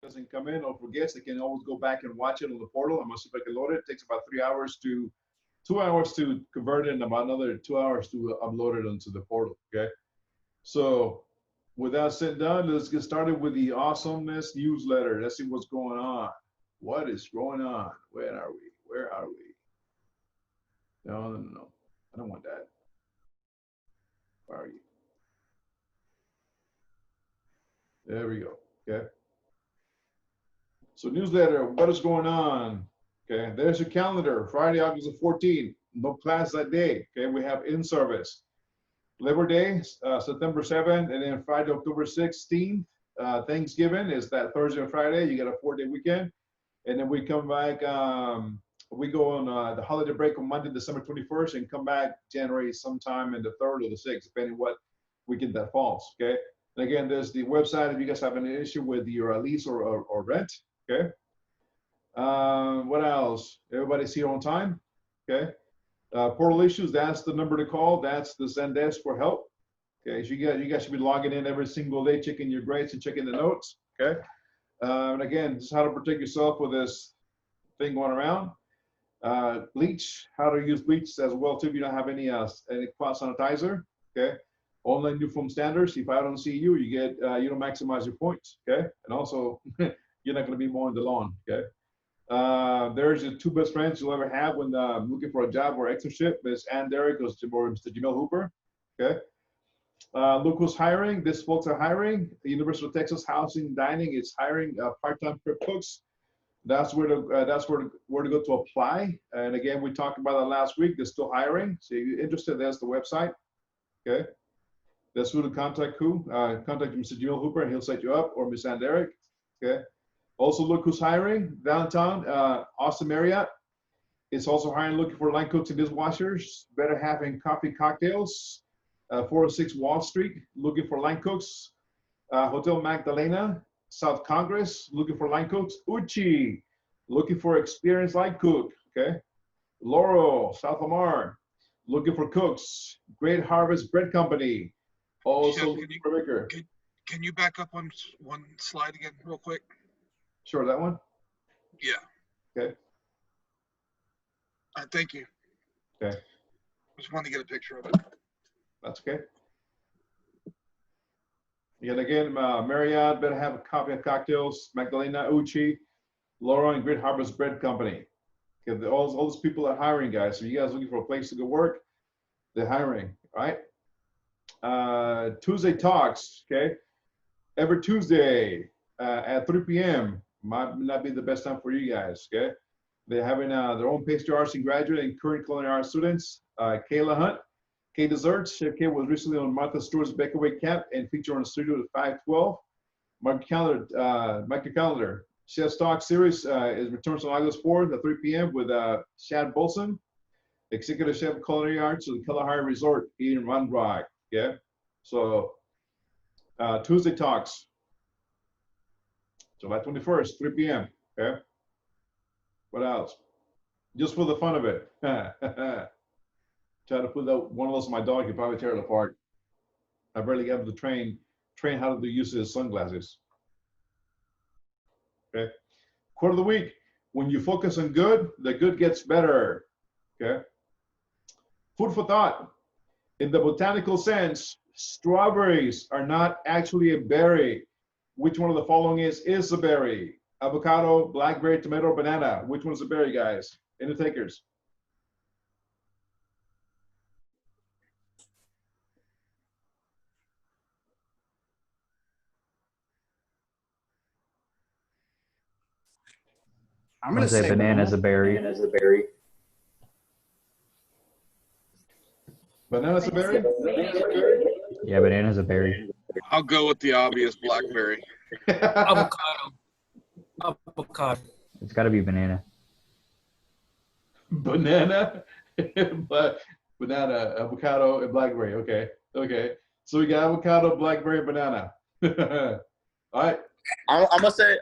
doesn't come in or forgets, they can always go back and watch it on the portal. I'm gonna see if I can load it. It takes about 3 hours to 2 hours to convert it and about another 2 hours to upload it onto the portal. Okay. So without sitting down, let's get started with the awesomeness newsletter. Let's see what's going on. What is going on? Where are we? Where are we? No, no, no, no. I don't want that. Where are you? There we go. Okay. So newsletter, what is going on? Okay, there's your calendar. Friday, August the 14th. No class that day. Okay, we have in service. Labor Day, September 7th, and then Friday, October 16th. Thanksgiving is that Thursday and Friday. You get a 4-day weekend. And then we come back, we go on the holiday break on Monday, December 21st, and come back January sometime in the 3rd or the 6th, depending what weekend that falls, okay? And again, there's the website if you guys have any issue with your lease or rent, okay? What else? Everybody's here on time, okay? Portal issues, that's the number to call. That's the Zendesk for help. Okay, so you guys should be logging in every single day, checking your grades and checking the notes. Okay, and again, this is how to protect yourself with this thing going around. Bleach, how to use bleach as well too if you don't have any cloth sanitizer. Okay, online new foam standards. If I don't see you, you get you don't maximize your points. Okay, and also you're not going to be mowing the lawn. Okay. There's the two best friends you'll ever have when looking for a job or externship. Miss Ann Derrick or Mr. Jamil Hooper. Okay. Look who's hiring. These folks are hiring. The University of Texas Housing and Dining is hiring part-time prep cooks. That's where to go to apply. And again, we talked about that last week. They're still hiring. So if you're interested, there's the website. Okay. That's who to contact. Contact Mr. Jamil Hooper and he'll set you up, or Miss Ann Derrick. Okay. Also, look who's hiring downtown. Austin Marriott is also hiring, looking for line cooks and dishwashers. Better having coffee cocktails. 406 Wall Street, looking for line cooks. Hotel Magdalena, South Congress, looking for line cooks. Uchi, looking for experienced line cook. Okay. Laurel, South Lamar, looking for cooks. Great Harvest Bread Company, also Chef, looking for Ricker. Can you back up on one slide again, real quick? Sure, that one. Yeah. Okay. Thank you. Okay. Just wanted to get a picture of it. That's okay. And again, Marriott, better have a coffee and cocktails. Magdalena, Uchi, Laura, and Great Harvest Bread Company. Okay, all those people are hiring, guys. So you guys looking for a place to go work, they're hiring, right? Tuesday Talks, okay? Every Tuesday at 3 p.m. Might not be the best time for you guys, okay? They're having their own pastry arts and graduate and current culinary arts students. Kayla Hunt, K Desserts. Chef K was recently on Martha Stewart's Bakerway Camp and featured on the studio at 512. Mark your calendar. Chef's Talk series is returns on August 4th at 3 p.m. with Shad Bolson, Executive Chef of Culinary Arts of the Kalahari Resort in Round Rock. Yeah. So Tuesday Talks, July 21st, 3 p.m. Okay. What else? Just for the fun of it. Try to put that one of those on my dog, he'd probably tear it apart. I barely got him to train how to use his sunglasses. Okay. Quote of the week: when you focus on good, the good gets better. Okay. Food for thought. In the botanical sense, strawberries are not actually a berry. Which one of the following is a berry? Avocado, blackberry, tomato, banana. Which one's a berry, guys? Any takers? I'm gonna say banana's a berry. Banana's a berry? Yeah, banana's a berry. I'll go with the obvious blackberry. Avocado. Avocado. It's got to be banana. Banana, but banana, avocado, and blackberry. Okay, okay. So we got avocado, blackberry, banana. All right. I'm gonna say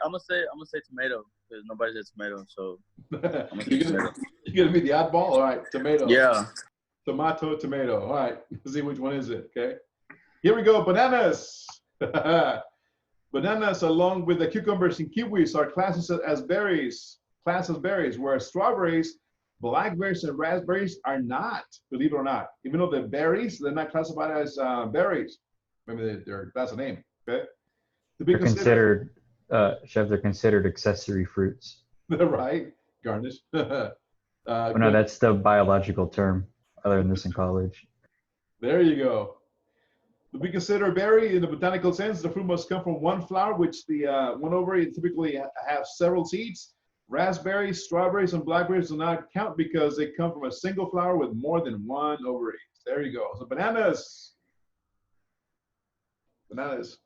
tomato because nobody said tomato, so You're gonna be the oddball. All right, tomato. yeah. Tomato. All right, let's see which one is it. Okay. Here we go. Bananas. Bananas, along with the cucumbers and kiwis, are classed as berries, whereas strawberries, blackberries, and raspberries are not, believe it or not. Even though they're berries, they're not classified as berries. Maybe that's a name, okay? To be They're considered, Chef, they're considered accessory fruits. right, garnish. Oh, no, that's the biological term. I learned this in college. There you go. To be considered berry in the botanical sense, the fruit must come from one flower, which the one ovary typically have several seeds. Raspberries, strawberries, and blackberries do not count because they come from a single flower with more than one ovary. There you go. So bananas. Bananas.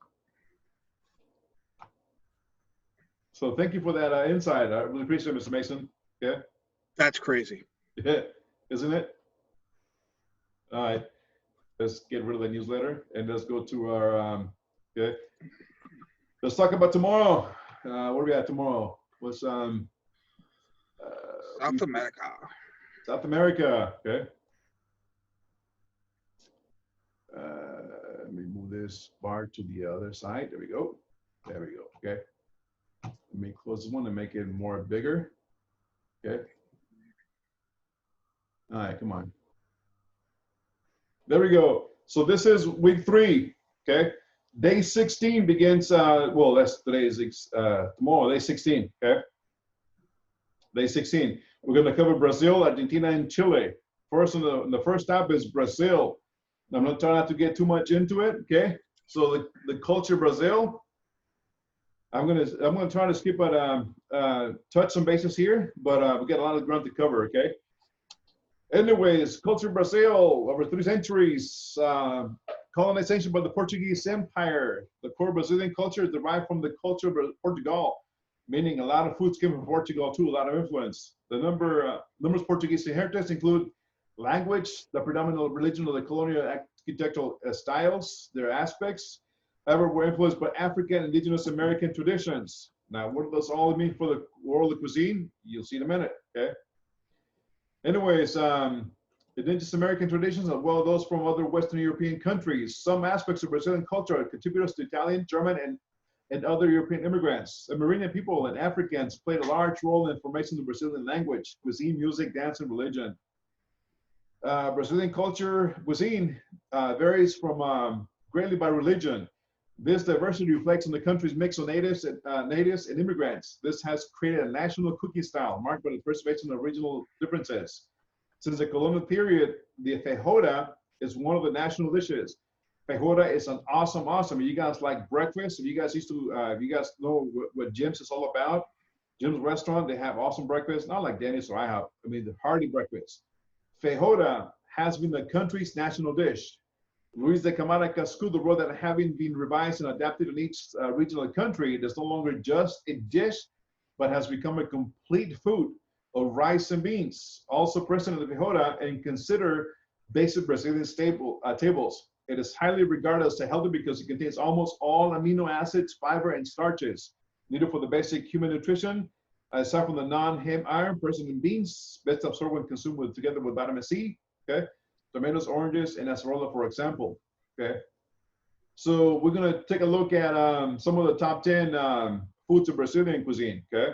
So thank you for that insight. I really appreciate it, Mr. Mason. Yeah. That's crazy. Yeah. Isn't it? All right. Let's get rid of the newsletter and let's go to our, okay. Let's talk about tomorrow. What are we at tomorrow? What's, South America. South America, okay. Let me move this bar to the other side. There we go. There we go, okay. Let me close this one and make it more bigger, okay. All right, come on. There we go. So this is week 3, okay? Day 16 begins, well, that's today's, tomorrow, day 16, okay? Day 16. We're gonna cover Brazil, Argentina, and Chile. First, the first stop is Brazil. I'm gonna try not to get too much into it, okay? So the culture of Brazil, I'm gonna try to skip but touch some bases here, but we got a lot of ground to cover, okay? Anyways, culture of Brazil, over 3 centuries, colonization by the Portuguese Empire. The core Brazilian culture is derived from the culture of Portugal, meaning a lot of foods came from Portugal too, a lot of influence. The numerous Portuguese inheritance include language, the predominant religion of the colonial architectural styles, their aspects, however, were influenced by African, indigenous American traditions. Now, what does all mean for the world of cuisine? You'll see in a minute, okay? Anyways, indigenous American traditions as well as those from other Western European countries. Some aspects of Brazilian culture are contributors to Italian, German, and other European immigrants. Amerindian people and Africans played a large role in the formation of the Brazilian language, cuisine, music, dance, and religion. Brazilian culture, cuisine varies from greatly by religion. This diversity reflects on the country's mix of natives and immigrants. This has created a national cooking style marked by the preservation of regional differences. Since the colonial period, the feijoada is one of the national dishes. Feijoada is an awesome. You guys like breakfast? If you guys if you guys know what Jim's is all about, Jim's restaurant, they have awesome breakfast, not like Denny's or IHOP. I mean, the hearty breakfast. Feijoada has been the country's national dish. Luis de Camara Cascudo wrote that having been revised and adapted in each regional country, it is no longer just a dish, but has become a complete food of rice and beans. Also present in the feijoada and consider basic Brazilian tables. It is highly regarded as healthy because it contains almost all amino acids, fiber, and starches needed for the basic human nutrition. Aside from the non-heme iron present in beans, best absorbed when consumed together with vitamin C, okay? Tomatoes, oranges, and acerola, for example, okay? So we're gonna take a look at some of the top 10 foods of Brazilian cuisine, okay?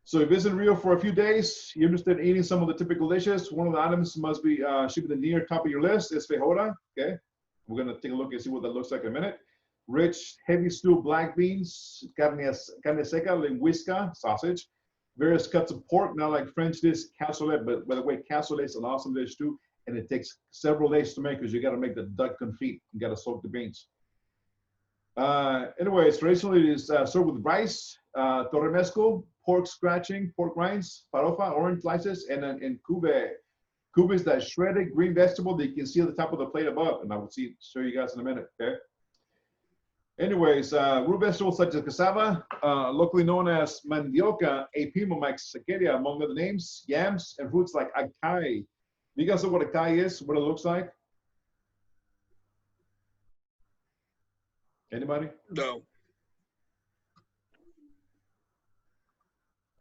So if you visit Rio for a few days, you're interested in eating some of the typical dishes, one of the items must be, should be the near top of your list is feijoada, okay? We're gonna take a look and see what that looks like in a minute. Rich, heavy stewed black beans, carne seca, linguiça, sausage, various cuts of pork, not like French dish, cassoulet, but by the way, cassoulet is an awesome dish too, and it takes several days to make because you gotta make the duck confit, you gotta soak the beans. Anyways, traditionally it is served with rice, torremesco, pork scratching, pork rinds, farofa, orange slices, and couve. Couve is that shredded green vegetable that you can see at the top of the plate above, and I will show you guys in a minute, okay? Anyways, root vegetables such as cassava, locally known as mandioca, apimo, maxicaria, among other names, yams, and fruits like acai. You guys know what acai is, what it looks like? Anybody? No.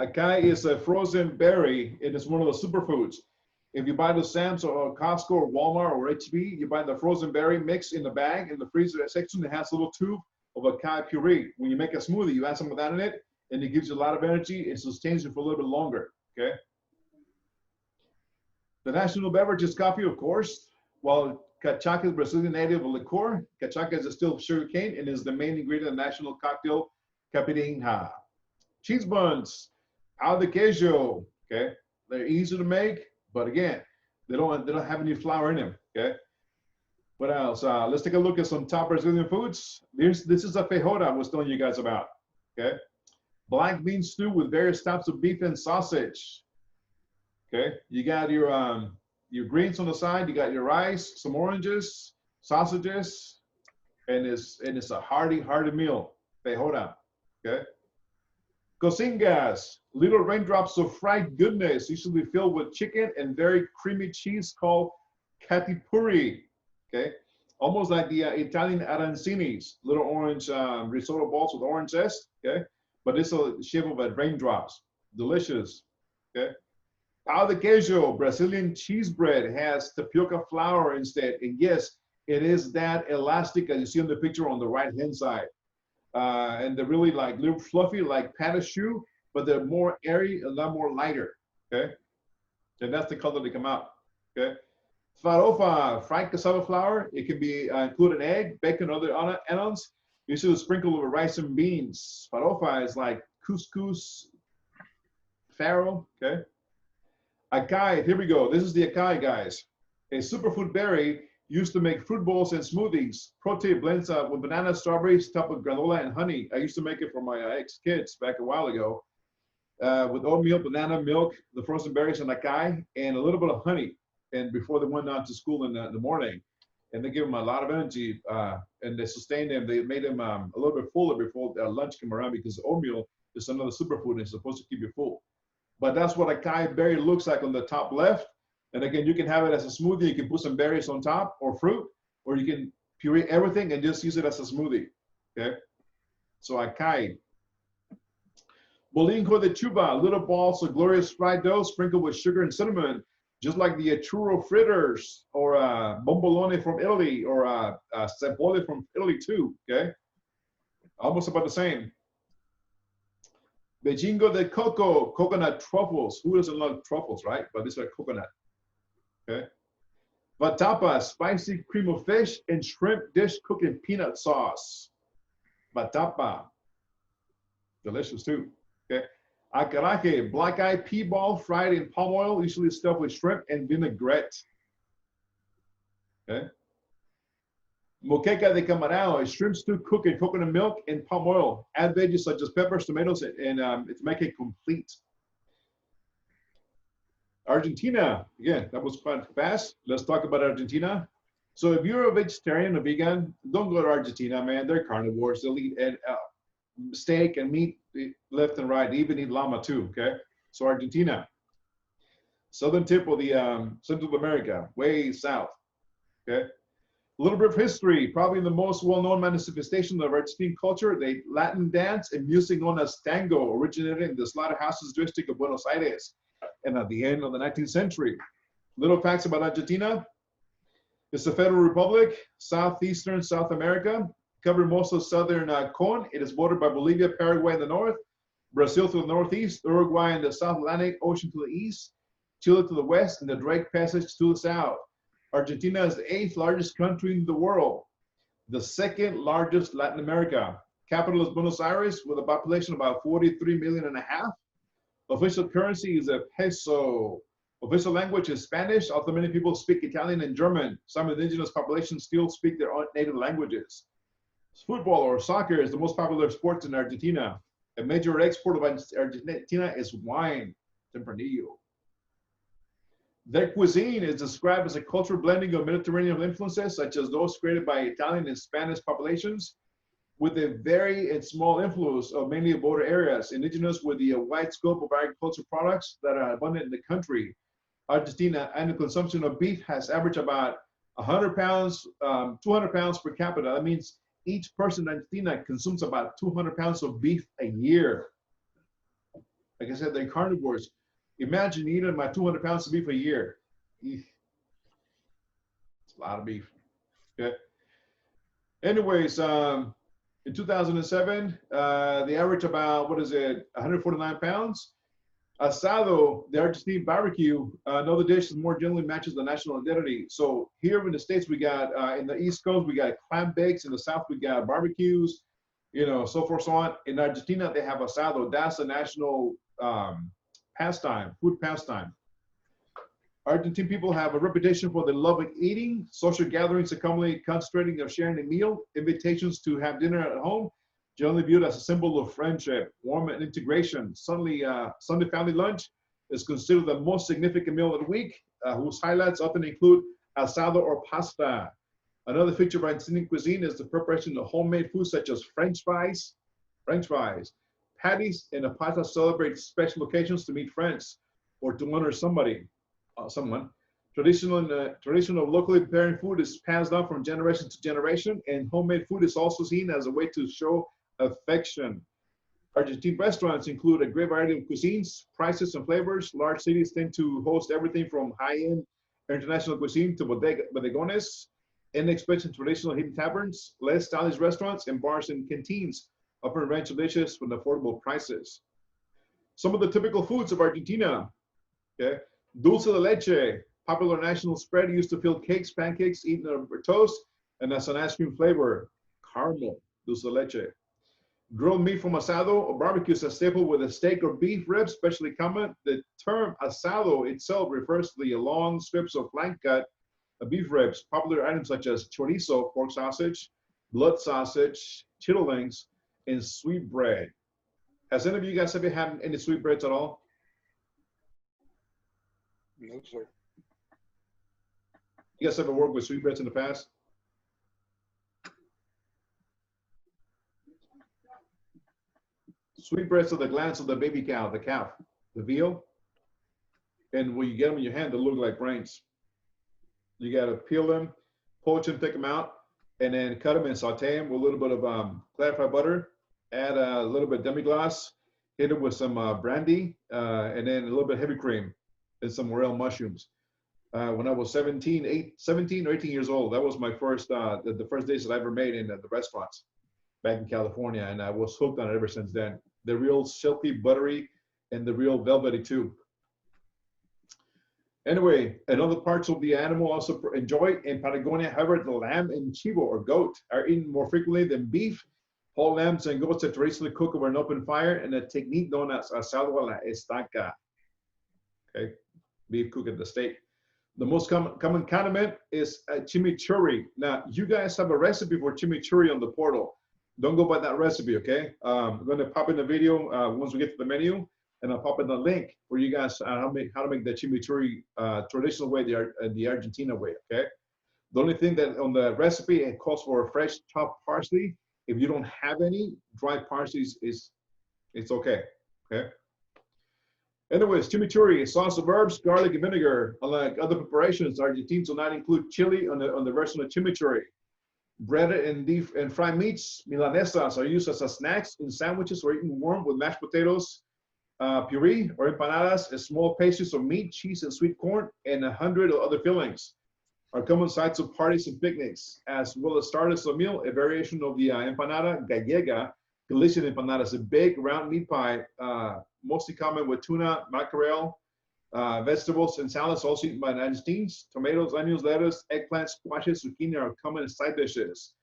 Acai is a frozen berry. It is one of the superfoods. If you buy the Sam's or Costco or Walmart or HB, you buy the frozen berry mix in the bag in the freezer section. It has a little tube of acai puree. When you make a smoothie, you add some of that in it, and it gives you a lot of energy. It sustains you for a little bit longer, okay? The national beverage is coffee, of course. While cachaca is Brazilian native liqueur, cachaca is distilled sugar cane and is the main ingredient of the national cocktail caipirinha. Cheese buns, pão de queijo, okay? They're easy to make, but again, they don't have any flour in them, okay? What else? Let's take a look at some top Brazilian foods. This is a feijoada I was telling you guys about, okay? Black bean stew with various types of beef and sausage. Okay, you got your greens on the side. You got your rice, some oranges, sausages, and it's a hearty meal. Feijoada. Okay. Cocingas, little raindrops of fried goodness, usually filled with chicken and very creamy cheese called catipury. Okay, almost like the Italian arancinis, little orange risotto balls with orange zest. Okay, but it's a shape of a raindrops. Delicious. Okay. Pão de queijo, Brazilian cheese bread, has tapioca flour instead. And yes, it is that elastic as you see in the picture on the right-hand side. And they're really like little fluffy, like padded shoe, but they're more airy, a lot more lighter, okay? And that's the color they come out, okay? Farofa, fried cassava flour. It can be include an egg, bacon, other add-ons. Usually sprinkled over rice and beans. Farofa is like couscous, farro, okay? Acai, here we go. This is the acai, guys. A superfood berry used to make fruit bowls and smoothies. Protein blends with banana, strawberries, topped with granola and honey. I used to make it for my ex-kids back a while ago. With oatmeal, banana, milk, the frozen berries, and acai, and a little bit of honey. And before they went out to school in the morning, and they give them a lot of energy, and they sustained them. They made them a little bit fuller before lunch came around because oatmeal is another superfood and it's supposed to keep you full. But that's what acai berry looks like on the top left. And again, you can have it as a smoothie. You can put some berries on top or fruit, or you can puree everything and just use it as a smoothie, okay? So acai. Bolingo de chuba, little balls of glorious fried dough sprinkled with sugar and cinnamon, just like the churro fritters or bombolone from Italy or cepole from Italy too, okay? Almost about the same. Beijingo de coco, coconut truffles. Who doesn't love truffles, right? But these are coconut, okay? Vatapa, spicy cream of fish and shrimp dish cooked in peanut sauce. Vatapa, delicious too, okay? Acarake, black-eyed pea ball fried in palm oil, usually stuffed with shrimp and vinaigrette, okay? Moqueca de camarão, a shrimp stew cooked in coconut milk and palm oil. Add veggies such as peppers, tomatoes, and to make it complete. Argentina, again, that was quite fast. Let's talk about Argentina. So if you're a vegetarian or vegan, don't go to Argentina, man. They're carnivores. They'll eat steak and meat left and right. They even eat llama too, okay? So Argentina, southern tip of the Central America, way south, okay? A little bit of history, probably the most well-known manifestation of Argentine culture, the Latin dance and music known as tango, originated in the slaughterhouses district of Buenos Aires, and at the end of the 19th century. Little facts about Argentina. It's a federal republic, southeastern South America, covering most of southern cone. It is bordered by Bolivia, Paraguay in the north, Brazil to the northeast, Uruguay in the South Atlantic Ocean to the east, Chile to the west, and the Drake Passage to the south. Argentina is the 8th largest country in the world, the 2nd largest Latin America. Capital is Buenos Aires with a population of about 43.5 million. Official currency is a peso. Official language is Spanish, although many people speak Italian and German. Some indigenous populations still speak their own native languages. Football or soccer is the most popular sport in Argentina. A major export of Argentina is wine, Tempranillo. Their cuisine is described as a cultural blending of Mediterranean influences, such as those created by Italian and Spanish populations, with a very and small influence of mainly border areas, indigenous with the wide scope of agricultural products that are abundant in the country. Argentina annual consumption of beef has averaged about 100 pounds, 200 pounds per capita. That means each person in Argentina consumes about 200 pounds of beef a year. Like I said, they're carnivores. Imagine eating about 200 pounds of beef a year. It's a lot of beef. Okay. Anyways, In 2007, they average about, 149 pounds. Asado, the Argentine barbecue, another dish that more generally matches the national identity. So here in the States, we got, in the East Coast, we got clam bakes. In the South, we got barbecues, so forth, so on. In Argentina, they have asado. That's a national pastime, food pastime. Argentine people have a reputation for their love of eating. Social gatherings accumulate concentrating of sharing a meal. Invitations to have dinner at home, generally viewed as a symbol of friendship, warmth, and integration. Sunday family lunch is considered the most significant meal of the week, whose highlights often include asado or pasta. Another feature of Argentine cuisine is the preparation of homemade foods such as French fries, patties, and a pasta celebrates special occasions to meet friends or to honor someone. Traditional locally prepared food is passed on from generation to generation, and homemade food is also seen as a way to show affection. Argentine restaurants include a great variety of cuisines, prices, and flavors. Large cities tend to host everything from high-end international cuisine to bodegones, inexpensive traditional hidden taverns, less stylish restaurants, and bars and canteens offering ranch dishes with affordable prices. Some of the typical foods of Argentina, okay? Dulce de leche, popular national spread used to fill cakes, pancakes, eaten over toast, and as an ice cream flavor. Caramel, dulce de leche. Grilled meat from asado or barbecue is a staple with a steak or beef ribs, especially common. The term asado itself refers to the long strips of flank cut beef ribs. Popular items such as chorizo, pork sausage, blood sausage, chitterlings, and sweet bread. Has any of you guys ever had any sweet breads at all? No, sir. You guys ever worked with sweetbreads in the past? Sweetbreads are the glands of the baby cow, the calf, the veal. And when you get them in your hand, they look like brains. You got to peel them, poach them, take them out, and then cut them and saute them with a little bit of clarified butter. Add a little bit of demi-glace, hit it with some brandy, and then a little bit of heavy cream and some morel mushrooms. When I was 17 or 18 years old, that was my first, the first dish that I ever made in the restaurants back in California, and I was hooked on it ever since then. The real silky, buttery, and the real velvety too. Anyway, and other parts of the animal also enjoy. In Patagonia, however, the lamb and chivo or goat are eaten more frequently than beef. Whole lambs and goats are traditionally cooked over an open fire in a technique known as asado a la estaca. Okay, beef cooked at the stake. The most common condiment is chimichurri. Now, you guys have a recipe for chimichurri on the portal. Don't go by that recipe, okay? I'm going to pop in the video once we get to the menu, and I'll pop in the link for you guys how to make the chimichurri traditional way, the Argentina way, okay? The only thing that on the recipe, it calls for fresh chopped parsley. If you don't have any, dry parsley it's okay, okay? Anyways, chimichurri, a sauce of herbs, garlic, and vinegar. Unlike other preparations, Argentines will not include chili on the version of chimichurri. Breaded and fried meats, milanesas, are used as snacks in sandwiches or eaten warm with mashed potatoes, puree, or empanadas, small pastries of meat, cheese, and sweet corn, and 100 other fillings. Are common sites of parties and picnics, as well as starters of meal, a variation of the empanada gallega. Galician empanadas, a big round meat pie, mostly common with tuna, mackerel, vegetables, and salads also eaten by Argentines. Tomatoes, onions, lettuce, eggplants, squashes, zucchini are common side dishes.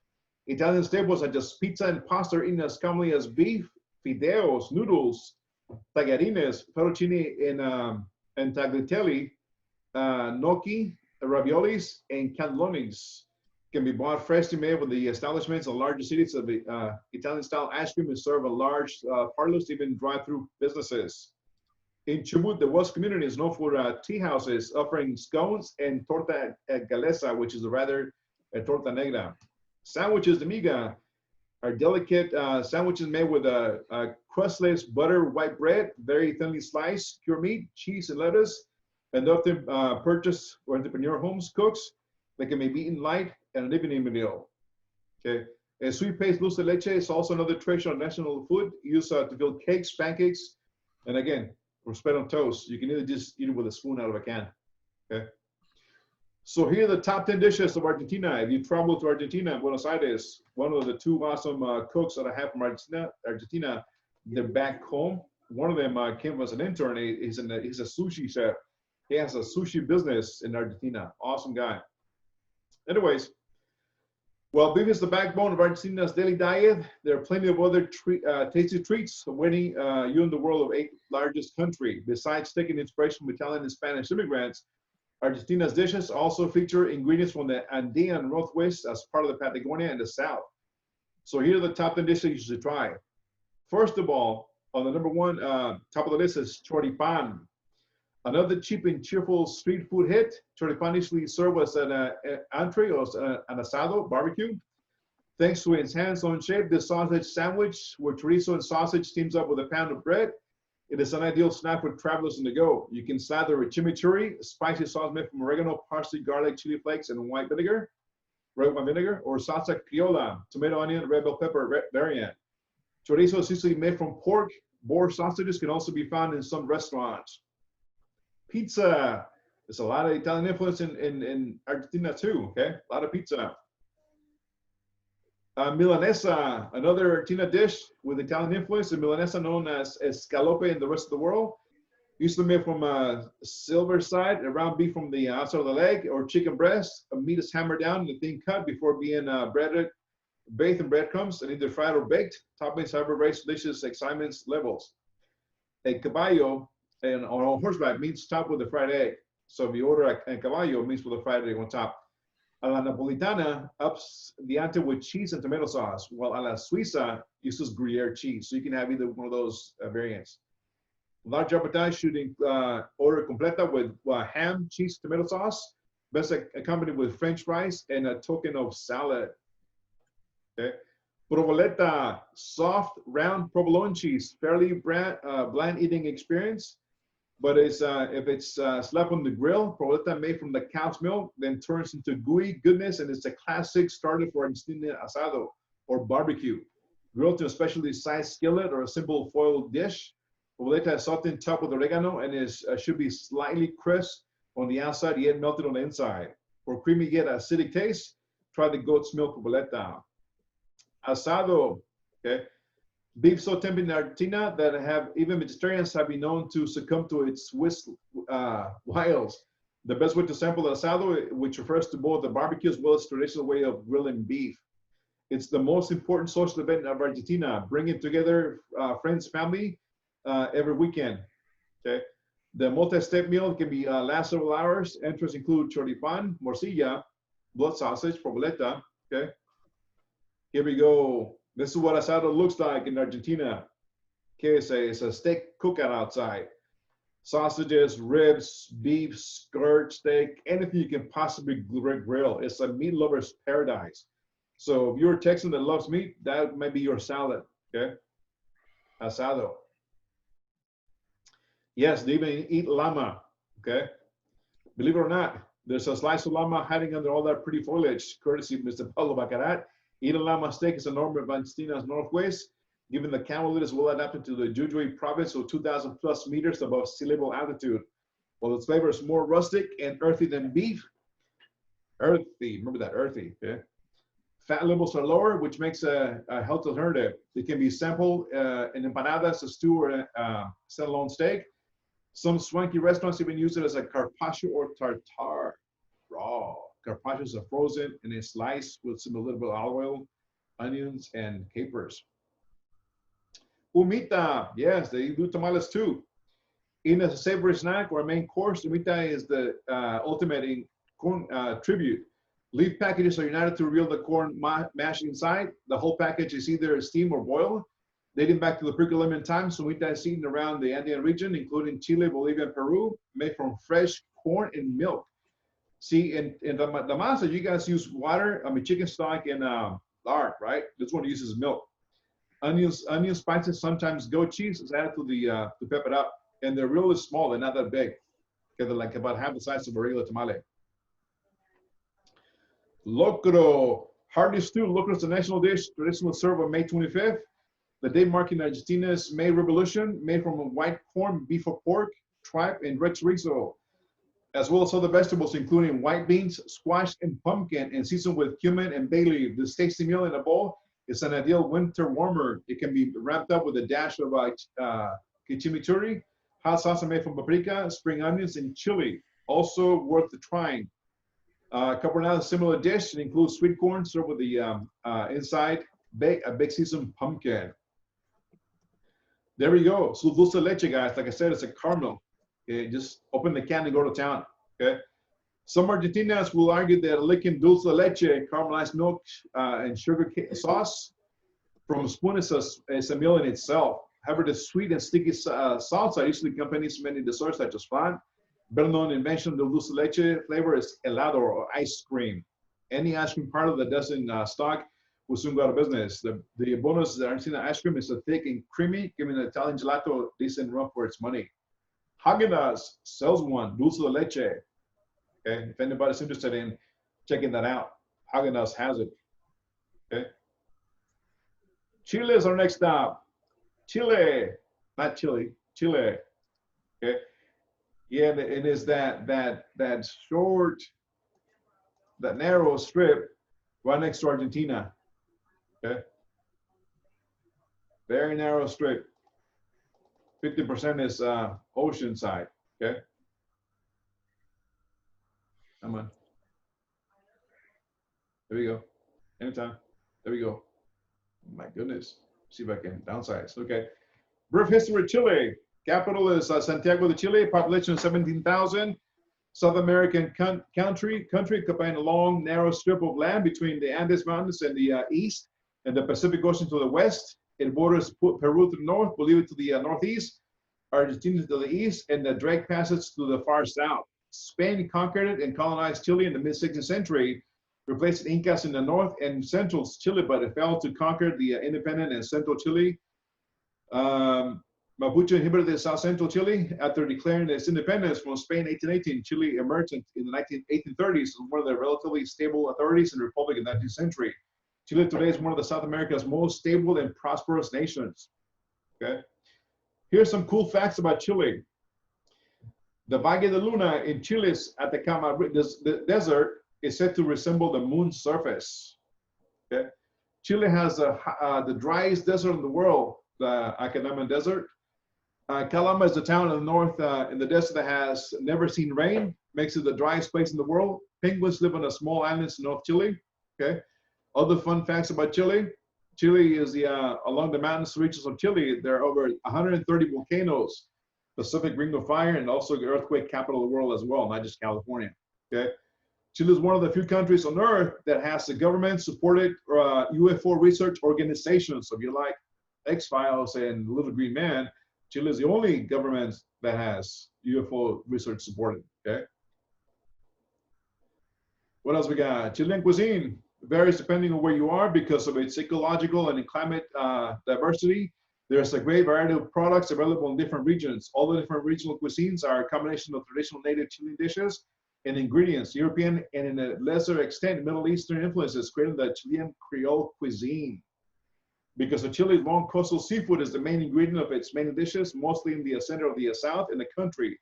Italian staples such as pizza and pasta are eaten as commonly as beef, fideos, noodles, tagliatelles, fettuccine, and tagliatelle, gnocchi, raviolis, and cannellonis. Can be bought freshly made with the establishments in larger cities of the Italian-style ice cream is served at large parlors, even drive-through businesses. In Chubut, the Welsh community is known for tea houses offering scones and torta galesa, which is rather a torta negra. Sandwiches de miga are delicate sandwiches made with a crustless butter white bread, very thinly sliced, cured meat, cheese, and lettuce, and often purchased for entrepreneur homes cooks. They can be eaten light and an evening meal. Okay. A sweet paste dulce de leche is also another traditional national food used to fill cakes, pancakes, and again, or spread on toast. You can either just eat it with a spoon out of a can. Okay. So here are the top 10 dishes of Argentina. If you travel to Argentina, Buenos Aires, one of the two awesome cooks that I have from Argentina, they're back home. One of them came as an intern. He's a sushi chef. He has a sushi business in Argentina. Awesome guy. Anyways, well, beef is the backbone of Argentina's daily diet. There are plenty of other tasty treats awaiting you in the world of 8th largest country. Besides taking inspiration from Italian and Spanish immigrants, Argentina's dishes also feature ingredients from the Andean Northwest as part of the Patagonia and the South. So here are the top 10 dishes you should try. First of all, on the number one top of the list is choripan. Another cheap and cheerful street food hit. Choripan usually served as an entree or an asado, barbecue. Thanks to its hands-on shape, this sausage sandwich with chorizo and sausage teams up with a pound of bread. It is an ideal snack for travelers on the go. You can slather with chimichurri, a spicy sauce made from oregano, parsley, garlic, chili flakes, and white vinegar, red wine vinegar, or salsa criolla, tomato, onion, red bell pepper variant. Chorizo is usually made from pork. Boar sausages can also be found in some restaurants. Pizza. There's a lot of Italian influence in Argentina too, okay? A lot of pizza. Milanesa, another Argentina dish with Italian influence. The milanesa, known as escalope in the rest of the world, usually made from a silver side, a round beef from the outside of the leg, or chicken breast. The meat is hammered down in a thin cut before being bathed in breadcrumbs and either fried or baked. Toppings, however, raise delicious excitement levels. A caballo or on horseback means topped with a fried egg. So if you order a caballo, it means with a fried egg on top. A la Napolitana ups the ante with cheese and tomato sauce, while a la Suiza uses Gruyere cheese. So you can have either one of those variants. Large appetizer should order completa with ham, cheese, tomato sauce, best accompanied with French fries and a token of salad. Okay. Provoleta, soft, round provolone cheese, fairly bland eating experience. But it's, if it's slapped on the grill, provoleta made from the cow's milk, then turns into gooey goodness, and it's a classic starter for Argentina asado or barbecue. Grilled to a specially sized skillet or a simple foil dish. Provoleta is salted top with oregano and should be slightly crisp on the outside, yet melted on the inside. For creamy yet acidic taste, try the goat's milk provoleta. Asado, okay. Beef so tempting in Argentina that even vegetarians have been known to succumb to its wiles. The best way to sample asado, which refers to both the barbecue as well as traditional way of grilling beef. It's the most important social event of Argentina, bringing together friends, family every weekend. Okay, the multi-step meal can be last several hours. Entrants include choripan, morcilla, blood sausage, provoleta. Okay, here we go. This is what asado looks like in Argentina. Okay, it's a steak cookout outside. Sausages, ribs, beef, skirt, steak, anything you can possibly grill. It's a meat lover's paradise. So if you're a Texan that loves meat, that might be your salad, okay? Asado. Yes, they even eat llama, okay? Believe it or not, there's a slice of llama hiding under all that pretty foliage, courtesy of Mr. Pablo Bacarat. Eating llama steak is a norm of Argentina's northwest, given the camelid is well adapted to the Jujuy province, so 2,000 plus meters above sea level altitude. While its flavor is more rustic and earthy than beef, remember that, earthy, okay? Fat levels are lower, which makes a healthy alternative. It can be sampled in empanadas, a stew, or a standalone steak. Some swanky restaurants even use it as a carpaccio or tartare, raw. Carpaccios are frozen and then sliced with some a little bit of olive oil, onions, and capers. Humita, yes, they do tamales too. Eaten as a savory snack or a main course, humita is the ultimate corn tribute. Leaf packages are united to reveal the corn mash inside. The whole package is either steamed or boiled. Dating back to the pre-Columbian times, humita is eaten around the Andean region, including Chile, Bolivia, and Peru, made from fresh corn and milk. See, in the masa, you guys use water, chicken stock, and lard, right? This one uses milk. Onions, spices, sometimes goat cheese is added to pep it up. And they're really small, they're not that big. Okay, they're like about half the size of a regular tamale. Locro, hearty stew. Locro is a national dish, traditionally served on May 25th. The day marking Argentina's May Revolution, made from white corn, beef or pork, tripe, and red chorizo. as well as other vegetables, including white beans, squash, and pumpkin, and seasoned with cumin and bay leaf. This tasty meal in a bowl is an ideal winter warmer. It can be wrapped up with a dash of chimichurri, hot salsa made from paprika, spring onions, and chili. Also worth trying. Carbonara, similar dish. It includes sweet corn served with the inside a baked seasoned pumpkin. There we go. So dulce de leche, guys. Like I said, it's a caramel. Okay, just open the can and go to town. Okay. Some Argentinians will argue that licking dulce de leche, caramelized milk, and sugar sauce from a spoon is a meal in itself. However, the sweet and sticky salsa usually accompanies many desserts such as flan. Better known invention of the dulce de leche flavor is helado or ice cream. Any ice cream parlor that doesn't stock will soon go out of business. The bonus is that Argentina ice cream is thick and creamy, giving the Italian gelato a decent run for its money. Häagen-Dazs sells one, dulce de leche. Okay, if anybody's interested in checking that out, Häagen-Dazs has it. Okay. Chile is our next stop. Chile, not Chile, Chile. Okay. Yeah, it is that short, that narrow strip right next to Argentina. Okay. Very narrow strip. 50% is ocean side. Okay. Come on. There we go. Anytime. There we go. My goodness. See if I can downsize. Okay. Brief history of Chile. Capital is Santiago de Chile. Population 17,000. South American country occupying a long, narrow strip of land between the Andes Mountains in the east and the Pacific Ocean to the west. It borders Peru to the north, Bolivia to the northeast, Argentina to the east, and the Drake Passage to the far south. Spain conquered it and colonized Chile in the mid-16th century, replaced Incas in the north and central Chile, but it failed to conquer the independent and central Chile. Mapuche inhabited South Central Chile. After declaring its independence from Spain in 1818, Chile emerged in the 1830s as one of the relatively stable authorities in the Republic in the 19th century. Chile today is one of the South America's most stable and prosperous nations. Okay. Here's some cool facts about Chile. The Valle de Luna in Chile's Atacama Desert is said to resemble the moon's surface. Okay. Chile has the driest desert in the world, the Atacama Desert. Calama is the town in the north in the desert that has never seen rain, makes it the driest place in the world. Penguins live on a small island in North Chile. Okay. Other fun facts about Chile. Chile is along the mountainous reaches of Chile. There are over 130 volcanoes, Pacific Ring of Fire, and also the earthquake capital of the world as well, not just California. Okay. Chile is one of the few countries on earth that has a government-supported UFO research organization. So if you like X-Files and Little Green Man, Chile is the only government that has UFO research supported. Okay. What else we got? Chilean cuisine varies depending on where you are because of its ecological and climate diversity. There's a great variety of products available in different regions. All the different regional cuisines are a combination of traditional native Chilean dishes and ingredients, European and in a lesser extent, Middle Eastern influences, creating the Chilean Creole cuisine. Because of Chile's long coastal seafood is the main ingredient of its main dishes, mostly in the center of the south in the country.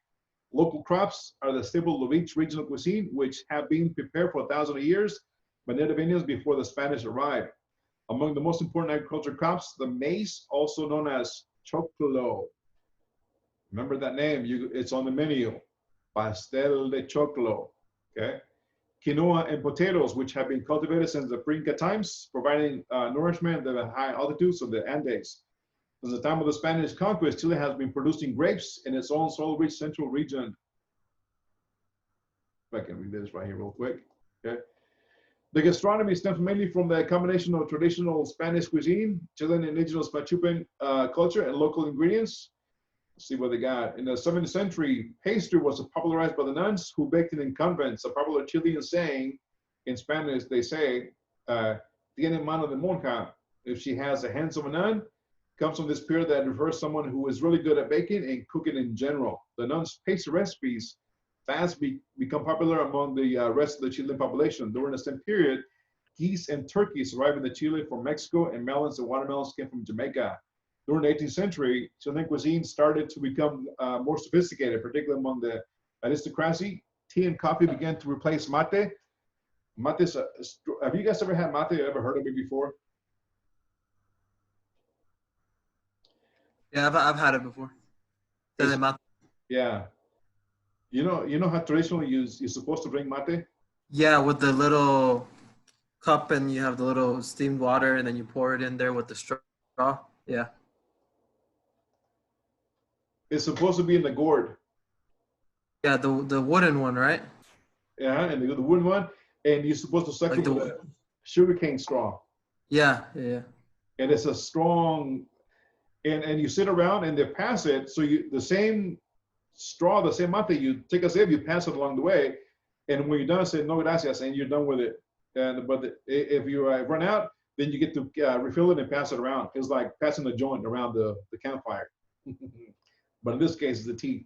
Local crops are the staple of each regional cuisine, which have been prepared for 1,000 years by native Indians before the Spanish arrived. Among the most important agricultural crops, the maize, also known as choclo. Remember that name, it's on the menu, pastel de choclo, okay? Quinoa and potatoes, which have been cultivated since the pre-Inca times, providing nourishment at the high altitudes of the Andes. Since the time of the Spanish conquest, Chile has been producing grapes in its own soil-rich central region. If I can read this right here real quick, okay? The gastronomy stems mainly from the combination of traditional Spanish cuisine, Chilean indigenous Machupan culture, and local ingredients. Let's see what they got. In the 7th century, pastry was popularized by the nuns who baked it in convents. A popular Chilean saying in Spanish, they say, tiene mano de monja. If she has the hands of a nun, comes from this period that refers to someone who is really good at baking and cooking in general. The nuns' pastry recipes fast become popular among the rest of the Chilean population. During the same period, geese and turkeys arrived in Chile from Mexico, and melons and watermelons came from Jamaica. During the 18th century, Chilean cuisine started to become more sophisticated, particularly among the aristocracy. tea and coffee began to replace mate. Mate's have you guys ever had mate? Ever heard of it before? Yeah, I've had it before. Yeah. You know how traditionally you're supposed to drink mate? Yeah, with the little cup and you have the little steamed water and then you pour it in there with the straw. Yeah. It's supposed to be in the gourd. Yeah, the wooden one, right? Yeah, and the wooden one, and you're supposed to suck Like it with a sugarcane straw. Yeah, yeah. And it's a strong, and you sit around and they pass it. So the same straw, the same mate, you take a sip, you pass it along the way, and when you're done, say no gracias, and you're done with it. If you run out, then you get to refill it and pass it around. It's like passing the joint around the campfire. But in this case, it's the tea.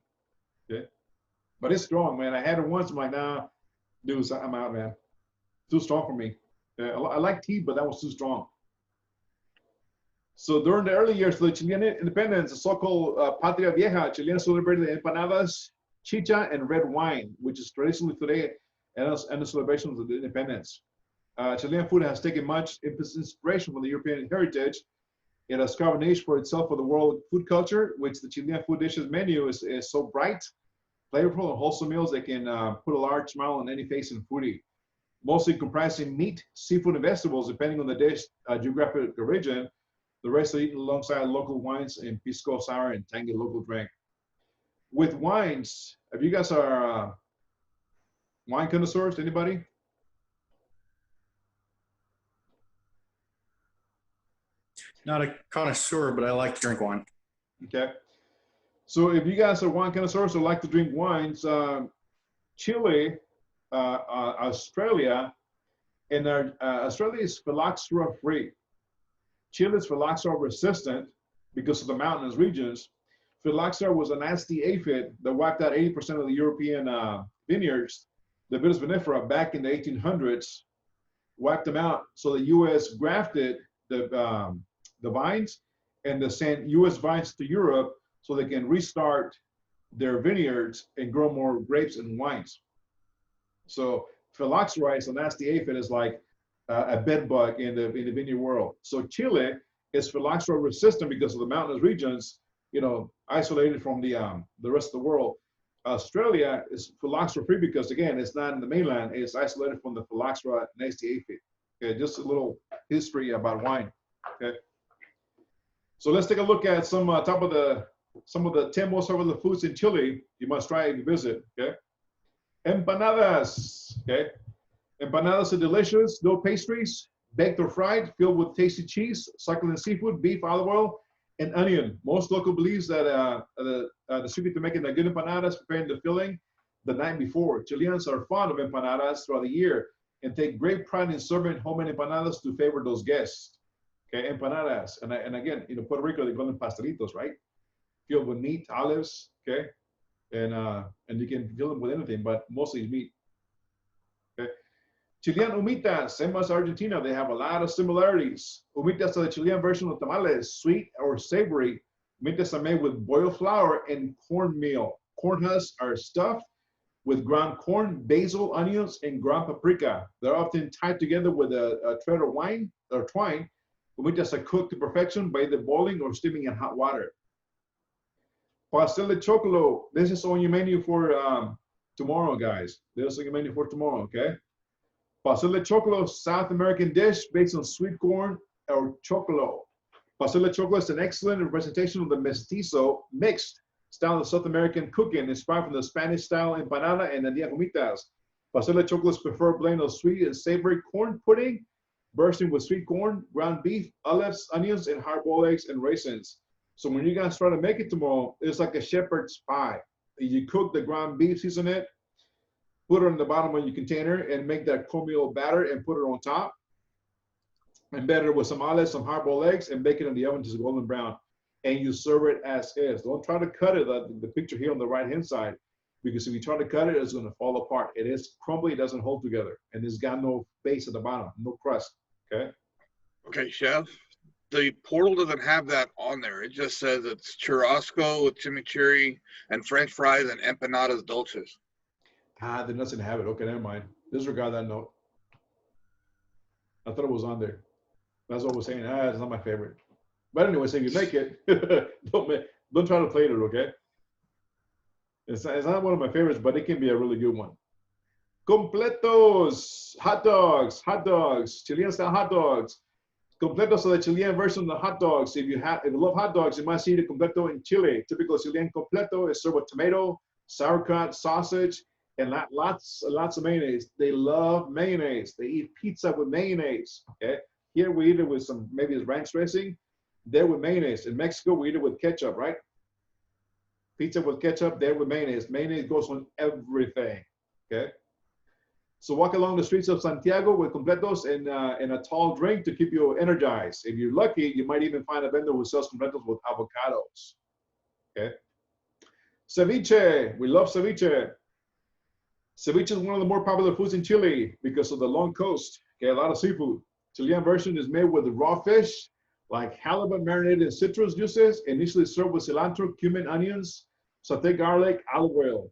Okay, but it's strong, man. I had it once. I'm like, nah, dude, I'm out, man. Too strong for me. I like tea, but that was too strong. So during the early years of the Chilean independence, the so-called Patria Vieja, Chileans celebrated empanadas, chicha, and red wine, which is traditionally today and the celebrations of the independence. Chilean food has taken much inspiration from the European heritage. It has carved a niche for itself for the world food culture, which the Chilean food dishes menu is so bright, flavorful, and wholesome meals that can put a large smile on any face in foodie. Mostly comprising meat, seafood, and vegetables, depending on the dish geographic origin. The rest are eaten alongside local wines and pisco sour and tangy local drink. With wines, if you guys are wine connoisseurs, anybody? Not a connoisseur, but I like to drink wine. Okay. So if you guys are wine connoisseurs or like to drink wines, Chile, Australia, and Australia is phylloxera free. Chile is phylloxera resistant because of the mountainous regions. Phylloxera was a nasty aphid that wiped out 80% of the European vineyards. The Vitis vinifera back in the 1800s wiped them out. So the U.S. grafted the vines and sent U.S. vines to Europe so they can restart their vineyards and grow more grapes and wines. So phylloxera is a nasty aphid, is like a bed bug in the vineyard world. So Chile is phylloxera resistant because of the mountainous regions, isolated from the rest of the world. Australia is phylloxera free because, again, it's not in the mainland. It's isolated from the phylloxera nasty aphid. Okay, just a little history about wine. Okay, so let's take a look at some some of the 10 most popular foods in Chile. You must try if you visit. Okay, empanadas. Okay, empanadas are delicious dough pastries, baked or fried, filled with tasty cheese, succulent seafood, beef, olive oil, and onion. Most local believes that the secret to making a good empanadas, preparing the filling the night before. Chileans are fond of empanadas throughout the year and take great pride in serving homemade empanadas to favor those guests. Okay, empanadas, and again, Puerto Rico, they call them pastelitos, right? Filled with meat, olives, okay, and you can fill them with anything, but mostly meat. Okay. Chilean humitas, same as Argentina, they have a lot of similarities. Humitas are the Chilean version of tamales, sweet or savory. Humitas are made with boiled flour and cornmeal. Corn husks are stuffed with ground corn, basil, onions, and ground paprika. They're often tied together with a thread of wine or twine. Humitas are cooked to perfection by either boiling or steaming in hot water. Pastel de chocolo, this is on your menu for tomorrow, guys. This is on your menu for tomorrow, okay? Pastel de chocolo, South American dish based on sweet corn or chocolo. Pastel de chocolo is an excellent representation of the mestizo, mixed style of South American cooking, inspired from the Spanish style empanada and nadia humitas. Pastel de chocolo is preferred blend of sweet and savory corn pudding, bursting with sweet corn, ground beef, olives, onions, and hard-boiled eggs and raisins. So when you guys try to make it tomorrow, it's like a shepherd's pie. You cook the ground beef, season it, put it on the bottom of your container, and make that cornmeal batter and put it on top. And batter it with some olives, some hard-boiled eggs, and bake it in the oven to golden brown. And you serve it as is. Don't try to cut it, the picture here on the right-hand side, because if you try to cut it, it's going to fall apart. It is crumbly, it doesn't hold together, and it's got no base at the bottom, no crust, okay? Okay, chef. The portal doesn't have that on there. It just says it's churrasco with chimichurri and French fries and empanadas dulces. The nuts and have it. Okay, never mind. Disregard that note. I thought it was on there. That's what I was saying. It's not my favorite. But anyway, so if you make it, don't try to plate it, okay? It's not one of my favorites, but it can be a really good one. Completos, hot dogs, Chilean style hot dogs. Completos are the Chilean version of the hot dogs. If you love hot dogs, you might see the completo in Chile. Typical Chilean completo is served with tomato, sauerkraut, sausage, and lots of mayonnaise. They love mayonnaise. They eat pizza with mayonnaise. Okay, here we eat it with some maybe it's ranch dressing. There with mayonnaise. In Mexico, we eat it with ketchup, right? Pizza with ketchup. There with mayonnaise. Mayonnaise goes on everything. Okay. So walk along the streets of Santiago with completos and a tall drink to keep you energized. If you're lucky, you might even find a vendor who sells completos with avocados. Okay. Ceviche. We love ceviche. Ceviche is one of the more popular foods in Chile because of the long coast. Okay, a lot of seafood. Chilean version is made with raw fish, like halibut marinated in citrus juices, initially served with cilantro, cumin, onions, sauteed garlic, olive oil.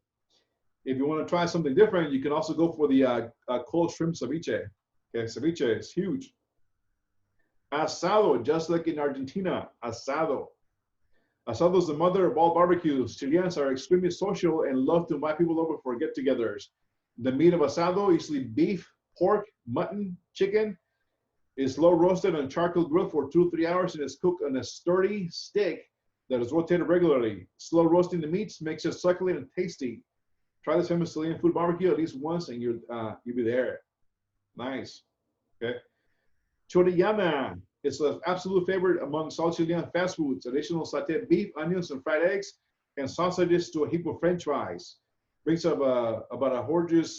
If you want to try something different, you can also go for the cold shrimp ceviche. Okay, ceviche is huge. Asado, just like in Argentina, asado. Asado is the mother of all barbecues. Chileans are extremely social and love to invite people over for get-togethers. The meat of asado, usually beef, pork, mutton, chicken, is slow roasted on charcoal grill for 2 to 3 hours and is cooked on a sturdy stick that is rotated regularly. Slow roasting the meats makes it succulent and tasty. Try this famous Chilean food barbecue at least once and you'll be there. Nice. Okay. Chorillana. It's an absolute favorite among South Chilean fast foods. Additional sauteed beef, onions, and fried eggs, and sausages to a heap of French fries. Brings up about a gorgeous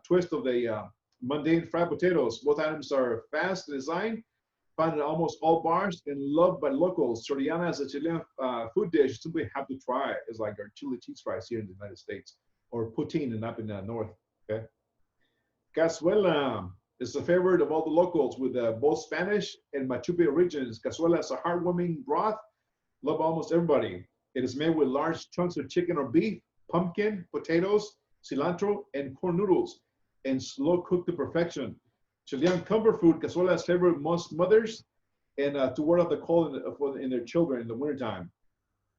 twist of the mundane fried potatoes. Both items are fast designed, found in almost all bars, and loved by locals. Chorillana is a Chilean food dish you simply have to try. It's like our chili cheese fries here in the United States, or poutine and up in the north. Okay. Cazuela. It's a favorite of all the locals with both Spanish and Machupe origins. Cazuela is a heartwarming broth, loved by almost everybody. It is made with large chunks of chicken or beef, pumpkin, potatoes, cilantro, and corn noodles, and slow cooked to perfection. Chilean comfort food, cazuela is favorite with most mothers, and to ward off the cold in their children in the wintertime.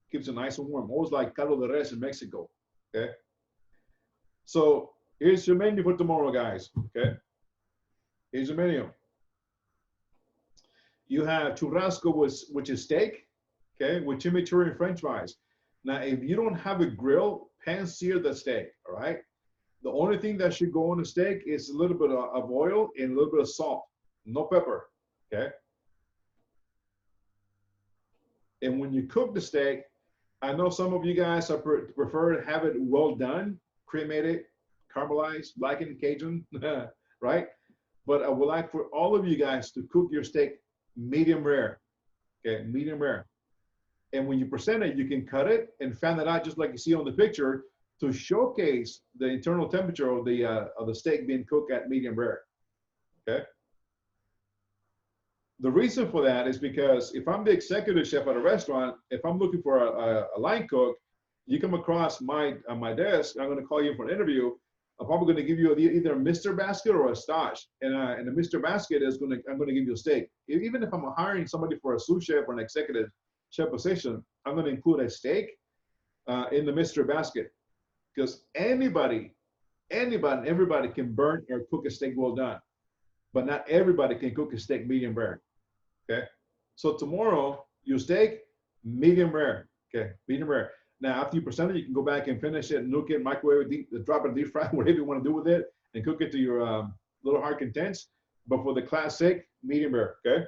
Keeps it nice and warm, almost like caldo de res in Mexico. Okay. So here's your menu for tomorrow, guys. Okay. Here's the menu. You have churrasco, which is steak, okay, with chimichurri and French fries. Now, if you don't have a grill, pan-sear the steak, all right? The only thing that should go on the steak is a little bit of oil and a little bit of salt, no pepper, okay? And when you cook the steak, I know some of you guys prefer to have it well done, cremated, caramelized, blackened, Cajun, right? But I would like for all of you guys to cook your steak medium rare, okay, medium rare. And when you present it, you can cut it and fan it out just like you see on the picture to showcase the internal temperature of the steak being cooked at medium rare, okay? The reason for that is because if I'm the executive chef at a restaurant, if I'm looking for a line cook, you come across my desk, I'm going to call you for an interview. I'm probably going to give you either a Mr. Basket or a Stash. And the Mr. Basket is I'm going to give you a steak. Even if I'm hiring somebody for a sous chef or an executive chef position, I'm going to include a steak in the Mr. Basket. Because everybody can burn or cook a steak well done. But not everybody can cook a steak medium rare. Okay? So tomorrow, your steak, medium rare. Okay, medium rare. Now, after you present it, you can go back and finish it, nuke it, microwave it, drop it, deep fry, whatever you want to do with it, and cook it to your little heart contents. But for the classic, medium rare, okay?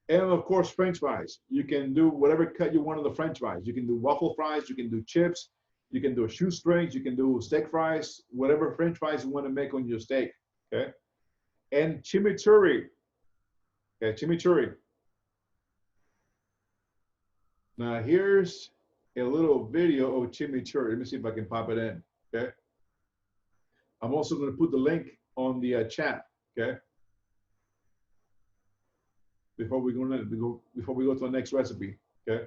And of course, French fries. You can do whatever cut you want of the French fries. You can do waffle fries, you can do chips, you can do shoestrings, you can do steak fries, whatever French fries you want to make on your steak, okay? And chimichurri, okay, chimichurri. Now here's a little video of chimichurri. Let me see if I can pop it in, okay? I'm also going to put the link on the chat, okay? Before we go to the next recipe, okay?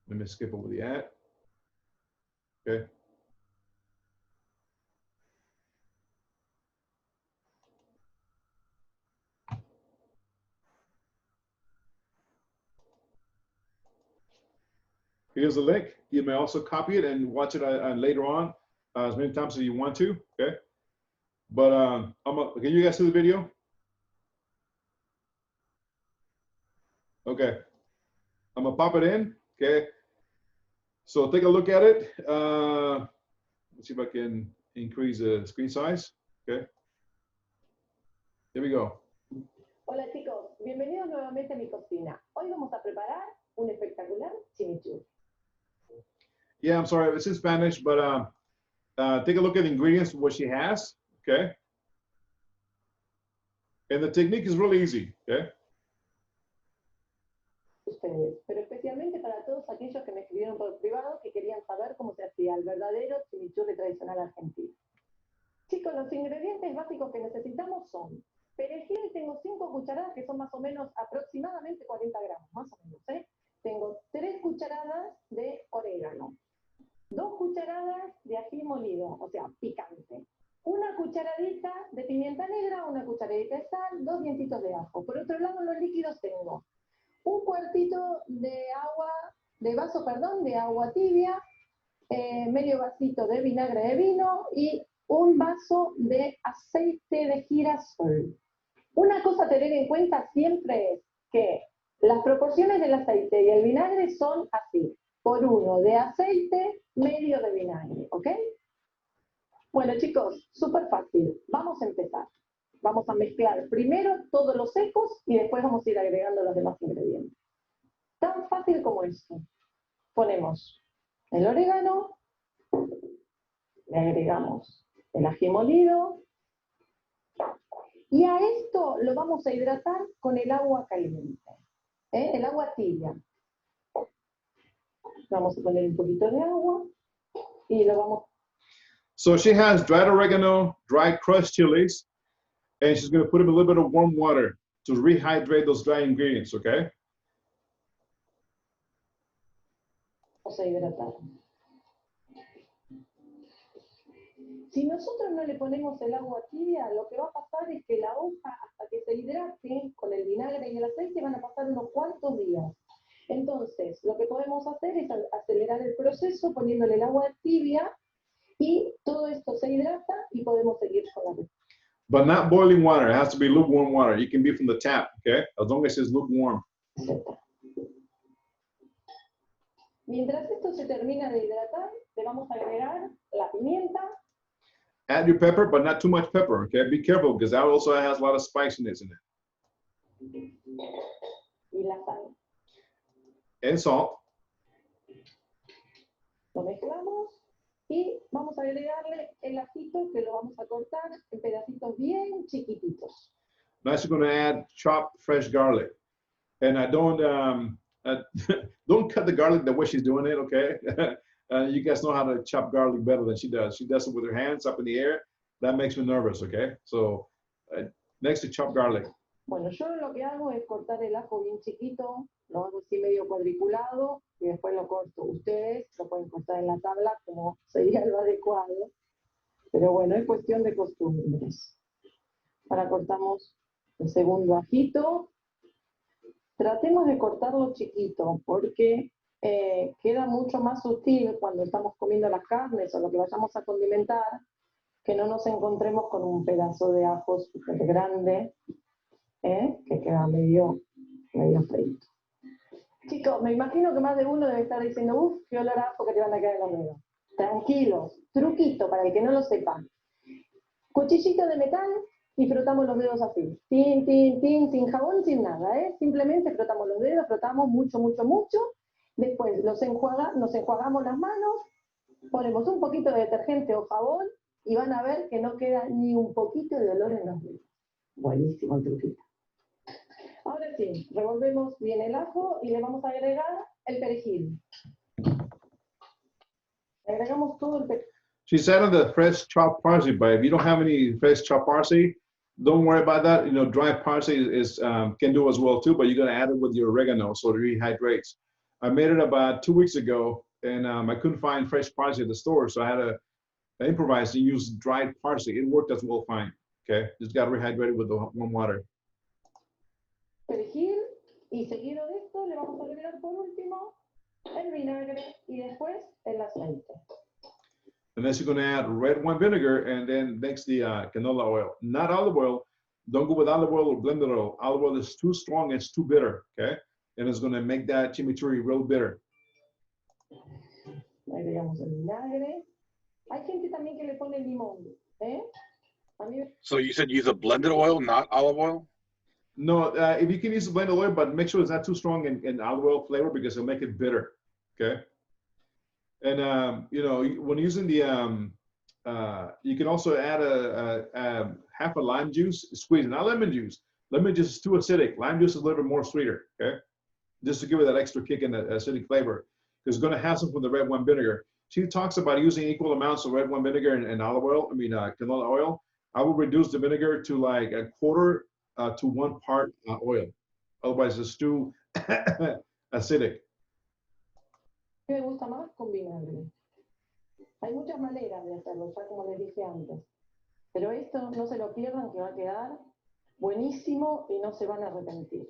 Let me skip over the ad. Okay. Here's the link. You may also copy it and watch it later on as many times as you want to. Okay. But can you guys see the video? Okay. I'm gonna pop it in. Okay. So take a look at it. Let's see if I can increase the screen size. Okay. Here we go. Hola chicos, bienvenidos nuevamente a mi cocina. Hoy vamos a preparar un espectacular chimichurri. Yeah, I'm sorry, it's in Spanish, but take a look at the ingredients, what she has, okay? And the technique is really easy, okay? Ustedes, pero especialmente para todos aquellos que me escribieron por privado que querían saber cómo se hacía el verdadero chimichurri tradicional argentino. Chicos, los ingredientes básicos que necesitamos son perejil, tengo 5 cucharadas que son más o menos aproximadamente 40 gramos, más o menos, ¿eh? Tengo 3 cucharadas de orégano, 2 cucharadas de ají molido, o sea, picante, 1 cucharadita de pimienta negra, 1 cucharadita de sal, 2 dientitos de ajo. Por otro lado, en los líquidos tengo un cuartito de agua tibia, medio vasito de vinagre de vino y un vaso de aceite de girasol. Una cosa a tener en cuenta siempre es que las proporciones del aceite y el vinagre son así, por 1 de aceite, medio de vinagre, ¿ok? Bueno chicos, súper fácil, vamos a empezar. Vamos a mezclar primero todos los secos y después vamos a ir agregando los demás ingredientes. Tan fácil como esto. Ponemos el orégano, le agregamos el ají molido y a esto lo vamos a hidratar con el agua caliente, el agua tibia. Vamos a poner un poquito de agua y lo vamos. So she has dried oregano, dried crushed chilies, and she's going to put them in a little bit of warm water to rehydrate those dry ingredients, okay? Vamos a hidratar. Si nosotros no le ponemos el agua tibia, lo que va a pasar es que la hoja, hasta que se hidrate con el vinagre y el aceite, van a pasar unos cuantos días. Entonces, lo que podemos hacer es acelerar el proceso poniéndole el agua tibia y todo esto se hidrata y podemos seguir con la receta. But not boiling water. It has to be lukewarm water. You can be from the tap, okay? As long as it's lukewarm. Mientras esto se termina de hidratar, le vamos a agregar la pimienta. Add your pepper, but not too much pepper, okay? Be careful because that also has a lot of spiciness in it. Y la sal. And salt. Lo mezclamos y vamos a agregarle el ajito que lo vamos a cortar en pedacitos bien chiquititos. Now she's going to add chopped fresh garlic. And I don't cut the garlic the way she's doing it, okay? You guys know how to chop garlic better than she does. She does it with her hands up in the air. That makes me nervous, okay? So next to chop garlic. Bueno, yo lo que hago es cortar el ajo bien chiquito, lo hago así medio cuadriculado y después lo corto. Ustedes lo pueden cortar en la tabla como sería lo adecuado. Pero bueno, es cuestión de costumbres. Ahora cortamos el segundo ajito. Tratemos de cortarlo chiquito porque queda mucho más sutil cuando estamos comiendo las carnes o lo que vayamos a condimentar, que no nos encontremos con un pedazo de ajo súper grande, que queda medio frito. Chicos, me imagino que más de uno debe estar diciendo, uff, qué olor a ajo que te van a quedar en los dedos. Tranquilos, truquito para el que no lo sepa. Cuchillito de metal y frotamos los dedos así. Tin, tin, tin, sin jabón, sin nada, Simplemente frotamos los dedos, frotamos mucho, mucho, mucho. Después nos enjuagamos las manos, ponemos un poquito de detergente o jabón y van a ver que no queda ni un poquito de olor en los dedos. Buenísimo el truquito. Ahora sí, revolvemos bien el ajo y le vamos a agregar el perejil. Le agregamos todo el perejil. She's adding the fresh chopped parsley, but if you don't have any fresh chopped parsley, don't worry about that. Dry parsley can do as well too, but you're gonna add it with your oregano so it rehydrates. I made it about 2 weeks ago, and I couldn't find fresh parsley at the store, so I had to improvise and use dried parsley. It worked as well fine. Okay, just got to rehydrate it with the warm water. Perejil, y seguido de esto le vamos a agregar por último el vinagre y después el aceite. And then you're going to add red wine vinegar, and then next the canola oil. Not olive oil. Don't go with olive oil or blended oil. Olive oil is too strong, it's too bitter, okay? And it's going to make that chimichurri real bitter. Agregamos el vinagre. Hay gente también que le pone limón, ¿eh? A mí So you said use a blended oil, not olive oil? No, if you can use the blended oil, but make sure it's not too strong in olive oil flavor because it'll make it bitter, okay? And, you know, when using the, you can also add a half a lime juice, squeeze, not lemon juice. Lemon juice is too acidic. Lime juice is a little bit more sweeter, okay? Just to give it that extra kick in the acidic flavor. Because it's going to have some from the red wine vinegar. She talks about using equal amounts of red wine vinegar and olive oil, canola oil. I would reduce the vinegar to like a quarter to 1 part oil. Otherwise, it's too acidic. me gusta más con vinagre. Hay muchas maneras de hacerlo, ya como les dije antes. Pero esto no se lo pierdan, que va a quedar buenísimo y no se van a arrepentir.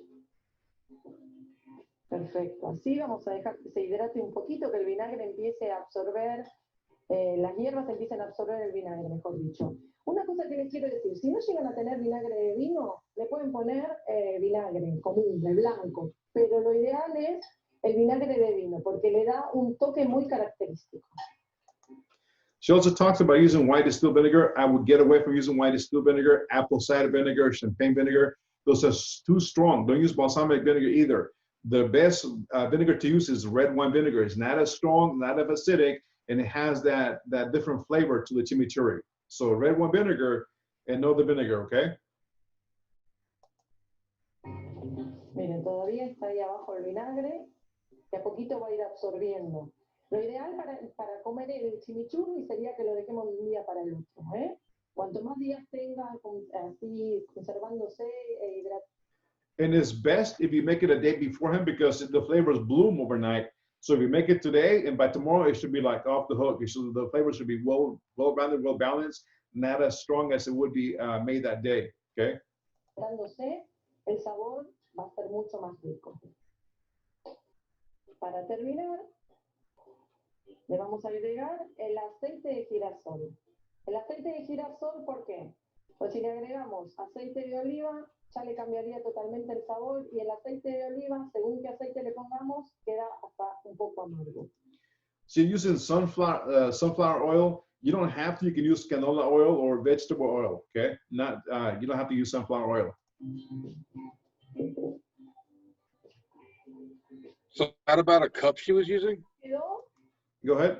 Perfecto. Así vamos a dejar que se hidrate un poquito, que el vinagre empiece a absorber, las hierbas empiecen a absorber el vinagre, mejor dicho. Una cosa que les quiero decir, si no llegan a tener vinagre de vino, le pueden poner vinagre común, de blanco, pero lo ideal es el vinagre de vino, porque le da un toque muy característico. She also talks about using white distilled vinegar. I would get away from using white distilled vinegar, apple cider vinegar, champagne vinegar. Those are too strong. Don't use balsamic vinegar either. The best vinegar to use is red wine vinegar. It's not as strong, not as acidic, and it has that different flavor to the chimichurri. So red wine vinegar and no the vinegar, okay? Miren, todavía está ahí abajo el vinagre, que a poquito va a ir absorbiendo. Lo ideal para comer el chimichurri sería que lo dejemos de un día para el otro, ¿eh? Cuanto más días tenga así conservándose e hidratando. And it's best if you make it a day beforehand because the flavors bloom overnight. So if you make it today and by tomorrow, it should be like off the hook. The flavor should be well-rounded, well-balanced, not as strong as it would be made that day, okay? Dándose, el sabor va a ser mucho más rico. Para terminar, le vamos a agregar el aceite de girasol. El aceite de girasol, ¿por qué? Pues si le agregamos aceite de oliva, ya le cambiaría totalmente el sabor y el aceite de oliva, según qué aceite le pongamos, queda hasta un poco amargo. So you're using sunflower oil. You don't have to. You can use canola oil or vegetable oil, okay? Not you don't have to use sunflower oil. So that about a cup she was using? ¿Quedó? Go ahead.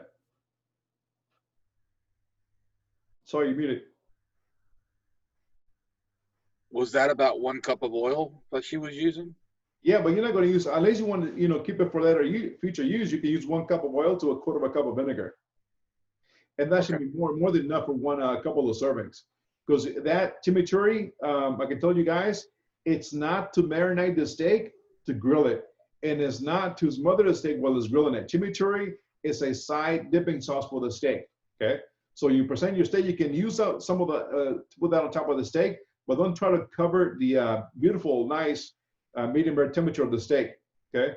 Sorry, you muted. Was that about 1 cup of oil that she was using? Yeah, but you're not going to use, unless you want to, keep it for later future use, you can use 1 cup of oil to a quarter of a cup of vinegar. And that should be more than enough for one couple of servings. Because that chimichurri, I can tell you guys, it's not to marinate the steak, to grill it. And it's not to smother the steak while it's grilling it. Chimichurri is a side dipping sauce for the steak, okay? So you present your steak, you can use some of the, put that on top of the steak, but don't try to cover the beautiful, nice medium rare temperature of the steak, okay?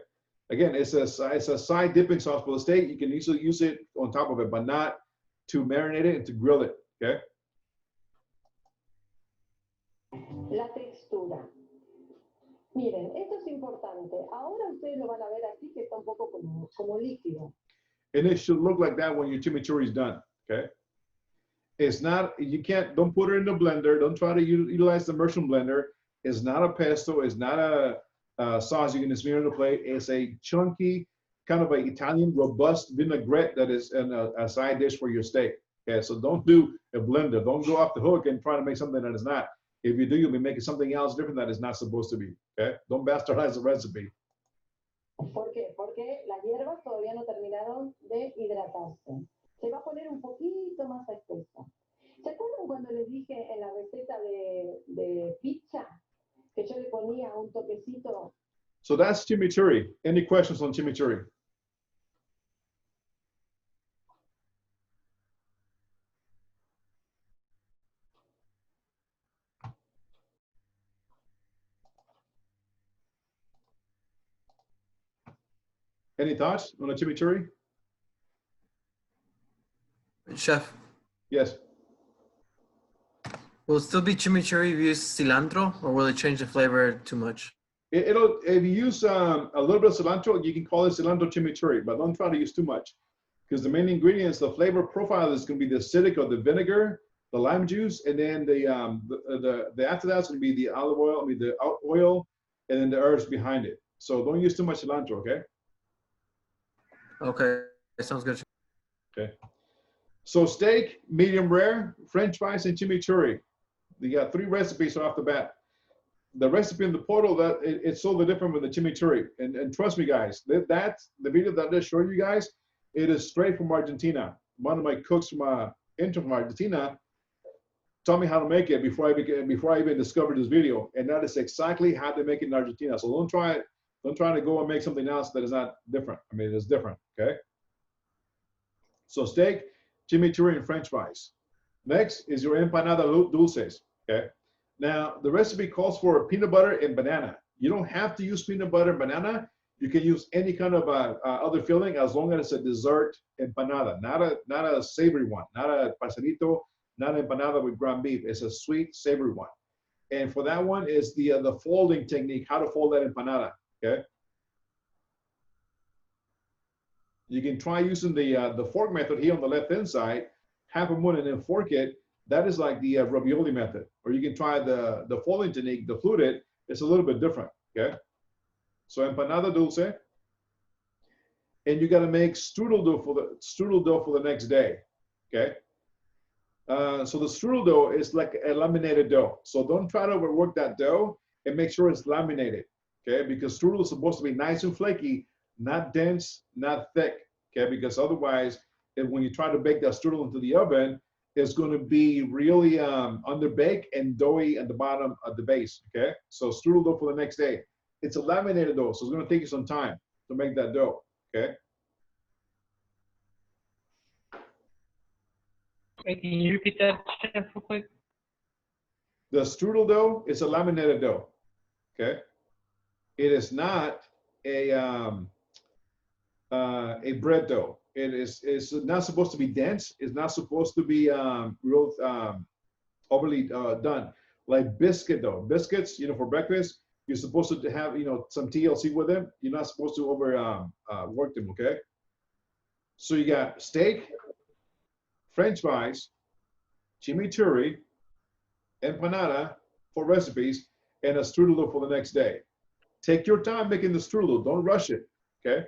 Again, it's a side dipping sauce for the steak. You can easily use it on top of it, but not to marinate it and to grill it, okay? La textura. Miren, esto es importante. Ahora ustedes lo van a ver así, que está un poco como líquido. And it should look like that when your chimichurri is done, okay? It's not, don't put it in the blender. Don't try to utilize the immersion blender. It's not a pesto. It's not a sauce you can smear on the plate. It's a chunky, kind of an Italian robust vinaigrette that is a side dish for your steak. Okay, so don't do a blender. Don't go off the hook and try to make something that is not. If you do, you'll be making something else different that is not supposed to be. Okay, don't bastardize the recipe. ¿Por qué? Porque las hierbas todavía no terminaron de hidratarse. Se va a poner un poquito más espesa. ¿Se acuerdan cuando les dije en la receta de pizza que yo le ponía un toquecito So that's chimichurri. Any questions on chimichurri? Any thoughts on the chimichurri? Chef, Yes. will it still be chimichurri if you use cilantro, or will it change the flavor too much? It'll, if you use a little bit of cilantro, you can call it cilantro chimichurri, but don't try to use too much. Because the main ingredients, the flavor profile is going to be the acidic of the vinegar, the lime juice, and then the after that's going to be the olive oil, I mean the oil, and then the herbs behind it. So don't use too much cilantro, okay? Okay, that sounds good. Okay. So steak, medium rare, French fries, and chimichurri. You got 3 recipes off the bat. The recipe in the portal, that it's totally different with the chimichurri. And trust me, guys, the video that I just showed you guys, it is straight from Argentina. One of my cooks from Argentina taught me how to make it before I even discovered this video, and that is exactly how they make it in Argentina. So don't try it. Don't try to go and make something else that is not different. I mean, it's different. Okay. So steak, chimichurri, and French fries. Next is your empanada dulces. Okay. Now the recipe calls for peanut butter and banana. You don't have to use peanut butter and banana. You can use any kind of other filling as long as it's a dessert empanada, not a savory one, not a pastelito, not an empanada with ground beef. It's a sweet, savory one. And for that one is the folding technique, how to fold that empanada. Okay. You can try using the fork method here on the left hand side, half a moon and then fork it. That is like the ravioli method. Or you can try the folding technique, the fluted. It's a little bit different. Okay. So empanada dulce. And you got to make strudel dough for the next day. Okay. So the strudel dough is like a laminated dough. So don't try to overwork that dough, and make sure it's laminated. Okay, because strudel is supposed to be nice and flaky, not dense, not thick. Okay, because otherwise, when you try to bake that strudel into the oven, it's going to be really underbaked and doughy at the bottom of the base. Okay, so strudel dough for the next day. It's a laminated dough, so it's going to take you some time to make that dough. Okay. Wait, can you repeat that, Chef, real quick? The strudel dough is a laminated dough. Okay. It is not a bread dough. It's not supposed to be dense. It's not supposed to be real overly done. Like biscuit dough. Biscuits, for breakfast, you're supposed to have, some TLC with them. You're not supposed to work them, okay? So you got steak, French fries, chimichurri, empanada for recipes, and a strudel dough for the next day. Take your time making the strudel. Don't rush it, okay?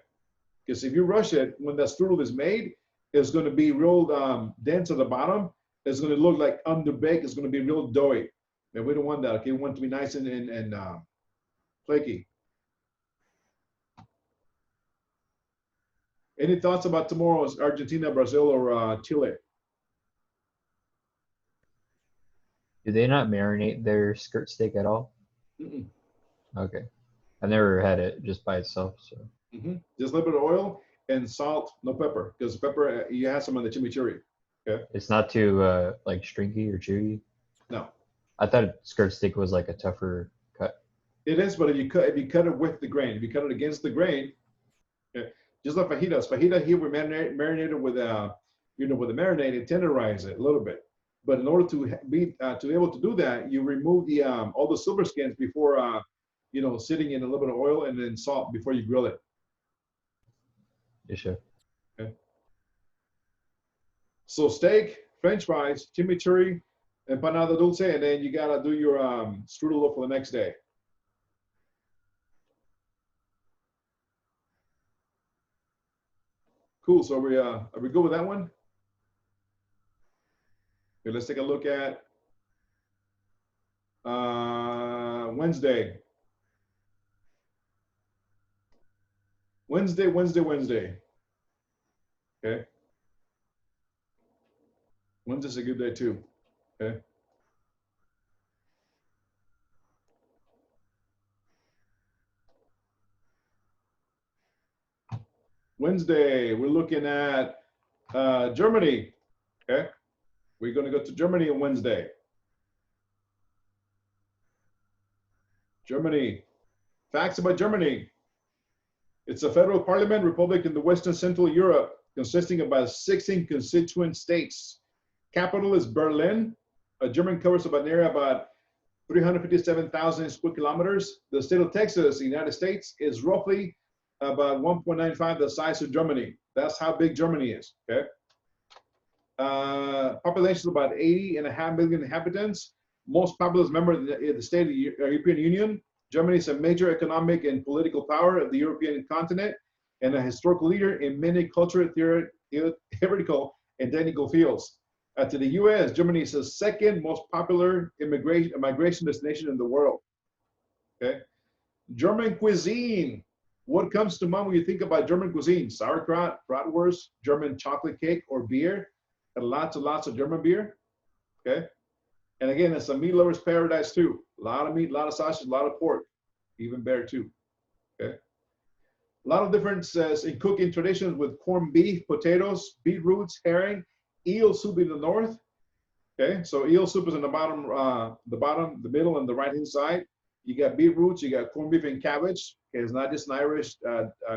Because if you rush it, when that strudel is made, it's going to be real dense at the bottom. It's going to look like underbaked. It's going to be real doughy. And we don't want that, okay? We want it to be nice and flaky. Any thoughts about tomorrow's Argentina, Brazil, or Chile? Do they not marinate their skirt steak at all? Mm-mm. Okay. I've never had it just by itself, so. Just a little bit of oil and salt, no pepper, because pepper, you have some of the chimichurri. Okay. It's not too like stringy or chewy? No. I thought skirt steak was like a tougher cut. It is, but if you cut it with the grain, if you cut it against the grain, okay, just like fajitas. Fajita here we marinated with with the marinade and tenderize it a little bit. But in order to be able to do that, you remove the all the silver skins before sitting in a little bit of oil and then salt before you grill it. Yeah, sure. Okay. So steak, French fries, chimichurri, empanada dulce, and then you gotta do your strudel for the next day. Cool. So are we good with that one? Okay, let's take a look at Wednesday. Wednesday. Okay. Wednesday's a good day too. Okay. Wednesday, we're looking at Germany. Okay, we're going to go to Germany on Wednesday. Germany. Facts about Germany. It's a federal parliament republic in the Western Central Europe, consisting of about 16 constituent states. Capital is Berlin. Germany covers about an area about 357,000 square kilometers. The state of Texas, the United States, is roughly about 1.95 the size of Germany. That's how big Germany is, okay? Population is about 80.5 million inhabitants. Most populous member of the state of the European Union. Germany is a major economic and political power of the European continent and a historical leader in many cultural, theoretical, and technical fields. To the U.S., Germany is the second most popular migration destination in the world. Okay, German cuisine. What comes to mind when you think about German cuisine? Sauerkraut, bratwurst, German chocolate cake, or beer, and lots of German beer. Okay, and again, it's a meat lover's paradise too. A lot of meat, a lot of sausage, a lot of pork, even bear too. Okay, a lot of differences in cooking traditions with corned beef, potatoes, beetroots, herring. Eel soup in the north. Okay, so eel soup is in the bottom, the middle, and the right-hand side. You got beetroots, you got corned beef and cabbage. Okay, it's not just an Irish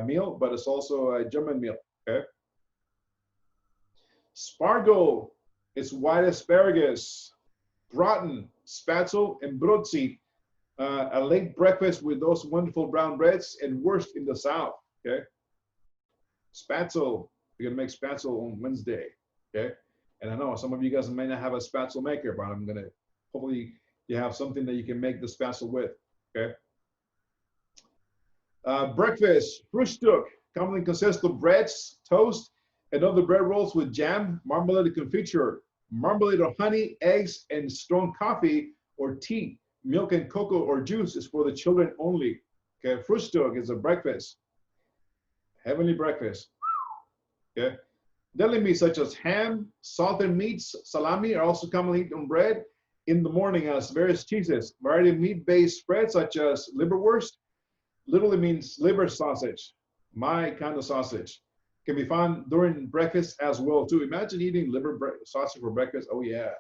meal, but it's also a German meal. Okay. Spargel, it's white asparagus. Braten, spatzel, and broodseed. A late breakfast with those wonderful brown breads and wurst in the south. Okay. Spatzel, we're gonna make spatzel on Wednesday. Okay, and I know some of you guys may not have a spatzel maker, but I'm gonna hopefully you have something that you can make the spatzel with. Okay. Breakfast, Frühstück, commonly consists of breads, toast, and other bread rolls with jam, marmalade, and confiture, marmalade or honey, eggs, and strong coffee or tea. Milk and cocoa or juice is for the children only. Okay, Frühstück is a breakfast, heavenly breakfast. Okay. Deli meats such as ham, salted meats, salami are also commonly eaten on bread in the morning as various cheeses. Variety of meat-based spreads such as liverwurst, literally means liver sausage, my kind of sausage, can be found during breakfast as well too. Imagine eating liver sausage for breakfast. Oh yeah,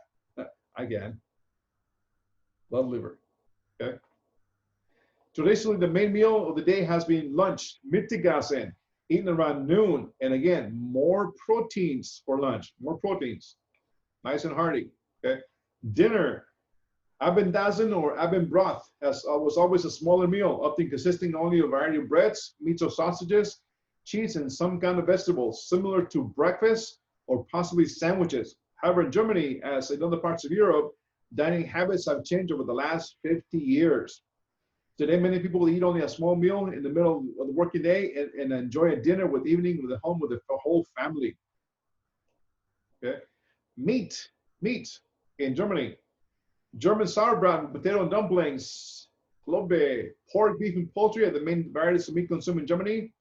I can. Love liver. Okay. Traditionally, the main meal of the day has been lunch, Mittagessen, eaten around noon, and again, more proteins for lunch, more proteins, nice and hearty. Okay, dinner, Abendazen or Abendbrot was always a smaller meal, often consisting only of a variety of breads, meats or sausages, cheese, and some kind of vegetables, similar to breakfast or possibly sandwiches. However, in Germany, as in other parts of Europe, dining habits have changed over the last 50 years. Today, many people eat only a small meal in the middle of the working day and enjoy a dinner with evening with the home with the whole family. Okay, meat in Germany. German sauerbraten, potato and dumplings, Globe, pork, beef, and poultry are the main varieties of meat consumed in Germany.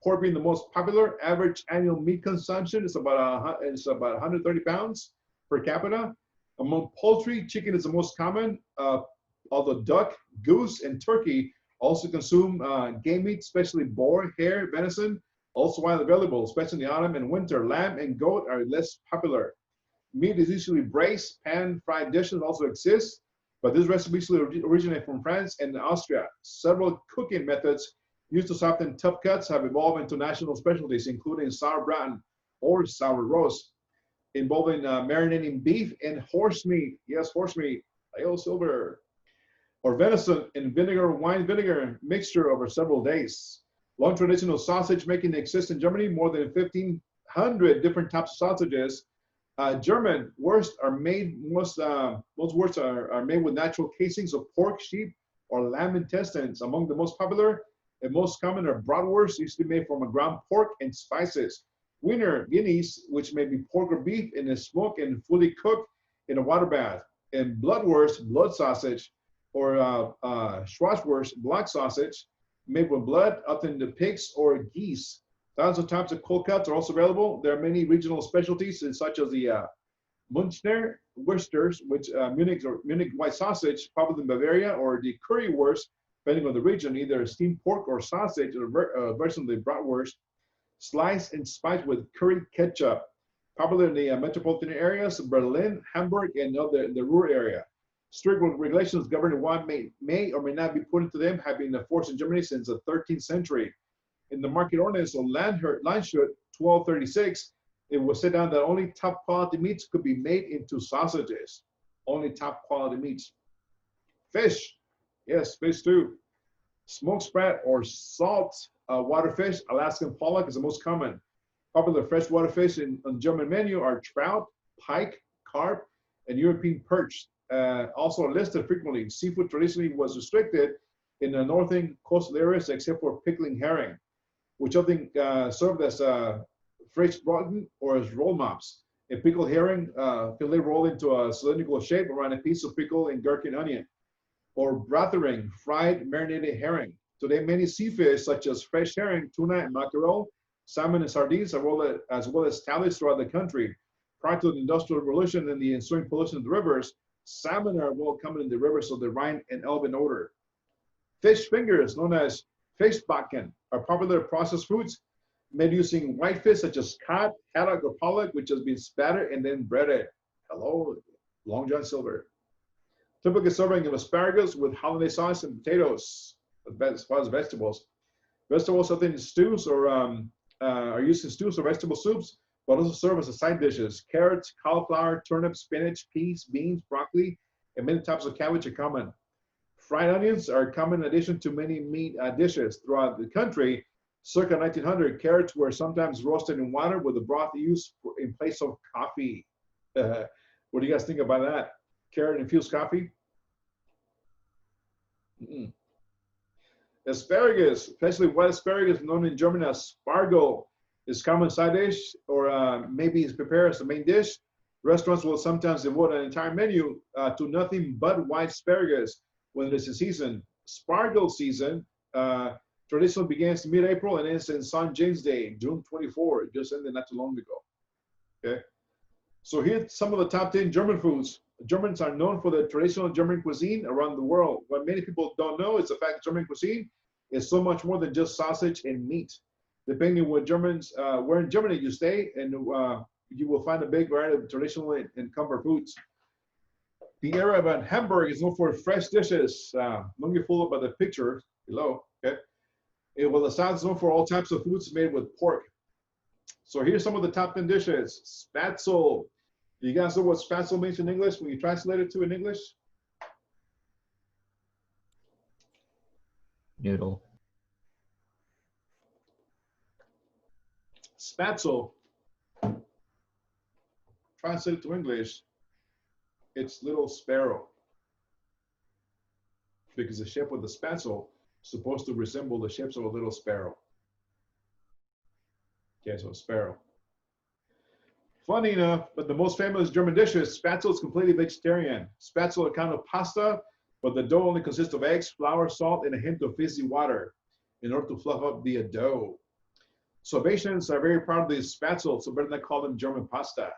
Pork being the most popular. Average annual meat consumption is about 130 pounds per capita. Among poultry, chicken is the most common. Although duck, goose, and turkey also consume game meat, especially boar, hare, venison, also while available, especially in the autumn and winter. Lamb and goat are less popular. Meat is usually braised, pan-fried dishes also exist, but this recipe originated from France and Austria. Several cooking methods used to soften tough cuts have evolved into national specialties, including sauerbraten or sour roast, involving marinating beef and horse meat. Yes, horse meat, Ale silver. Or venison in vinegar, wine vinegar mixture over several days. Long traditional sausage making exists in Germany, more than 1,500 different types of sausages. German wurst are made, most wursts are made with natural casings of pork, sheep, or lamb intestines. Among the most popular and most common are bratwurst, usually made from a ground pork and spices. Wiener guineas, which may be pork or beef, in a smoke and fully cooked in a water bath. And bloodwurst, blood sausage, or Schwarzwurst, black sausage, made with blood, often the pigs or geese. Thousands of types of cold cuts are also available. There are many regional specialties, such as the Münchner Wursters, which Munich white sausage, popular in Bavaria, or the Currywurst, depending on the region, either steamed pork or sausage, or a version of the bratwurst. sliced and spiced with curry ketchup. Popular in the metropolitan areas, Berlin, Hamburg, and the rural area. Strict regulations governing what may or may not be put into them have been enforced in Germany since the 13th century. In the market ordinance of Landshut 1236, it was set down that only top quality meats could be made into sausages. Only top quality meats. Fish, yes, fish too. Smoked sprat or salt water fish, Alaskan pollock is the most common. Popular freshwater fish on the German menu are trout, pike, carp, and European perch. Also listed frequently. Seafood traditionally was restricted in the northern coastal areas except for pickling herring, which often served as fresh braten or as roll mops. A pickled herring fillet rolled into a cylindrical shape around a piece of pickle and gherkin onion. Or brathering, fried marinated herring. Today, many sea fish such as fresh herring, tuna, and mackerel, salmon, and sardines are as well established throughout the country. Prior to the Industrial Revolution and the ensuing pollution of the rivers, salmon are well common in the rivers of the Rhine and Elbe in order. Fish fingers, known as Fischbacken, are popular processed foods made using white fish such as cod, haddock, or pollock, which has been spattered and then breaded. Hello, Long John Silver. Typical serving of asparagus with holiday sauce and potatoes, as far as vegetables. Vegetables often in stews or are used in stews or vegetable soups, but also serve as side dishes. Carrots, cauliflower, turnips, spinach, peas, beans, broccoli, and many types of cabbage are common. Fried onions are common in addition to many meat dishes throughout the country. Circa 1900, carrots were sometimes roasted in water with the broth used in place of coffee. What do you guys think about that? Carrot infused coffee? Asparagus, especially white asparagus, known in German as Spargel, is common side dish or maybe is prepared as the main dish. Restaurants will sometimes devote an entire menu to nothing but white asparagus when it is in season. Spargel season traditionally begins mid-April and ends in St. James Day, June 24. It just ended not too long ago. Okay, so here's some of the top 10 German foods. Germans are known for the traditional German cuisine around the world. What many people don't know is the fact German cuisine is so much more than just sausage and meat. Depending on what Germans, where in Germany you stay, and you will find a big variety of traditional and comfort foods. The area of Hamburg is known for fresh dishes. Don't get fooled by the picture below. Okay, well, the South is known for all types of foods made with pork. So here's some of the top 10 dishes. Spätzle. You guys know what spätzle means in English when you translate it to in English? Noodle. Spätzle, translated to English, it's little sparrow. Because the shape of the spätzle is supposed to resemble the shapes of a little sparrow. Okay, so sparrow. Funny enough, but the most famous German dish is spätzle is completely vegetarian. Spätzle is a kind of pasta, but the dough only consists of eggs, flour, salt, and a hint of fizzy water in order to fluff up the dough. Salvatians are very proud of these spätzle, so better not call them German pasta.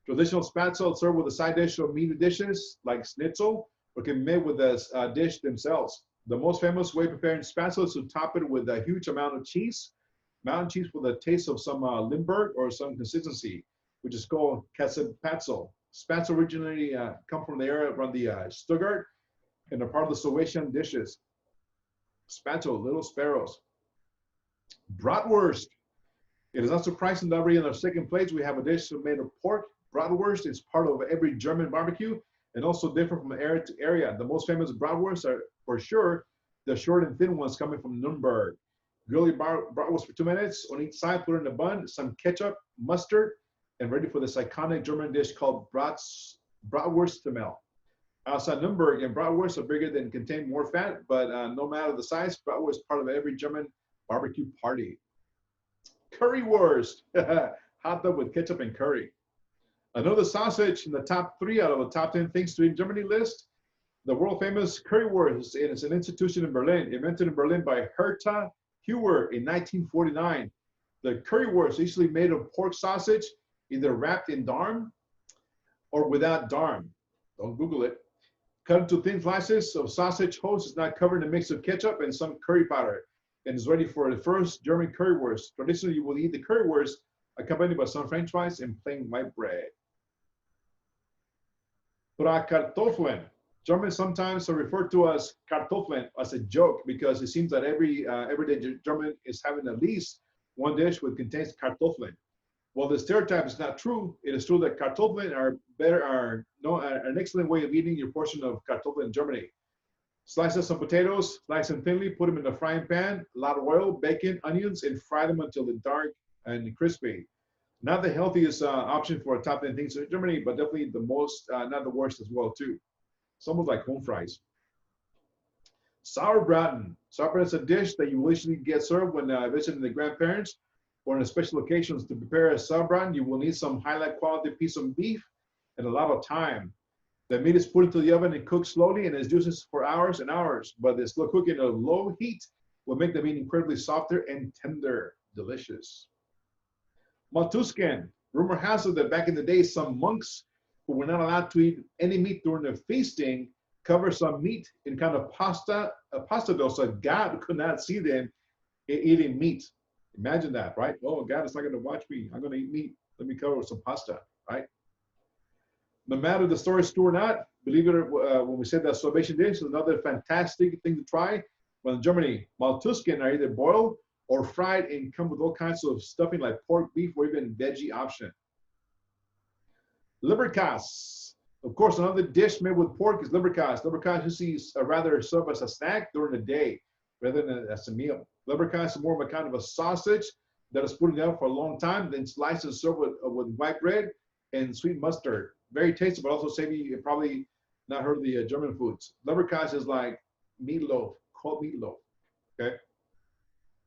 Traditional spätzle served with a side dish of meaty dishes like schnitzel, or can be made with a dish themselves. The most famous way of preparing spätzle is to top it with a huge amount of cheese, mountain cheese with a taste of some Limburg or some consistency, which is called Käsespätzle. Spätzle originally come from the area around the Stuttgart and are part of the Salvatian dishes. Spätzle, little sparrows. Bratwurst. It is not surprising that in our second place we have a dish made of pork. Bratwurst is part of every German barbecue and also different from area to area. The most famous bratwursts are, for sure, the short and thin ones coming from Nuremberg. Grill your bratwurst for 2 minutes on each side, put it in a bun, some ketchup, mustard, and ready for this iconic German dish called Bratwurstemel. Outside Nuremberg, and bratwursts are bigger and contain more fat, but no matter the size, bratwurst is part of every German barbecue party. Currywurst, hot dog with ketchup and curry. Another sausage in the top 3 out of the top 10 things to eat in Germany list. The world famous currywurst, and it's an institution in Berlin, invented in Berlin by Herta Heuer in 1949. The currywurst is usually made of pork sausage, either wrapped in darm or without darm. Don't Google it. Cut into thin slices of sausage, host is not covered in a mix of ketchup and some curry powder. and is ready for the first German currywurst. Traditionally, you will eat the currywurst accompanied by some French fries and plain white bread. Bratkartoffeln. Germans sometimes are referred to as Kartoffeln as a joke because it seems that everyday German is having at least one dish which contains Kartoffeln. While the stereotype is not true, it is true that Kartoffeln are an excellent way of eating your portion of Kartoffeln in Germany. Slice some potatoes, slice them thinly, put them in a frying pan, a lot of oil, bacon, onions, and fry them until they're dark and crispy. Not the healthiest option for top 10 things in Germany, but definitely the most, not the worst as well too. It's almost like home fries. Sauerbraten. Sauerbraten is a dish that you will usually get served when visiting the grandparents or on special occasions. To prepare a sauerbraten, you will need some highlight quality piece of beef and a lot of time. The meat is put into the oven and cooked slowly and is juices for hours and hours, but the slow cooking at a low heat will make the meat incredibly softer and tender. Delicious. Maltusken. Rumor has it that back in the day, some monks who were not allowed to eat any meat during their feasting covered some meat in kind of a pasta dough, so God could not see them eating meat. Imagine that, right? Oh, God is not going to watch me. I'm going to eat meat. Let me cover with some pasta, right? No matter the story is true or not, believe it when we say that salvation dish is another fantastic thing to try. Well, in Germany, Maltusken are either boiled or fried and come with all kinds of stuffing like pork, beef, or even veggie option. Leberkas. Of course, another dish made with pork is leberkas. Leberkas usually is rather served as a snack during the day rather than as a meal. Leberkas is more of a kind of a sausage that is put in the oven for a long time, then sliced and served with white bread and sweet mustard. Very tasty, but also savvy. You probably not heard of the German foods. Leberkas is like meatloaf, cold meatloaf. Okay.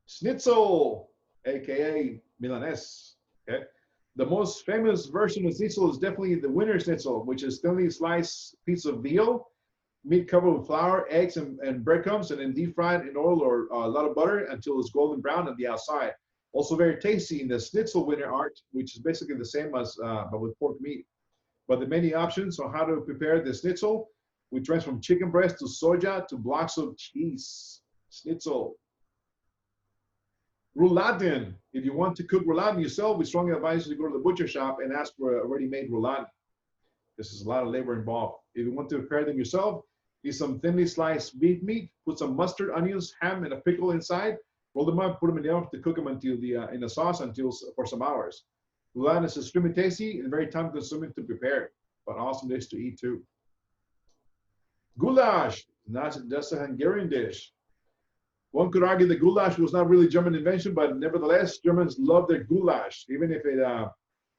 Schnitzel, aka Milanese. Okay. The most famous version of schnitzel is definitely the Wiener Schnitzel, which is thinly sliced piece of veal, meat covered with flour, eggs, and breadcrumbs, and then deep fried in oil or a lot of butter until it's golden brown on the outside. Also very tasty in the Schnitzel Wiener art, which is basically the same as but with pork meat. But the many options on how to prepare the schnitzel, we range from chicken breast to soja to blocks of cheese. Schnitzel. Rouladen. If you want to cook rouladen yourself, we strongly advise you to go to the butcher shop and ask for a ready-made rouladen. This is a lot of labor involved. If you want to prepare them yourself, use some thinly sliced beef meat, put some mustard, onions, ham, and a pickle inside, roll them up, put them in the oven to cook them until in the sauce for some hours. Rouladen is extremely tasty and very time-consuming to prepare, but an awesome dish to eat too. Goulash, not just a Hungarian dish. One could argue that goulash was not really a German invention, but nevertheless, Germans love their goulash, even if it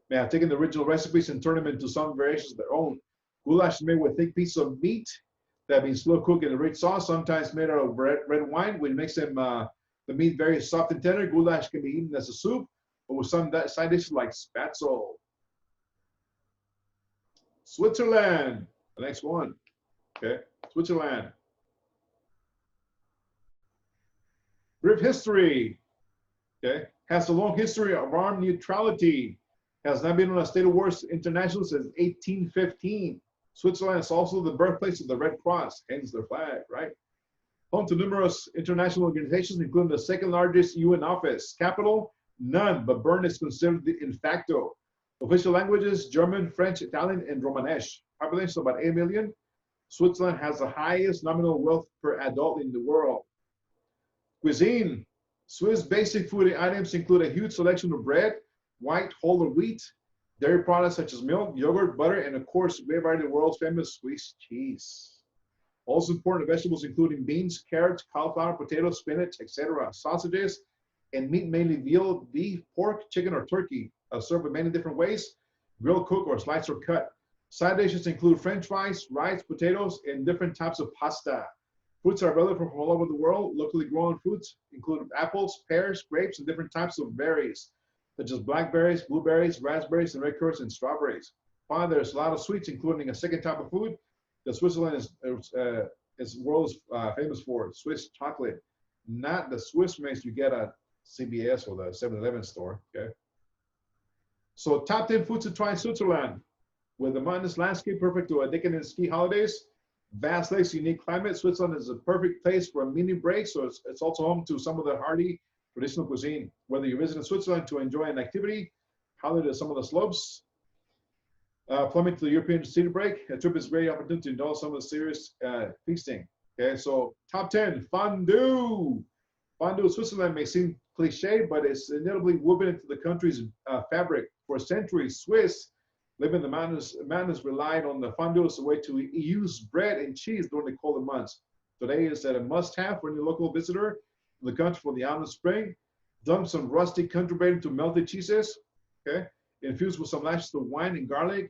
may have taken the original recipes and turned them into some variations of their own. Goulash is made with thick pieces of meat that have been slow cooked in a rich sauce, sometimes made out of red wine, which makes them the meat very soft and tender. Goulash can be eaten as a soup, or with some side dishes like spatzel. Switzerland, the next one. Okay, Switzerland. Brief history, okay, has a long history of armed neutrality, has not been on a state of war international since 1815. Switzerland is also the birthplace of the Red Cross, hence their flag, right? Home to numerous international organizations, including the second largest UN office. Capital, none, but Bern is considered the de facto. Official languages, German, French, Italian, and Romanesque. Population about 8 million. Switzerland has the highest nominal wealth per adult in the world. Cuisine. Swiss basic food items include a huge selection of bread, white, whole, or wheat, dairy products such as milk, yogurt, butter, and of course, a variety of the world's famous Swiss cheese. Also important vegetables including beans, carrots, cauliflower, potatoes, spinach, etc. Sausages and meat, mainly veal, beef, pork, chicken, or turkey, served in many different ways, grilled, cooked, or sliced or cut. Side dishes include French fries, rice, potatoes, and different types of pasta. Fruits are available from all over the world. Locally grown fruits include apples, pears, grapes, and different types of berries, such as blackberries, blueberries, raspberries, and red currants, and strawberries. Finally, there's a lot of sweets, including a second type of food that Switzerland is world famous for, Swiss chocolate. Not the Swiss mix you get at CVS or the 7-Eleven store, okay? So top 10 foods to try in Switzerland. With the mountainous landscape perfect to a decadent ski holidays, Vast Lake's unique climate. Switzerland is a perfect place for a mini break, so it's also home to some of the hearty traditional cuisine. Whether you're visiting Switzerland to enjoy an activity, highlight to some of the slopes, plumbing to the European city break, a trip is a great opportunity to indulge some of the serious feasting. Okay, so top 10, fondue. Fondue, Switzerland may seem cliche, but it's inevitably woven into the country's fabric. For centuries, Swiss living in the mountains relied on the fondue as a way to use bread and cheese during the colder months. Today is a must-have for any local visitor to the country for the autumn spring. Dunk some rusty country bread into melted cheeses, okay? Infused with some lashes of wine and garlic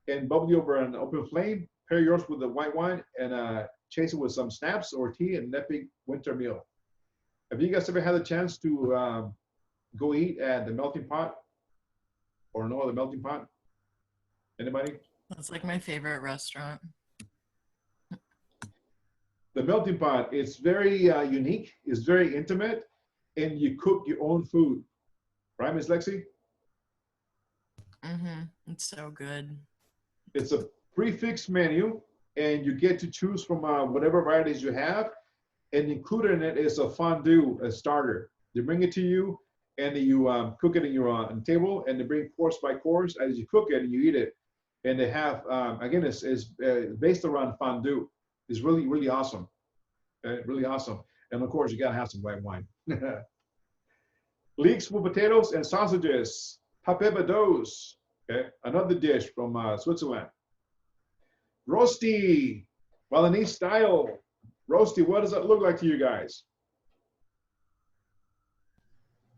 and bubbly over an open flame. Pair yours with the white wine and chase it with some snaps or tea and an epic winter meal. Have you guys ever had a chance to go eat at the Melting Pot or know the Melting Pot? Anybody? That's like my favorite restaurant. The Melting Pot, it's very unique, it's very intimate, and you cook your own food. Right, Miss Lexi? Mm-hmm. It's so good. It's a prefix menu, and you get to choose from whatever varieties you have, and included in it is a fondue, a starter. They bring it to you, and you cook it in your on the table, and they bring course by course as you cook it and you eat it. And they have, again, it's based around fondue. It's really, really awesome. Really awesome. And of course, you gotta have some white wine. Leeks with potatoes and sausages. Papebados. Okay, another dish from Switzerland. Rosti, Balinese style. Rosti, what does that look like to you guys?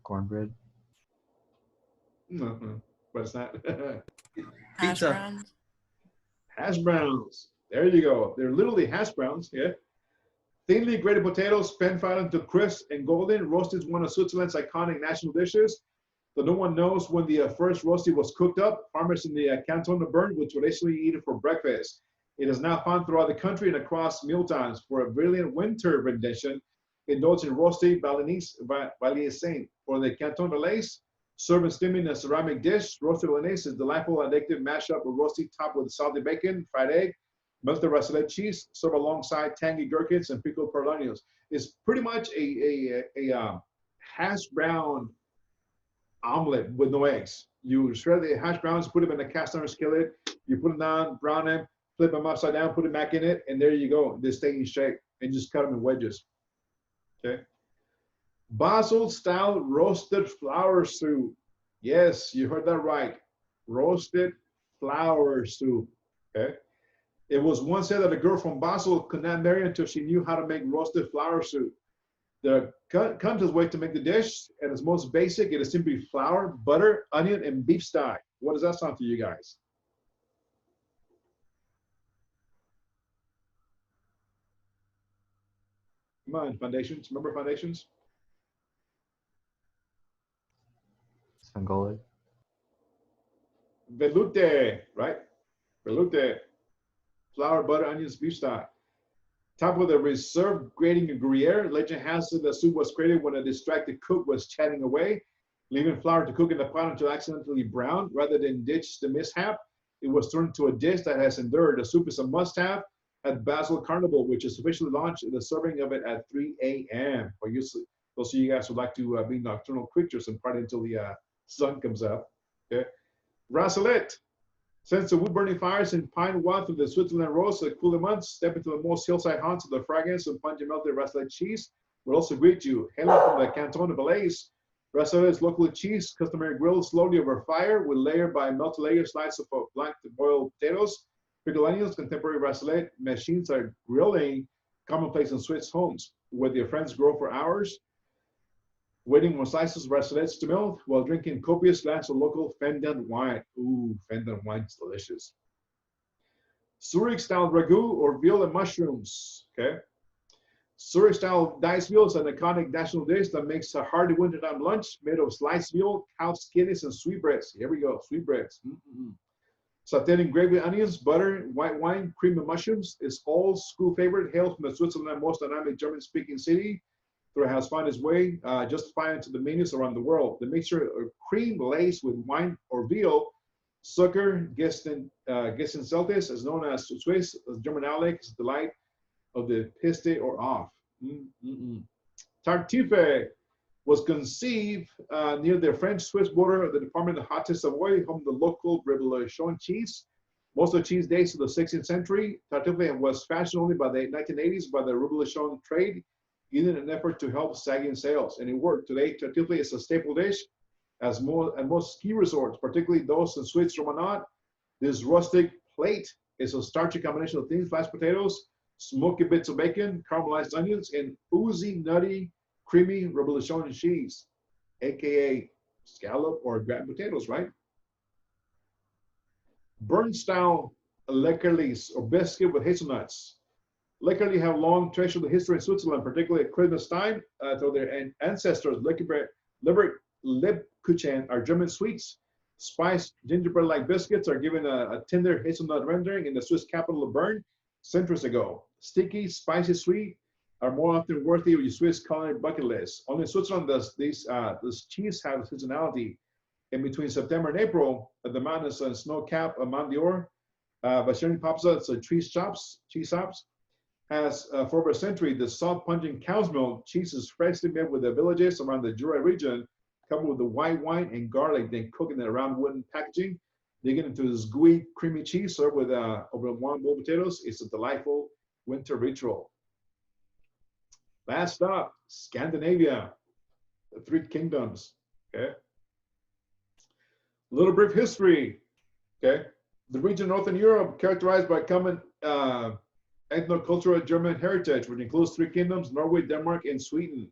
Cornbread. But it's not. Hash Pizza. browns. Hash browns. There you go. They're literally hash browns, yeah. Thinly grated potatoes, pan-fried into crisp and golden. Roasted is one of Switzerland's iconic national dishes. Though no one knows when the first rosti was cooked up, farmers in the canton of Bern would traditionally eat it for breakfast. It is now found throughout the country and across mealtimes. For a brilliant winter rendition, indulge in rosti Balinese for the Canton Valais. Serve and steam in a ceramic dish. Roasted Balinese is delightful, addictive mashup of rosti topped with salty bacon, fried egg, melted raclette cheese, served alongside tangy gherkins and pickled pearl onions. It's pretty much a hash brown omelet with no eggs. You shred the hash browns, put them in a cast iron skillet, you put them down, brown them, flip them upside down, put them back in it, and there you go. They stay in shape, and just cut them in wedges. Okay. Basel style roasted flour soup. Yes, you heard that right. Roasted flour soup. Okay. It was once said that a girl from Basel could not marry until she knew how to make roasted flour soup. The country's way to make the dish, and its most basic, it is simply flour, butter, onion, and beef stock. What does that sound to you guys? Come on, foundations. Remember foundations? Sangole. Veloute, right? Veloute. Flour, butter, onions, beef stock. Top with a reserved grating of Gruyere. Legend has it the soup was created when a distracted cook was chatting away, leaving flour to cook in the pot until accidentally browned. Rather than ditch the mishap, it was turned into a dish that has endured. The soup is a must-have at Basel Carnival, which is officially launched. The serving of it at 3 a.m. For you, those of you guys who like to be nocturnal creatures and party until the sun comes up. Okay, raclette. Since the wood-burning fires in pine wood through the Switzerland roads the cooler months, step into the most hillside haunts of the fragrance of pungent melted raclette cheese will also greet you. Hailing from the Canton of Valais, raclette is local cheese, customary grilled slowly over fire with layered by melted layer slices of black boiled potatoes, pickled onions. Contemporary raclette machines are grilling commonplace in Swiss homes, where their friends grow for hours, waiting on slices of raclettes to melt while drinking copious glass of local fendant wine. Ooh, fendant wine is delicious. Zurich-style ragu or veal and mushrooms, okay? Zurich-style diced veal is an iconic national dish that makes a hearty wintertime lunch made of sliced veal, cow's kidneys, and sweetbreads. Here we go, sweetbreads. Sauteed in gravy, onions, butter, white wine, cream, and mushrooms is old school favorite, hails from the Switzerland most dynamic German-speaking city. It has found its way just fine into the menus around the world. The mixture of cream laced with wine or veal Zucker Gessenzeltes is known as Swiss German Alex, delight of the piste or off. Tartuffe was conceived near the French-Swiss border of the department of Haute-Savoie, home of the local Reblochon cheese. Most of the cheese dates to the 16th century. Tartuffe was fashioned only by the 1980s by the Reblochon trade, in an effort to help sagging sales. And it worked. Today, tartuffe is a staple dish at most ski resorts, particularly those in Swiss Romanat. This rustic plate is a starchy combination of thin sliced potatoes, smoky bits of bacon, caramelized onions, and oozy, nutty, creamy Reblochon cheese, aka scallop or gratin potatoes, right? Bernstyle Leckerlis, or biscuit with hazelnuts. Leckerli have long traditional history in Switzerland, particularly at Christmas time. So their ancestors, Lebkuchen, are German sweets. Spiced gingerbread-like biscuits are given a tender hazelnut rendering in the Swiss capital of Bern centuries ago. Sticky, spicy sweet are more often worthy of your Swiss culinary bucket list. Only in Switzerland does this cheese have seasonality. In between September and April, at the mountains and snow-capped Mont d'Or, Bashani Popsa, so cheese shops, has for over a century. The soft, pungent cow's milk cheese is freshly made with the villages around the Jura region, coupled with the white wine and garlic, then cooked in around wooden packaging. They get into this gooey, creamy cheese served with over warm boiled potatoes. It's a delightful winter ritual. Last up, Scandinavia, the Three Kingdoms. Okay. Little brief history. Okay. The region of Northern Europe characterized by common ethnocultural German heritage, which includes three kingdoms, Norway, Denmark, and Sweden.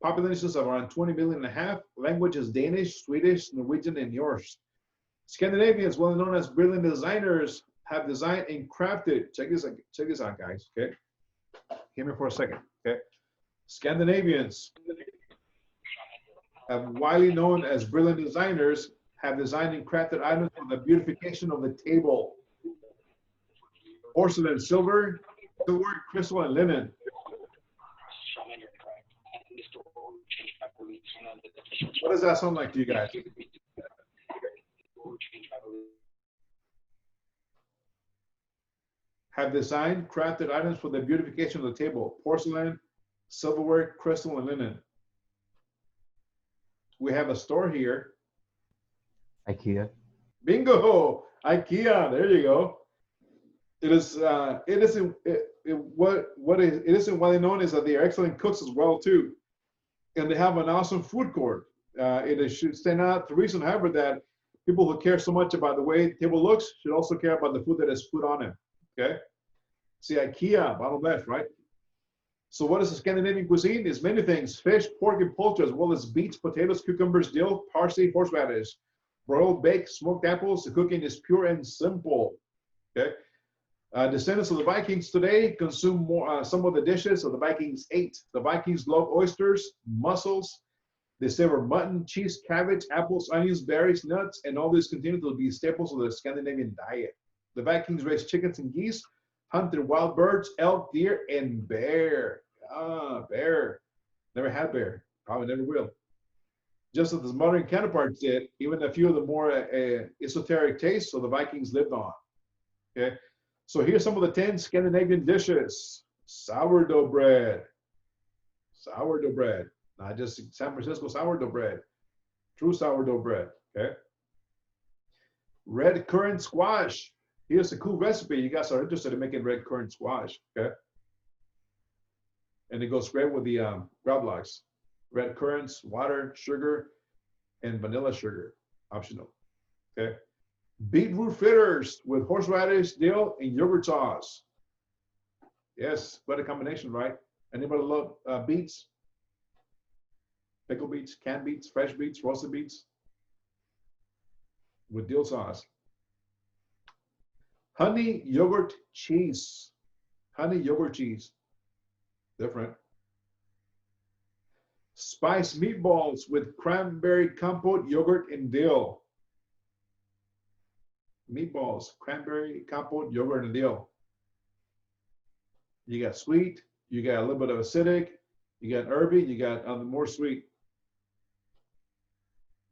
Populations of around 20 million and a half. Language is Danish, Swedish, Norwegian, and Norse. Scandinavians, well known as brilliant designers, have designed and crafted, check this out, guys, okay? Hear me for a second, okay? Scandinavians, widely known as brilliant designers, have designed and crafted items for the beautification of the table. Porcelain, silver, crystal, and linen. What does that sound like to you guys? Have designed, crafted items for the beautification of the table. Porcelain, silverware, crystal, and linen. We have a store here. IKEA. Bingo! IKEA. There you go. It isn't widely known is that they are excellent cooks as well too, and they have an awesome food court. It should stand out. The reason, however, that people who care so much about the way the table looks should also care about the food that is put on it. Okay. See, IKEA, bottom left, right? So what is the Scandinavian cuisine? It's many things: fish, pork, and poultry, as well as beets, potatoes, cucumbers, dill, parsley, horseradish, broiled, baked, smoked apples. The cooking is pure and simple. Okay. Descendants of the Vikings today consume some of the dishes of the Vikings ate. The Vikings love oysters, mussels. They savor mutton, cheese, cabbage, apples, onions, berries, nuts, and all these continue to be staples of the Scandinavian diet. The Vikings raised chickens and geese, hunted wild birds, elk, deer, and bear. Bear. Never had bear. Probably never will. Just as the modern counterparts did, even a few of the more esoteric tastes of the Vikings lived on. Okay. So here's some of the 10 Scandinavian dishes. Sourdough bread. Sourdough bread. Not just San Francisco sourdough bread. True sourdough bread. Okay. Red currant squash. Here's a cool recipe. You guys are interested in making red currant squash. Okay. And it goes great with the gravlax. Red currants, water, sugar, and vanilla sugar. Optional. Okay. Beetroot fritters with horseradish, dill, and yogurt sauce. Yes, what a combination, right? Anybody love beets? Pickled beets, canned beets, fresh beets, roasted beets with dill sauce. Honey yogurt cheese. Honey yogurt cheese. Different. Spiced meatballs with cranberry compote, yogurt, and dill. Meatballs, cranberry, compote, yogurt, and dill. You got sweet, you got a little bit of acidic, you got herby, you got more sweet.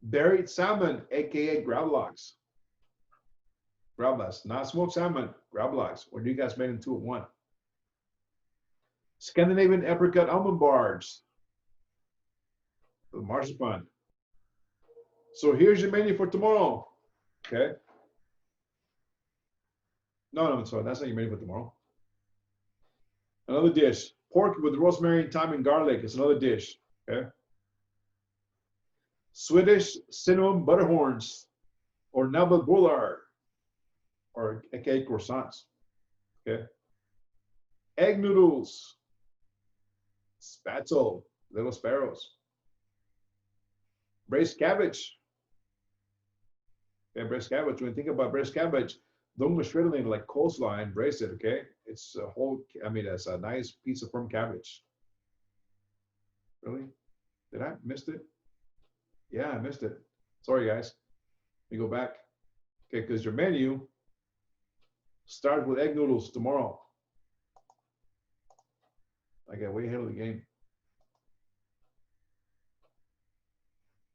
Buried salmon, aka gravlax. Gravlax, not smoked salmon, gravlax. Or do you guys made into one? Scandinavian apricot almond bars. The marzipan. So here's your menu for tomorrow. Okay. No, I'm sorry. That's not your menu for tomorrow. Another dish. Pork with rosemary, thyme, and garlic is another dish. Okay. Swedish cinnamon butterhorns or navelbullar or aka croissants. Okay. Egg noodles. Spatzel, little sparrows. Braised cabbage. Okay, braised cabbage. When you think about braised cabbage, don't go straight in like coleslaw and braise it, okay? It's a whole, I mean, it's a nice piece of firm cabbage. Really? Did I miss it? Yeah, I missed it. Sorry, guys. Let me go back. Okay, because your menu starts with egg noodles tomorrow. I got way ahead of the game.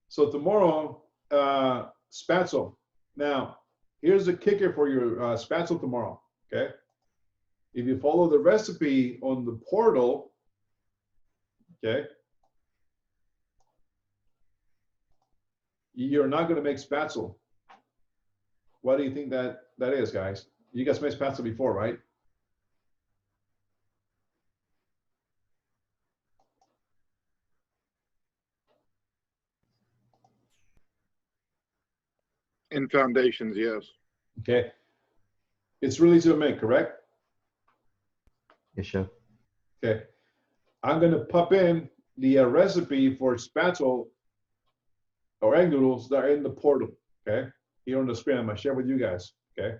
So tomorrow, spatzel. Now, here's the kicker for your spatzel tomorrow, okay? If you follow the recipe on the portal, okay, you're not gonna make spatzel. What do you think that is, guys? You guys made spatzel before, right? In foundations, yes. Okay. It's really easy to make, correct? Yes, chef. Okay. I'm going to pop in the recipe for spatzel or egg noodles that are in the portal, okay? Here on the screen, I'm going to share with you guys, okay?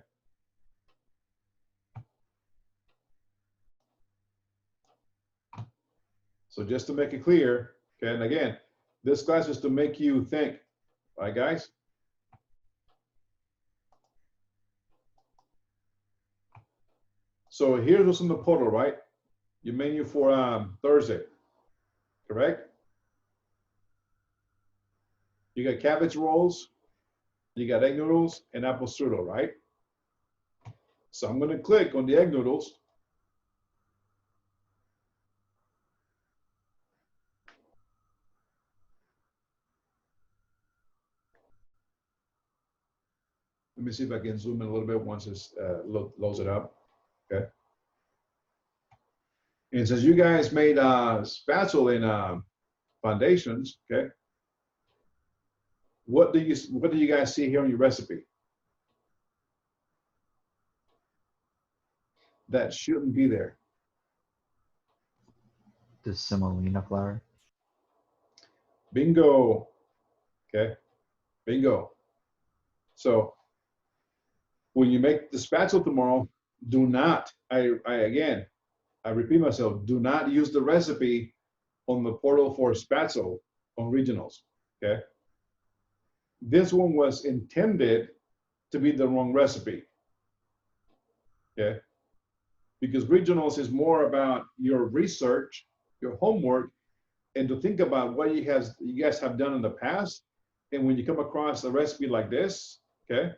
So just to make it clear, okay, and again, this class is to make you think, all right, guys? So here's what's in the portal, right? Your menu for Thursday, correct? You got cabbage rolls, you got egg noodles, and apple strudel, right? So I'm gonna click on the egg noodles. Let me see if I can zoom in a little bit once it's loads it up, okay? And since you guys made spatzel in foundations, okay? What do you guys see here on your recipe? That shouldn't be there. The semolina flour. Bingo. Okay. Bingo. So when you make the spatzel tomorrow, do not, I repeat myself, do not use the recipe on the portal for spatzel on regionals, okay? This one was intended to be the wrong recipe, okay? Because regionals is more about your research, your homework, and to think about what you guys have done in the past. And when you come across a recipe like this, okay,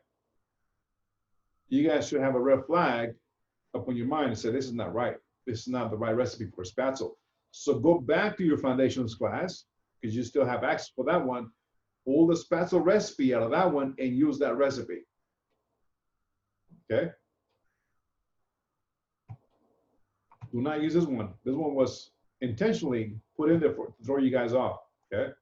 you guys should have a red flag up on your mind and say, this is not right. This is not the right recipe for spatzel. So go back to your foundations class, because you still have access for that one. Pull the spatzel recipe out of that one and use that recipe. Okay? Do not use this one. This one was intentionally put in there to throw you guys off. Okay?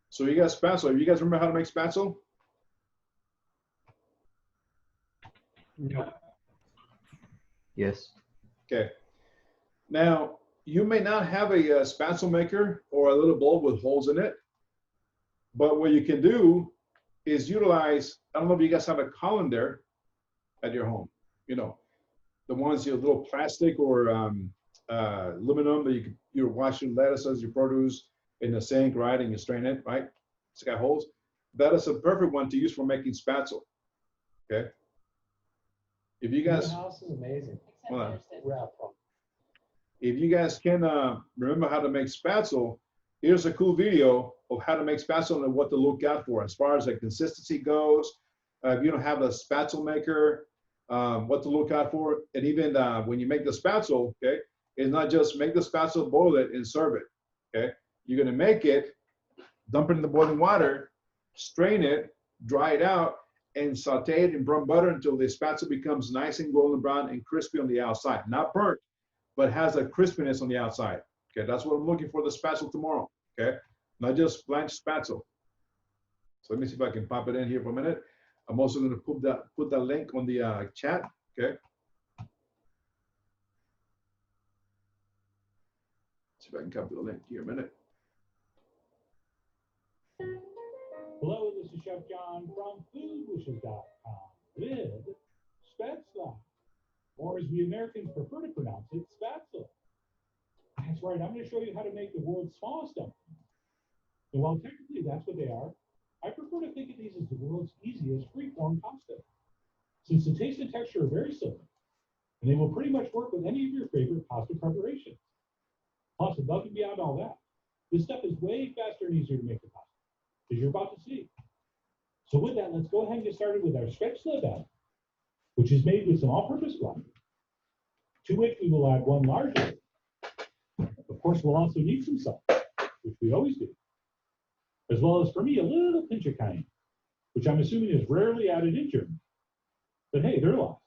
So you guys spatzel. You guys remember how to make spatzel? No. Yes. Okay. Now, you may not have a spatzel maker or a little bowl with holes in it, but what you can do is utilize, I don't know if you guys have a colander at your home, you know, the ones, your little plastic or aluminum that you're washing lettuces, your produce in the sink, right, and you strain it, right? It's got holes. That is a perfect one to use for making spatzel, okay? if you guys, The house is amazing. hold on. Wrap up. If you guys can remember how to make spatzel, here's a cool video of how to make spatzel and what to look out for as far as the consistency goes. If you don't have a spatzel maker, what to look out for. And even when you make the spatzel, okay, it's not just make the spatzel, boil it, and serve it, okay? You're gonna make it, dump it in the boiling water, strain it, dry it out, and saute it in brown butter until the spatzel becomes nice and golden brown and crispy on the outside. Not burnt, but has a crispiness on the outside. Okay, that's what I'm looking for the spatzel tomorrow. Okay, not just blanched spatzel. So let me see if I can pop it in here for a minute. I'm also going to put that link on the chat. Okay. See if I can copy the link here a minute. Hello, this is Chef John from foodwishes.com with Spätzle, or as we Americans prefer to pronounce it, Spätzle. That's right, I'm going to show you how to make the world's smallest dumplings. And while technically that's what they are, I prefer to think of these as the world's easiest free-form pasta, since the taste and texture are very similar, and they will pretty much work with any of your favorite pasta preparations. Plus, above and beyond all that, this stuff is way faster and easier to make the pasta, as you're about to see. So with that, let's go ahead and get started with our Spätzle batter, which is made with some all-purpose flour, to which we will add 1 large egg. Of course, we'll also need some salt, which we always do, as well as, for me, a little pinch of cayenne, which I'm assuming is rarely added in Germany. But hey, they're lost.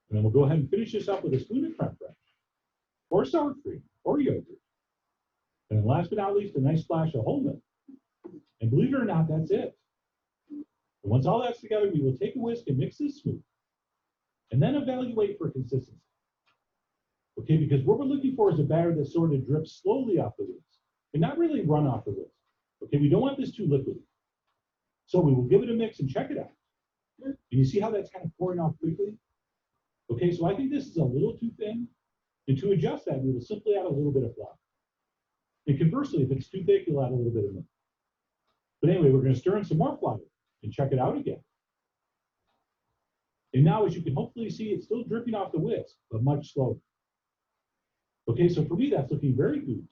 And then we'll go ahead and finish this up with a spoon of creme fraiche, or sour cream, or yogurt. And then last but not least, a nice splash of whole milk. And believe it or not, that's it. And once all that's together, we will take a whisk and mix this smooth, and then evaluate for consistency. Okay, because what we're looking for is a batter that sort of drips slowly off the whisk, and not really run off the whisk. Okay, we don't want this too liquidy. So we will give it a mix and check it out. And you see how that's kind of pouring off quickly? Okay, so I think this is a little too thin. And to adjust that, we will simply add a little bit of flour. And conversely, if it's too thick, you'll add a little bit of milk. But anyway, we're going to stir in some more flour and check it out again. And now, as you can hopefully see, it's still dripping off the whisk, but much slower. Okay, so for me, that's looking very good.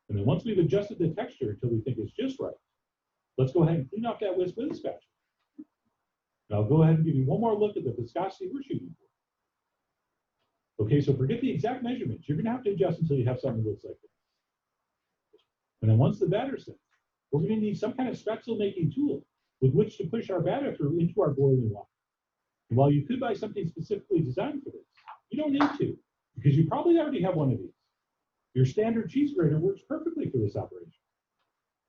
And then once we've adjusted the texture until we think it's just right, let's go ahead and clean off that whisk with a spatula. And I'll go ahead and give you one more look at the viscosity we're shooting for. Okay, so forget the exact measurements. You're going to have to adjust until you have something that looks like this. And then once the batter's set, we're going to need some kind of spatula making tool with which to push our batter through into our boiling water. And while you could buy something specifically designed for this, you don't need to, because you probably already have one of these. Your standard cheese grater works perfectly for this operation.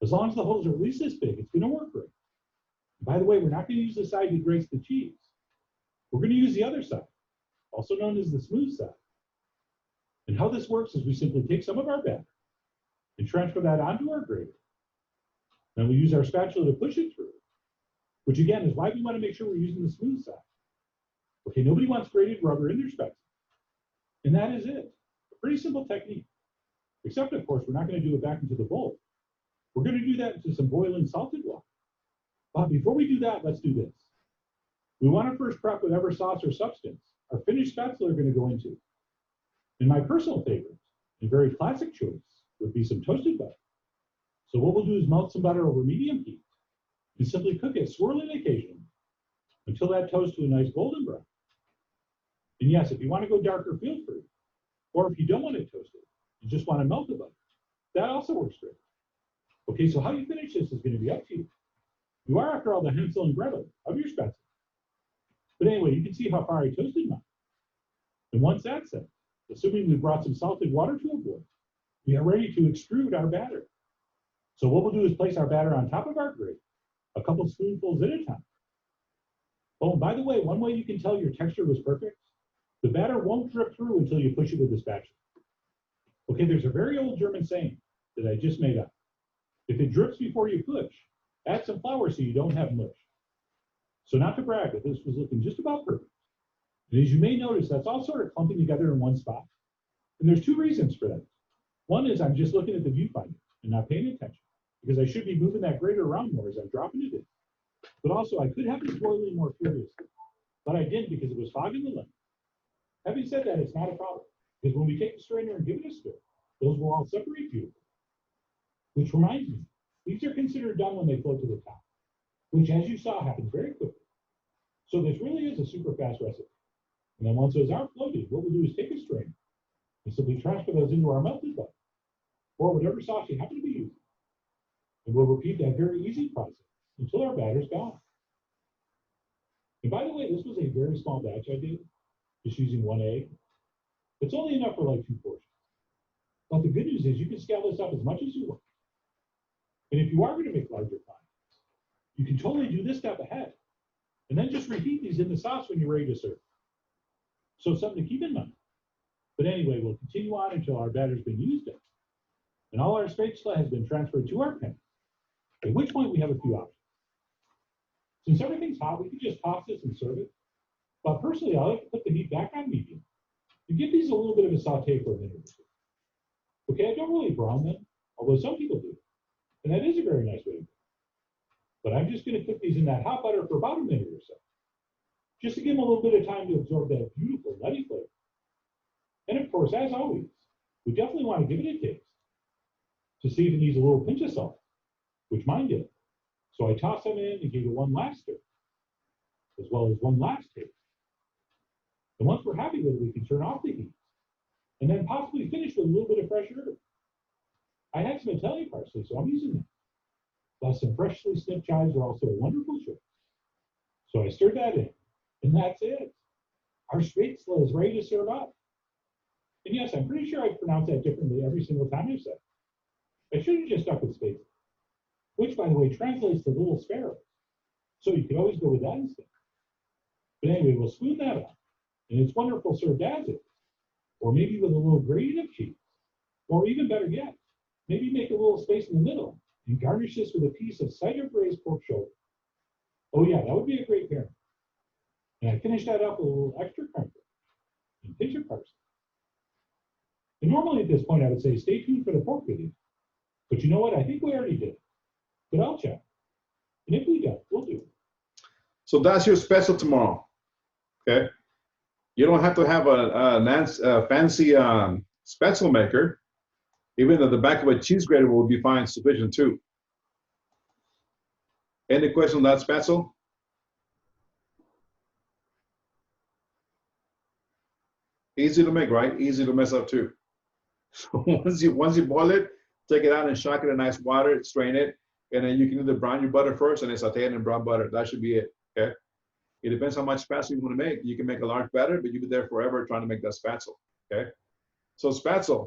As long as the holes are at least this big, it's going to work great. And by the way, we're not going to use the side that grates the cheese. We're going to use the other side, also known as the smooth side. And how this works is we simply take some of our batter and transfer that onto our grater. Then we use our spatula to push it through, which again is why we want to make sure we're using the smooth side. Okay, nobody wants grated rubber in their spatula. And that is it. A pretty simple technique. Except, of course, we're not going to do it back into the bowl. We're going to do that into some boiling salted water. But before we do that, let's do this. We want to first prep whatever sauce or substance our finished spatula are going to go into. And my personal favorite, and very classic choice, would be some toasted butter. So what we'll do is melt some butter over medium heat and simply cook it, swirling occasionally, until that toasts to a nice golden brown. And yes, if you want to go darker, feel free. Or if you don't want it toasted, you just want to melt the butter, that also works great. Okay, so how you finish this is going to be up to you. You are, after all, the Hansel and Gretel of your spatula. But anyway, you can see how far I toasted mine. And once that's set, assuming we brought some salted water to a boil, we are ready to extrude our batter. So what we'll do is place our batter on top of our grate, a couple spoonfuls at a time. Oh, and by the way, one way you can tell your texture was perfect, the batter won't drip through until you push it with the spatula. Okay, there's a very old German saying that I just made up. If it drips before you push, add some flour so you don't have mush. So not to brag, but this was looking just about perfect. And as you may notice, that's all sort of clumping together in one spot. And there's two reasons for that. One is I'm just looking at the viewfinder and not paying attention, because I should be moving that grater around more as I'm dropping it in. But also I could have it boiling more furiously. but I didn't because it was fogging the lemon. Having said that, it's not a problem because when we take the strainer and give it a stir, those will all separate beautifully. Which reminds me, these are considered done when they float to the top, which as you saw happens very quickly. So this really is a super fast recipe. And then once those are floated, what we'll do is take a strainer and simply transfer those into our melted butter or whatever sauce you happen to be using. And we'll repeat that very easy process until our batter's gone. And by the way, this was a very small batch I did, just using 1 egg. It's only enough for like 2 portions. But the good news is you can scale this up as much as you want. And if you are going to make larger quantities, you can totally do this step ahead. And then just reheat these in the sauce when you're ready to serve. So something to keep in mind. But anyway, we'll continue on until our batter's been used up. And all our spatula has been transferred to our pan, at which point we have a few options. Since everything's hot, we can just toss this and serve it. But personally, I like to put the heat back on medium and give these a little bit of a saute for a minute or two. Okay, I don't really brown them, although some people do. And that is a very nice way to do it. But I'm just going to cook these in that hot butter for about a minute or so, just to give them a little bit of time to absorb that beautiful nutty flavor. And of course, as always, we definitely want to give it a taste to see if it needs a little pinch of salt, which mine did. So I tossed them in and gave it one last stir, as well as one last taste. And once we're happy with it, we can turn off the heat and then possibly finish with a little bit of fresh herb. I had some Italian parsley, so I'm using that. Plus some freshly snipped chives are also a wonderful choice. So I stirred that in, and that's it. Our spätzle is ready to serve up. And yes, I'm pretty sure I pronounce that differently every single time I say it. I should have just stuck with spätzle, which, by the way, translates to little sparrows. So you could always go with that instead. But anyway, we'll spoon that up, and it's wonderful served as is, or maybe with a little grating of cheese, or even better yet, maybe make a little space in the middle and garnish this with a piece of cider braised pork shoulder. Oh yeah, that would be a great pairing. And I finish that up with a little extra cranberry and pinch of parsley. And normally at this point, I would say stay tuned for the pork video. But you know what? I think we already did. But I'll check. And if we don't, we'll do it. So that's your special tomorrow. Okay. You don't have to have a fancy spatula maker. Even though the back of a cheese grater will be fine, sufficient too. Any question on that spatula? Easy to make, right? Easy to mess up too. So once you boil it, take it out and shock it in nice water, strain it, and then you can either brown your butter first and then saute it in brown butter. That should be it. Okay. It depends how much spatula you want to make. You can make a large batter, but you'll be there forever trying to make that spatula. Okay. So spatula,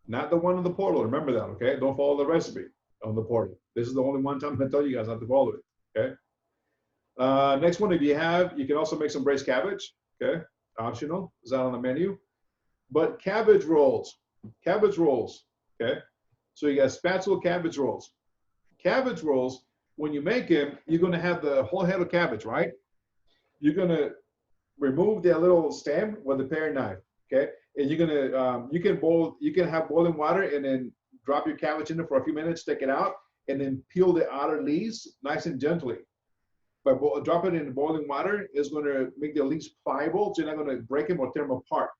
not the one on the portal. Remember that. Okay. Don't follow the recipe on the portal. This is the only one time I tell you guys not to follow it. Okay. Next one, if you have, you can also make some braised cabbage. Okay. Optional. Is that on the menu? But cabbage rolls. Cabbage rolls. Okay. So you got spatula cabbage rolls. Cabbage rolls, when you make them, you're going to have the whole head of cabbage, right? You're going to remove that little stem with the paring knife, okay? And you're going to, you can have boiling water and then drop your cabbage in there for a few minutes, take it out, and then peel the outer leaves nice and gently. But drop it in boiling water is going to make the leaves pliable, so you're not going to break them or tear them apart.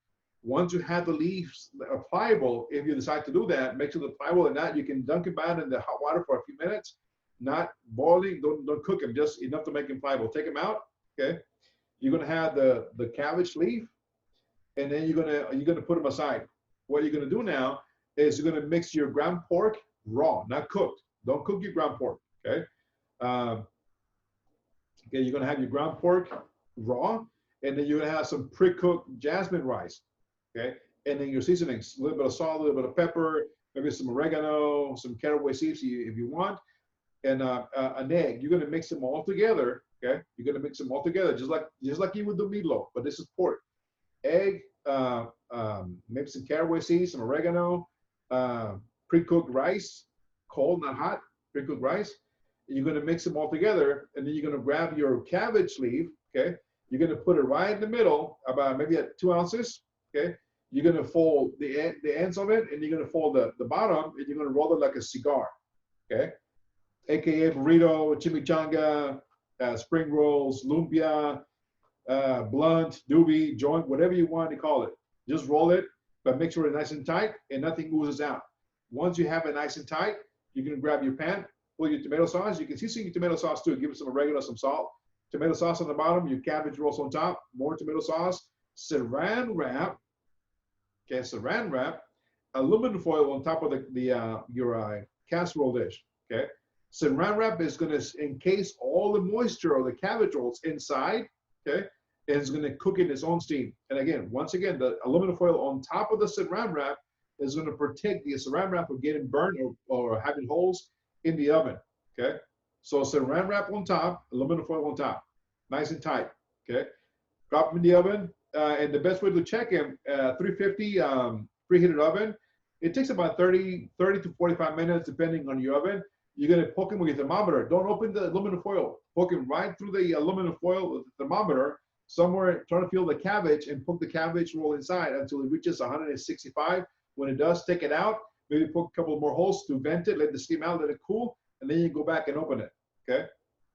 Once you have the leaves pliable, if you decide to do that, make sure they're pliable and that you can dunk them out in the hot water for a few minutes, not boiling, don't cook them, just enough to make them pliable. Take them out, okay? You're gonna have the cabbage leaf, and then you're gonna put them aside. What you're gonna do now is you're gonna mix your ground pork raw, not cooked. Don't cook your ground pork, okay? Okay, you're gonna have your ground pork raw, and then you're gonna have some pre-cooked jasmine rice. Okay, and then your seasonings, a little bit of salt, a little bit of pepper, maybe some oregano, some caraway seeds if you want, and an egg. You're gonna mix them all together. Okay, you're gonna mix them all together, just like you would do meatloaf, but this is pork. Egg, maybe some caraway seeds, some oregano, pre-cooked rice, cold, not hot, pre-cooked rice. You're gonna mix them all together, and then you're gonna grab your cabbage leaf. Okay, you're gonna put it right in the middle, about maybe at 2 ounces. Okay, you're gonna fold the ends of it, and you're gonna fold the bottom, and you're gonna roll it like a cigar. Okay, AKA burrito, chimichanga, spring rolls, lumpia, blunt, doobie, joint, whatever you want to call it. Just roll it, but make sure it's nice and tight and nothing oozes out. Once you have it nice and tight, you can grab your pan, pull your tomato sauce. You can season your tomato sauce too. Give it some oregano, some salt. Tomato sauce on the bottom, your cabbage rolls on top, more tomato sauce, saran wrap. Okay, saran wrap, aluminum foil on top of your casserole dish. Okay, saran wrap is going to encase all the moisture of the cabbage rolls inside. Okay, and it's going to cook in its own steam. And again, once again, the aluminum foil on top of the saran wrap is going to protect the saran wrap from getting burnt or having holes in the oven. Okay, so saran wrap on top, aluminum foil on top, nice and tight. Okay, drop them in the oven. And the best way to check them, 350 preheated oven. It takes about 30 to 45 minutes depending on your oven. You're going to poke them with your thermometer. Don't open the aluminum foil. Poke them right through the aluminum foil with the thermometer, somewhere trying to feel the cabbage, and poke the cabbage roll inside until it reaches 165. When it does, take it out. Maybe poke a couple more holes to vent it, let the steam out, let it cool, and then you go back and open it. Okay.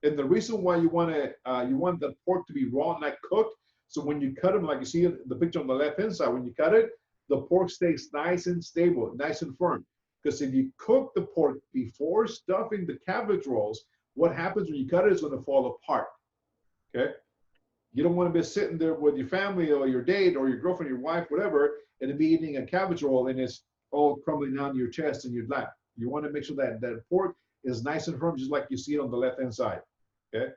And the reason why you want the pork to be raw, not cooked. So when you cut them, like you see in the picture on the left-hand side, when you cut it, the pork stays nice and stable, nice and firm. Because if you cook the pork before stuffing the cabbage rolls, what happens when you cut it is going to fall apart. Okay? You don't want to be sitting there with your family or your date or your girlfriend, your wife, whatever, and be eating a cabbage roll and it's all crumbling down your chest and your lap. You want to make sure that that pork is nice and firm, just like you see it on the left-hand side. Okay?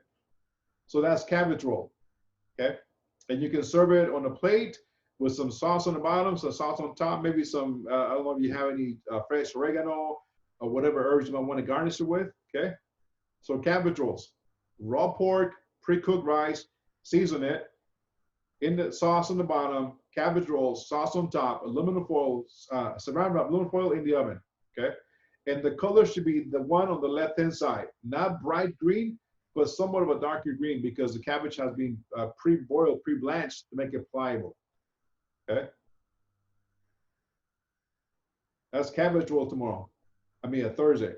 So that's cabbage roll. Okay? And you can serve it on a plate with some sauce on the bottom, some sauce on top, maybe some, I don't know if you have any fresh oregano or whatever herbs you might want to garnish it with, okay? So cabbage rolls, raw pork, pre-cooked rice, season it, in the sauce on the bottom, cabbage rolls, sauce on top, aluminum foil, saran wrap, aluminum foil in the oven, okay? And the color should be the one on the left-hand side, not bright green, but somewhat of a darker green because the cabbage has been pre-boiled, pre-blanched to make it pliable. Okay. That's cabbage roll tomorrow. I mean, Thursday.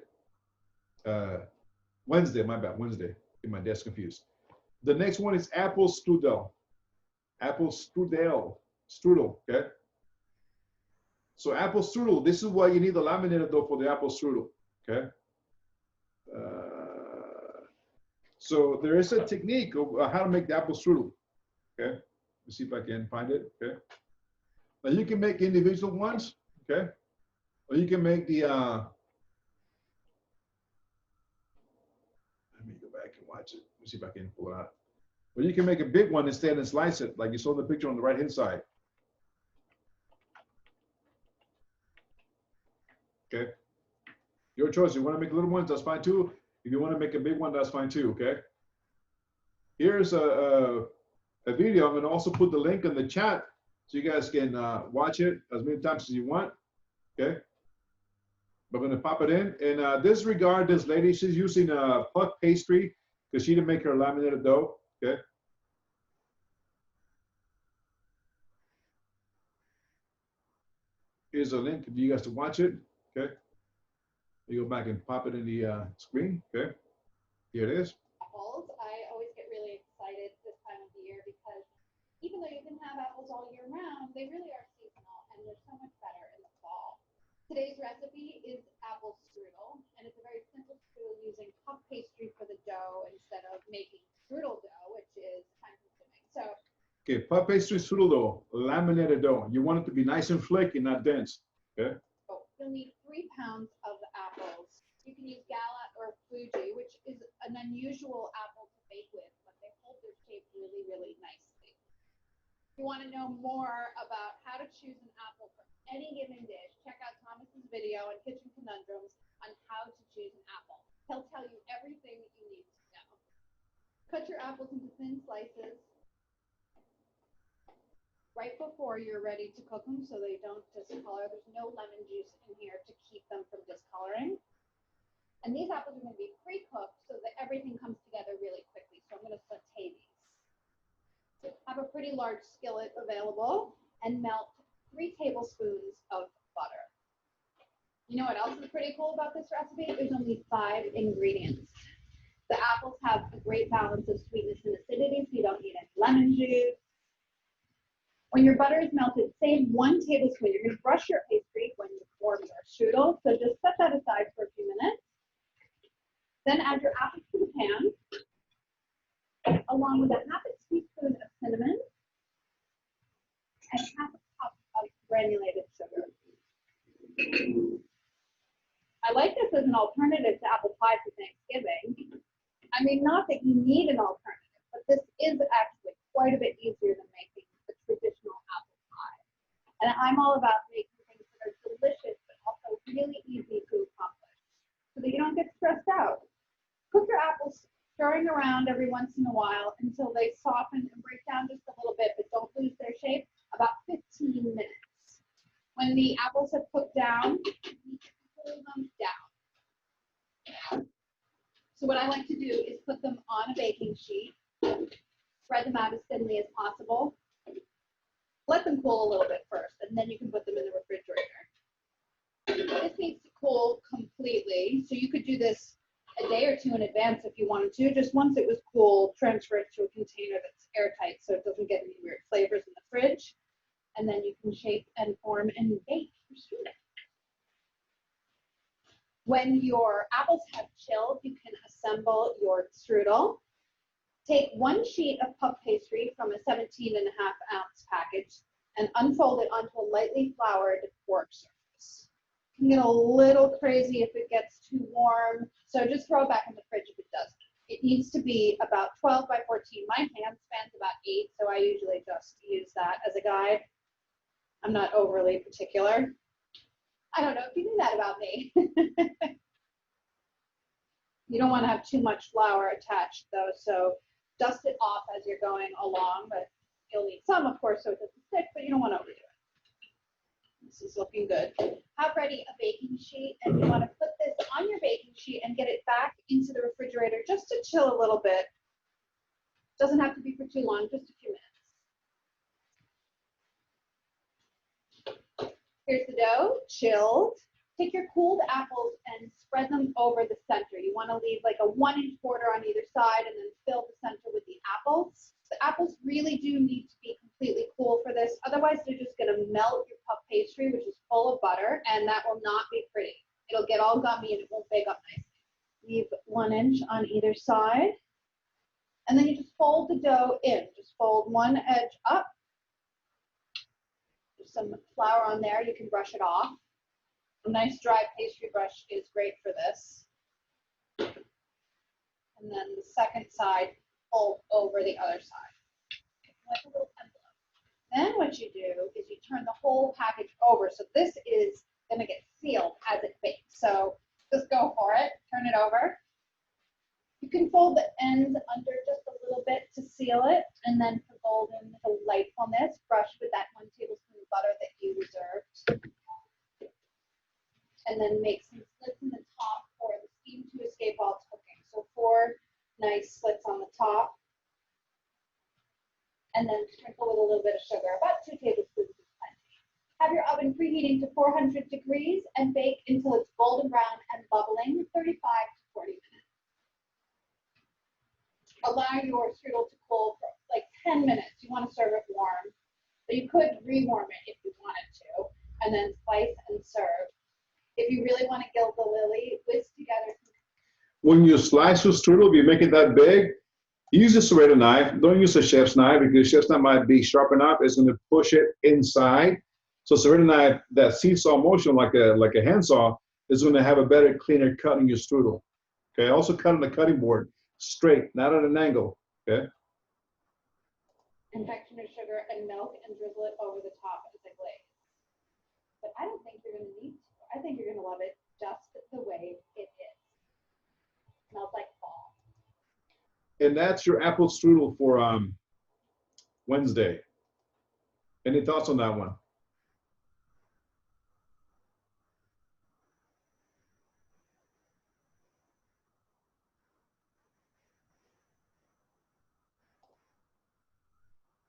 Wednesday, my bad, Wednesday. Get my desk confused. The next one is apple strudel. Apple strudel. Strudel, okay? So apple strudel, this is why you need the laminated dough for the apple strudel, okay? So there is a technique of how to make the apple strudel, okay? Let's see if I can find it, okay? Now you can make individual ones, okay? Or you can make the, let me go back and watch it. Let me see if I can pull it out. Or you can make a big one instead and slice it like you saw in the picture on the right-hand side. Okay? Your choice. You want to make little ones, that's fine too. If you want to make a big one, that's fine too, okay? Here's a video. I'm going to also put the link in the chat so you guys can watch it as many times as you want, okay? I'm going to pop it in. And disregard this lady. She's using puff pastry because she didn't make her laminated dough, okay? Here's a link for you guys to watch it, okay? You go back and pop it in the screen, okay? Here it is. Apples. I always get really excited this time of the year because even though you can have apples all year round, they really are seasonal and they're so much better in the fall. Today's recipe is apple strudel, and it's a very simple strudel using puff pastry for the dough instead of making strudel dough, which is time consuming. So, okay, puff pastry strudel dough, laminated dough. You want it to be nice and flaky, not dense, okay? you'll need 3 pounds of apples. You can use Gala or Fuji, which is an unusual apple to bake with, but they hold their shape really, really nicely. If you want to know more about how to choose an apple for any given dish, check out Thomas's video on Kitchen Conundrums on how to choose an apple. He'll tell you everything that you need to know. Cut your apples into thin slices right before you're ready to cook them so they don't discolor. There's no lemon juice in here to keep them from discoloring. And these apples are going to be pre-cooked so that everything comes together really quickly. So I'm going to saute these. Have a pretty large skillet available and melt 3 tablespoons of butter. You know what else is pretty cool about this recipe? There's only 5 ingredients. The apples have a great balance of sweetness and acidity, so you don't need any lemon juice. When your butter is melted, save 1 tablespoon. You're going to brush your pastry when you form your strudel, so just set that aside for a few minutes. Then add your apples to the pan, along with a half a teaspoon of cinnamon and half a cup of granulated sugar. I like this as an alternative to apple pie for Thanksgiving. I mean, not that you need an alternative, but this is actually quite a bit easier than making the traditional apple pie. And I'm all about making things that are delicious, but also really easy to accomplish so that you don't get stressed out. Cook your apples, stirring around every once in a while until they soften and break down just a little bit, but don't lose their shape, about 15 minutes. When the apples have cooked down, you need to cool them down. So what I like to do is put them on a baking sheet, spread them out as thinly as possible, let them cool a little bit first, and then you can put them in the refrigerator. This needs to cool completely, so you could do this a day or two in advance if you wanted to. Just once it was cool, transfer it to a container that's airtight so it doesn't get any weird flavors in the fridge, and then you can shape and form and bake your strudel. When your apples have chilled, you can assemble your strudel. Take 1 sheet of puff pastry from a 17.5-ounce package and unfold it onto a lightly floured work surface. It can get a little crazy if it gets too warm, so just throw it back in the fridge if it doesn't. It needs to be about 12 by 14. My hand span's about 8, so I usually just use that as a guide. I'm not overly particular. I don't know if you knew that about me. You don't want to have too much flour attached though, so dust it off as you're going along, but you'll need some, of course, so it doesn't stick, but you don't want to overdo it. This is looking good. Have ready a baking sheet, and you want to put this on your baking sheet and get it back into the refrigerator just to chill a little bit. Doesn't have to be for too long, just a few minutes. Here's the dough, chilled. Take your cooled apples and spread them over the center. You want to leave like a 1-inch border on either side and then fill the center with the apples. The apples really do need to be completely cool for this. Otherwise, they're just going to melt your puff pastry, which is full of butter, and that will not be pretty. It'll get all gummy and it won't bake up nicely. Leave 1 inch on either side. And then you just fold the dough in. Just fold one edge up. Some flour on there, you can brush it off. A nice dry pastry brush is great for this. And then the second side, fold over the other side. Like a little envelope. Then what you do is you turn the whole package over. So this is going to get sealed as it bakes. So just go for it, turn it over. You can fold the ends under just a little bit to seal it, and then for golden delightfulness, brush with that 1 tablespoon of butter that you reserved. And then make some slits in the top for the steam to escape while it's cooking. So 4 nice slits on the top. And then sprinkle with a little bit of sugar, about 2 tablespoons is plenty. Have your oven preheating to 400 degrees and bake until it's golden brown and bubbling, 35 to 40 minutes. Allow your strudel to cool for like 10 minutes. You want to serve it warm, but you could rewarm it if you wanted to, and then slice and serve. If you really want to gild the lily, whisk together. When you slice your strudel, if you make it that big, use a serrated knife. Don't use a chef's knife because the chef's knife might be sharp enough. It's going to push it inside. So serrated knife, that seesaw motion like a handsaw, is going to have a better, cleaner cut in your strudel. Okay. Also cut on the cutting board straight, not at an angle. Okay. Confectioner sugar and milk and drizzle it over the top as a glaze. But I don't think you're going to need to. I think you're going to love it just the way it is. Smells like fall. And that's your apple strudel for Wednesday. Any thoughts on that one?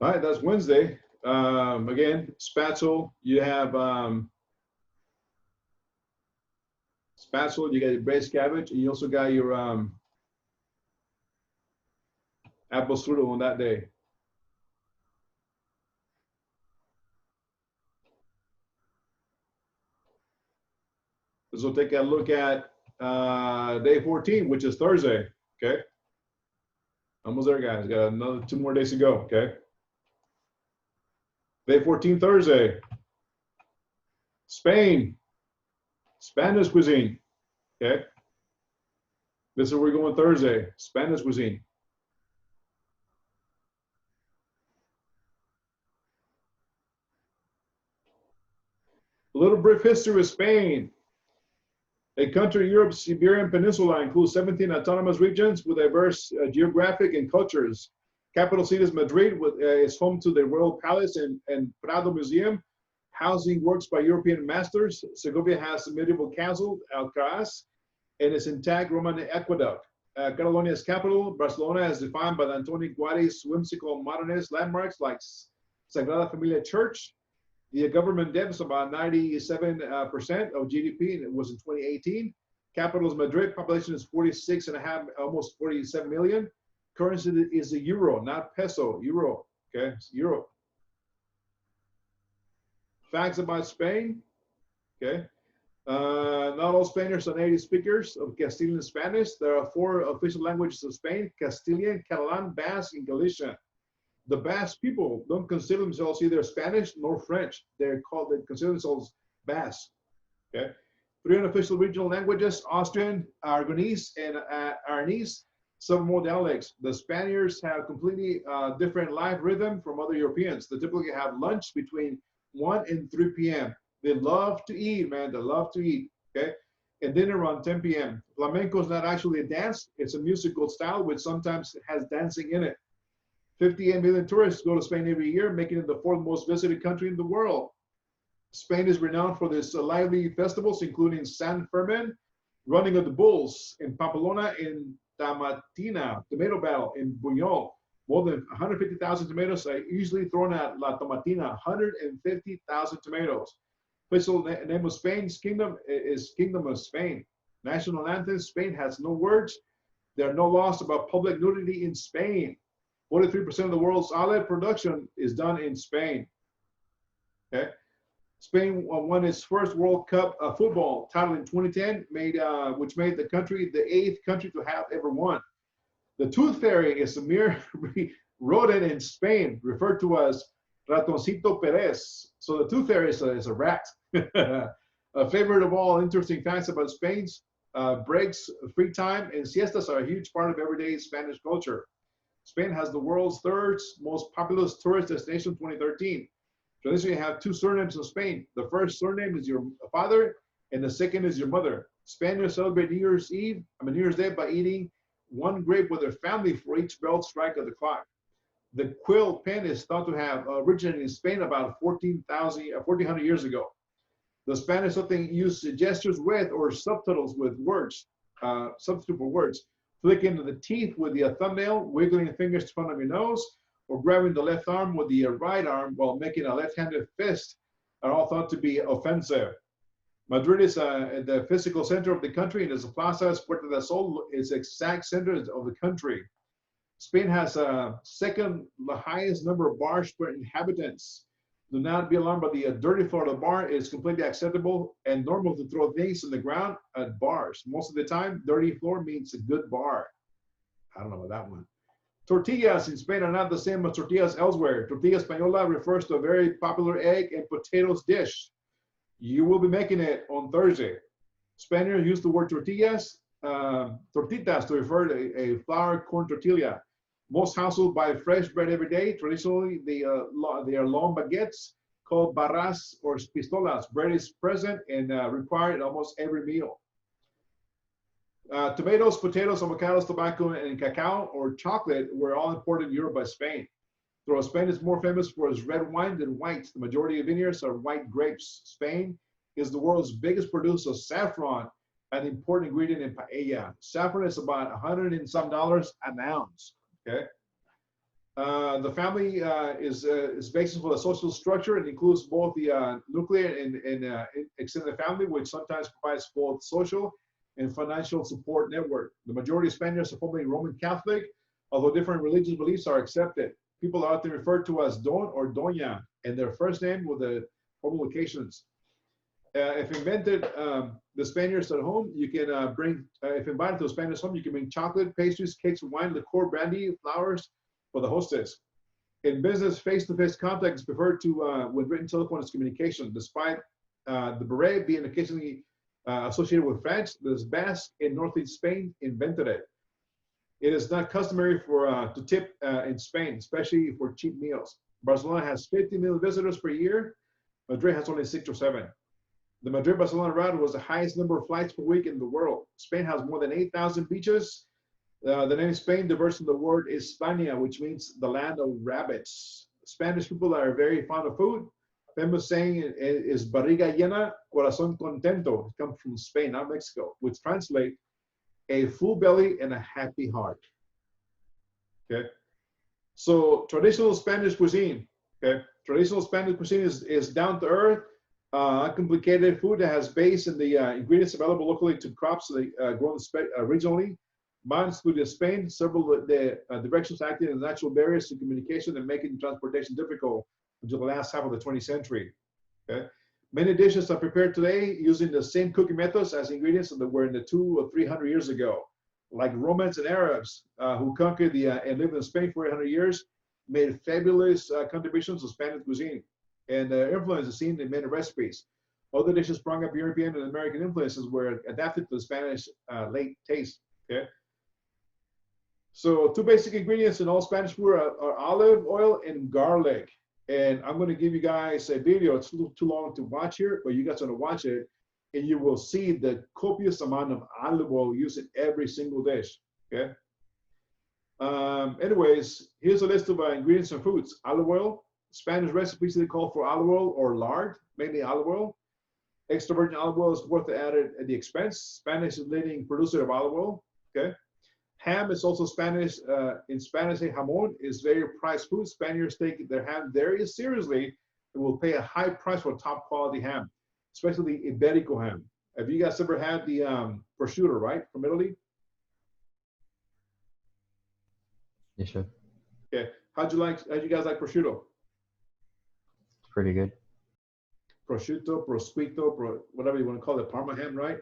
All right, that's Wednesday. Again, spatzel, you have spatzel, you got your braised cabbage, and you also got your apple strudel on that day. So take a look at day 14, which is Thursday. Okay. Almost there, guys. Got another 2 more days to go. Okay. Day 14, Thursday. Spain. Spanish cuisine. Okay. This is where we're going Thursday. Spanish cuisine. A little brief history of Spain. A country in Europe's Iberian Peninsula includes 17 autonomous regions with diverse geographic and cultures. Capital city is Madrid, is home to the Royal Palace and Prado Museum, housing works by European masters. Segovia has a medieval castle, Alcaraz, and its intact Roman aqueduct. Catalonia's capital, Barcelona, is defined by the Antoni Gaudí's whimsical modernist landmarks like Sagrada Familia Church. The government debt is about 97% of GDP, and it was in 2018. Capital is Madrid. Population is 46.5, almost 47 million. Currency is the euro, not peso, euro. Okay, it's euro. Facts about Spain. Okay. Not all Spaniards are native speakers of Castilian Spanish. There are 4 official languages of Spain: Castilian, Catalan, Basque, and Galician. The Basque people don't consider themselves either Spanish nor French. They consider themselves Basque. Okay. 3 unofficial regional languages: Austrian, Aragonese, and Aranese. Some more dialects. The Spaniards have completely different life rhythm from other Europeans. They typically have lunch between 1 and 3 p.m. They love to eat, man. They love to eat. Okay. And dinner around 10 p.m. Flamenco is not actually a dance. It's a musical style which sometimes has dancing in it. 58 million tourists go to Spain every year, making it the 4th most visited country in the world. Spain is renowned for its lively festivals, including San Fermin, Running of the Bulls in Pamplona, in Tomatina, Tomato Battle in Buñol. More than 150,000 tomatoes are usually thrown at La Tomatina, 150,000 tomatoes. Official name of Spain's kingdom is Kingdom of Spain. National anthem: Spain has no words. There are no laws about public nudity in Spain. 43% of the world's olive production is done in Spain. Okay. Spain won its first World Cup football title in 2010, which made the country the 8th country to have ever won. The tooth fairy is a mere rodent in Spain, referred to as Ratoncito Perez. So the tooth fairy is a rat. A favorite of all interesting facts about Spain's breaks, free time, and siestas are a huge part of everyday Spanish culture. Spain has the world's 3rd most populous tourist destination in 2013. Traditionally, you have 2 surnames in Spain. The first surname is your father, and the second is your mother. Spaniards celebrate New Year's Day by eating 1 grape with their family for each bell strike of the clock. The quill pen is thought to have originated in Spain about 1400 years ago. The Spanish often use gestures with or subtitles with words, substitute for words. Flicking into the teeth with the thumbnail, wiggling fingers in front of your nose, or grabbing the left arm with the right arm while making a left-handed fist are all thought to be offensive. Madrid is the physical center of the country, and as a plaza, Puerta del Sol is the exact center of the country. Spain has a 2nd highest number of bars per inhabitants. Do not be alarmed by the dirty floor of the bar. It is completely acceptable and normal to throw things on the ground at bars. Most of the time, dirty floor means a good bar. I don't know about that one. Tortillas in Spain are not the same as tortillas elsewhere. Tortilla española refers to a very popular egg and potatoes dish. You will be making it on Thursday. Spaniards use the word tortillas, tortitas, to refer to a flour corn tortilla. Most households buy fresh bread every day. Traditionally, they are long baguettes called barras or pistolas. Bread is present and required at almost every meal. Tomatoes, potatoes, avocados, tobacco, and cacao or chocolate were all imported in Europe by Spain. Though Spain is more famous for its red wine than white, the majority of vineyards are white grapes. Spain is the world's biggest producer of saffron, an important ingredient in paella. Saffron is about $100 and some an ounce. Okay. The family is basis for the social structure. It includes both the nuclear and extended family, which sometimes provides both social and financial support network. The majority of Spaniards are formerly Roman Catholic, although different religious beliefs are accepted. People are often referred to as Don or Doña, and their first name with the formal occasions. If invented the Spaniards at home, you can bring, if invited to a Spanish home, you can bring chocolate, pastries, cakes, wine, liqueur, brandy, flowers for the hostess. In business, face-to-face contact is preferred to with written telephone as communication. Despite the beret being occasionally associated with French, the Basque in northeast Spain invented it. It is not customary for to tip in Spain, especially for cheap meals. Barcelona has 50 million visitors per year. Madrid has only 6 or 7. The Madrid-Barcelona route was the highest number of flights per week in the world. Spain has more than 8,000 beaches. The name Spain diverts from the word España, which means the land of rabbits. Spanish people are very fond of food. Famous saying is barriga llena, corazón contento. It comes from Spain, not Mexico, which translates a full belly and a happy heart. Okay. So traditional Spanish cuisine. Okay. Traditional Spanish cuisine is down to earth, uncomplicated food that has base in the ingredients available locally to crops grown regionally. Bonds through Spain, several of the directions acting as natural barriers to communication and making transportation difficult until the last half of the 20th century. Okay. Many dishes are prepared today using the same cooking methods as ingredients that were in the 200 or 300 years ago. Like Romans and Arabs who conquered and lived in Spain for 800 years, made fabulous contributions to Spanish cuisine, and influence is seen in many recipes. Other dishes sprung up European and American influences were adapted to the Spanish late taste. Okay. So 2 basic ingredients in all Spanish food are olive oil and garlic. And I'm going to give you guys a video. It's a little too long to watch here, but you guys are going to watch it, and you will see the copious amount of olive oil used in every single dish. Okay. Anyways, here's a list of ingredients and foods. Olive oil. Spanish recipes they call for olive oil or lard, mainly olive oil. Extra virgin olive oil is worth added at the expense. Spanish is leading producer of olive oil. Okay. Ham is also Spanish. In Spanish, jamón is very prized food. Spaniards take their ham very seriously and will pay a high price for top quality ham, especially Iberico ham. Have you guys ever had the prosciutto, right, from Italy? You should. Okay. How'd you guys like prosciutto? It's pretty good. Prosciutto, prosciutto, whatever you want to call it, Parma ham, right?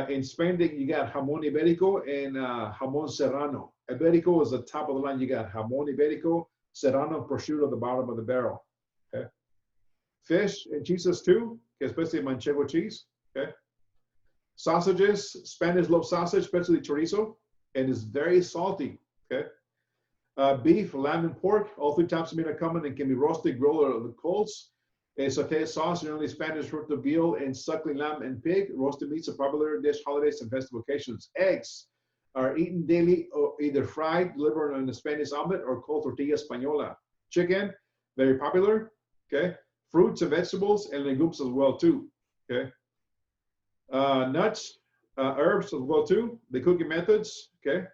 In Spain, you got jamón ibérico and jamón serrano. Ibérico is the top of the line. You got jamón ibérico, serrano, prosciutto at the bottom of the barrel. Okay. Fish and cheeses too, especially manchego cheese. Okay. Sausages, Spanish love sausage, especially chorizo, and it's very salty. Okay. Beef, lamb, and pork, all 3 types of meat are common and can be roasted, grilled, or the coals. A sauté sauce, generally Spanish root of veal and suckling lamb and pig. Roasted meats are popular dish holidays and festive occasions. Eggs are eaten daily, or either fried, delivered in a Spanish omelet, or called tortilla española. Chicken, very popular. Okay. Fruits and vegetables and legumes as well too. Okay. Nuts, herbs as well too. The cooking methods. Okay.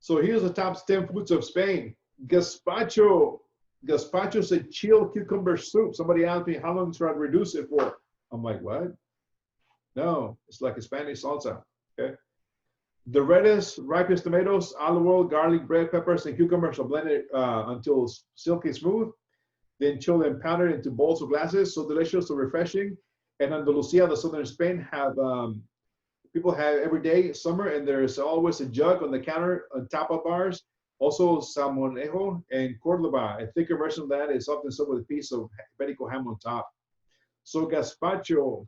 So here's the top 10 foods of Spain. Gazpacho. Gazpacho is a chilled cucumber soup. Somebody asked me how long should I reduce it for? I'm like, what? No, it's like a Spanish salsa. Okay. The reddest, ripest tomatoes, olive oil, garlic, red peppers, and cucumbers are blended until silky smooth. Then chilled and powdered into bowls or glasses. So delicious, so refreshing. And Andalusia, the southern Spain, have people have every day summer, and there's always a jug on the counter on top of bars. Also, salmonejo and Cordoba, a thicker version of that is often served with a piece of Iberico ham on top. So gazpacho,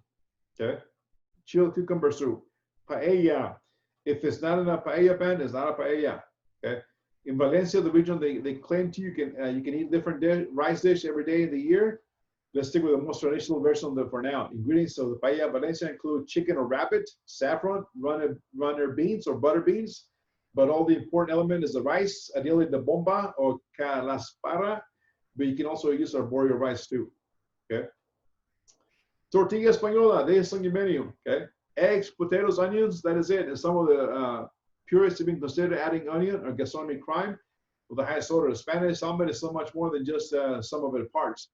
okay, chilled cucumber soup. Paella, if it's not in a paella pan, it's not a paella. Okay. In Valencia, the region they claim to you can eat different rice dish every day of the year. Let's stick with the most traditional version of for now. Ingredients of the paella Valencia include chicken or rabbit, saffron, runner beans or butter beans. But all the important element is the rice, ideally the bomba or calaspara, but you can also use arborio rice too. Okay. Tortilla española, this is on your menu. Okay. Eggs, potatoes, onions, that is it. And some of the purists have been considered adding onion or gastronomy crime with the highest order. The Spanish omelet is so much more than just some of its parts.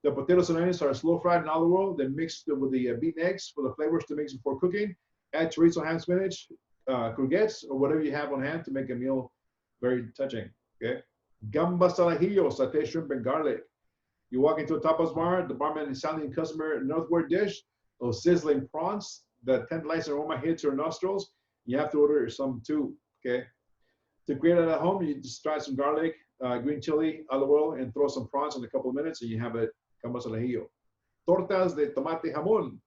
The potatoes and onions are slow fried in olive oil, then mixed with the beaten eggs for the flavors to mix before cooking. Add chorizo, ham, spinach, courgettes, or whatever you have on hand to make a meal very touching. Okay, gambas al ajillo, sauté shrimp and garlic. You walk into a tapas bar, the barman is selling customer a northward dish, those sizzling prawns, the tantalizing aroma hits your nostrils. You have to order some too. Okay, to create it at home, you just try some garlic, green chili, olive oil, and throw some prawns in a couple of minutes, and you have it. Gambas al ajillo. Tortas de tomate jamón.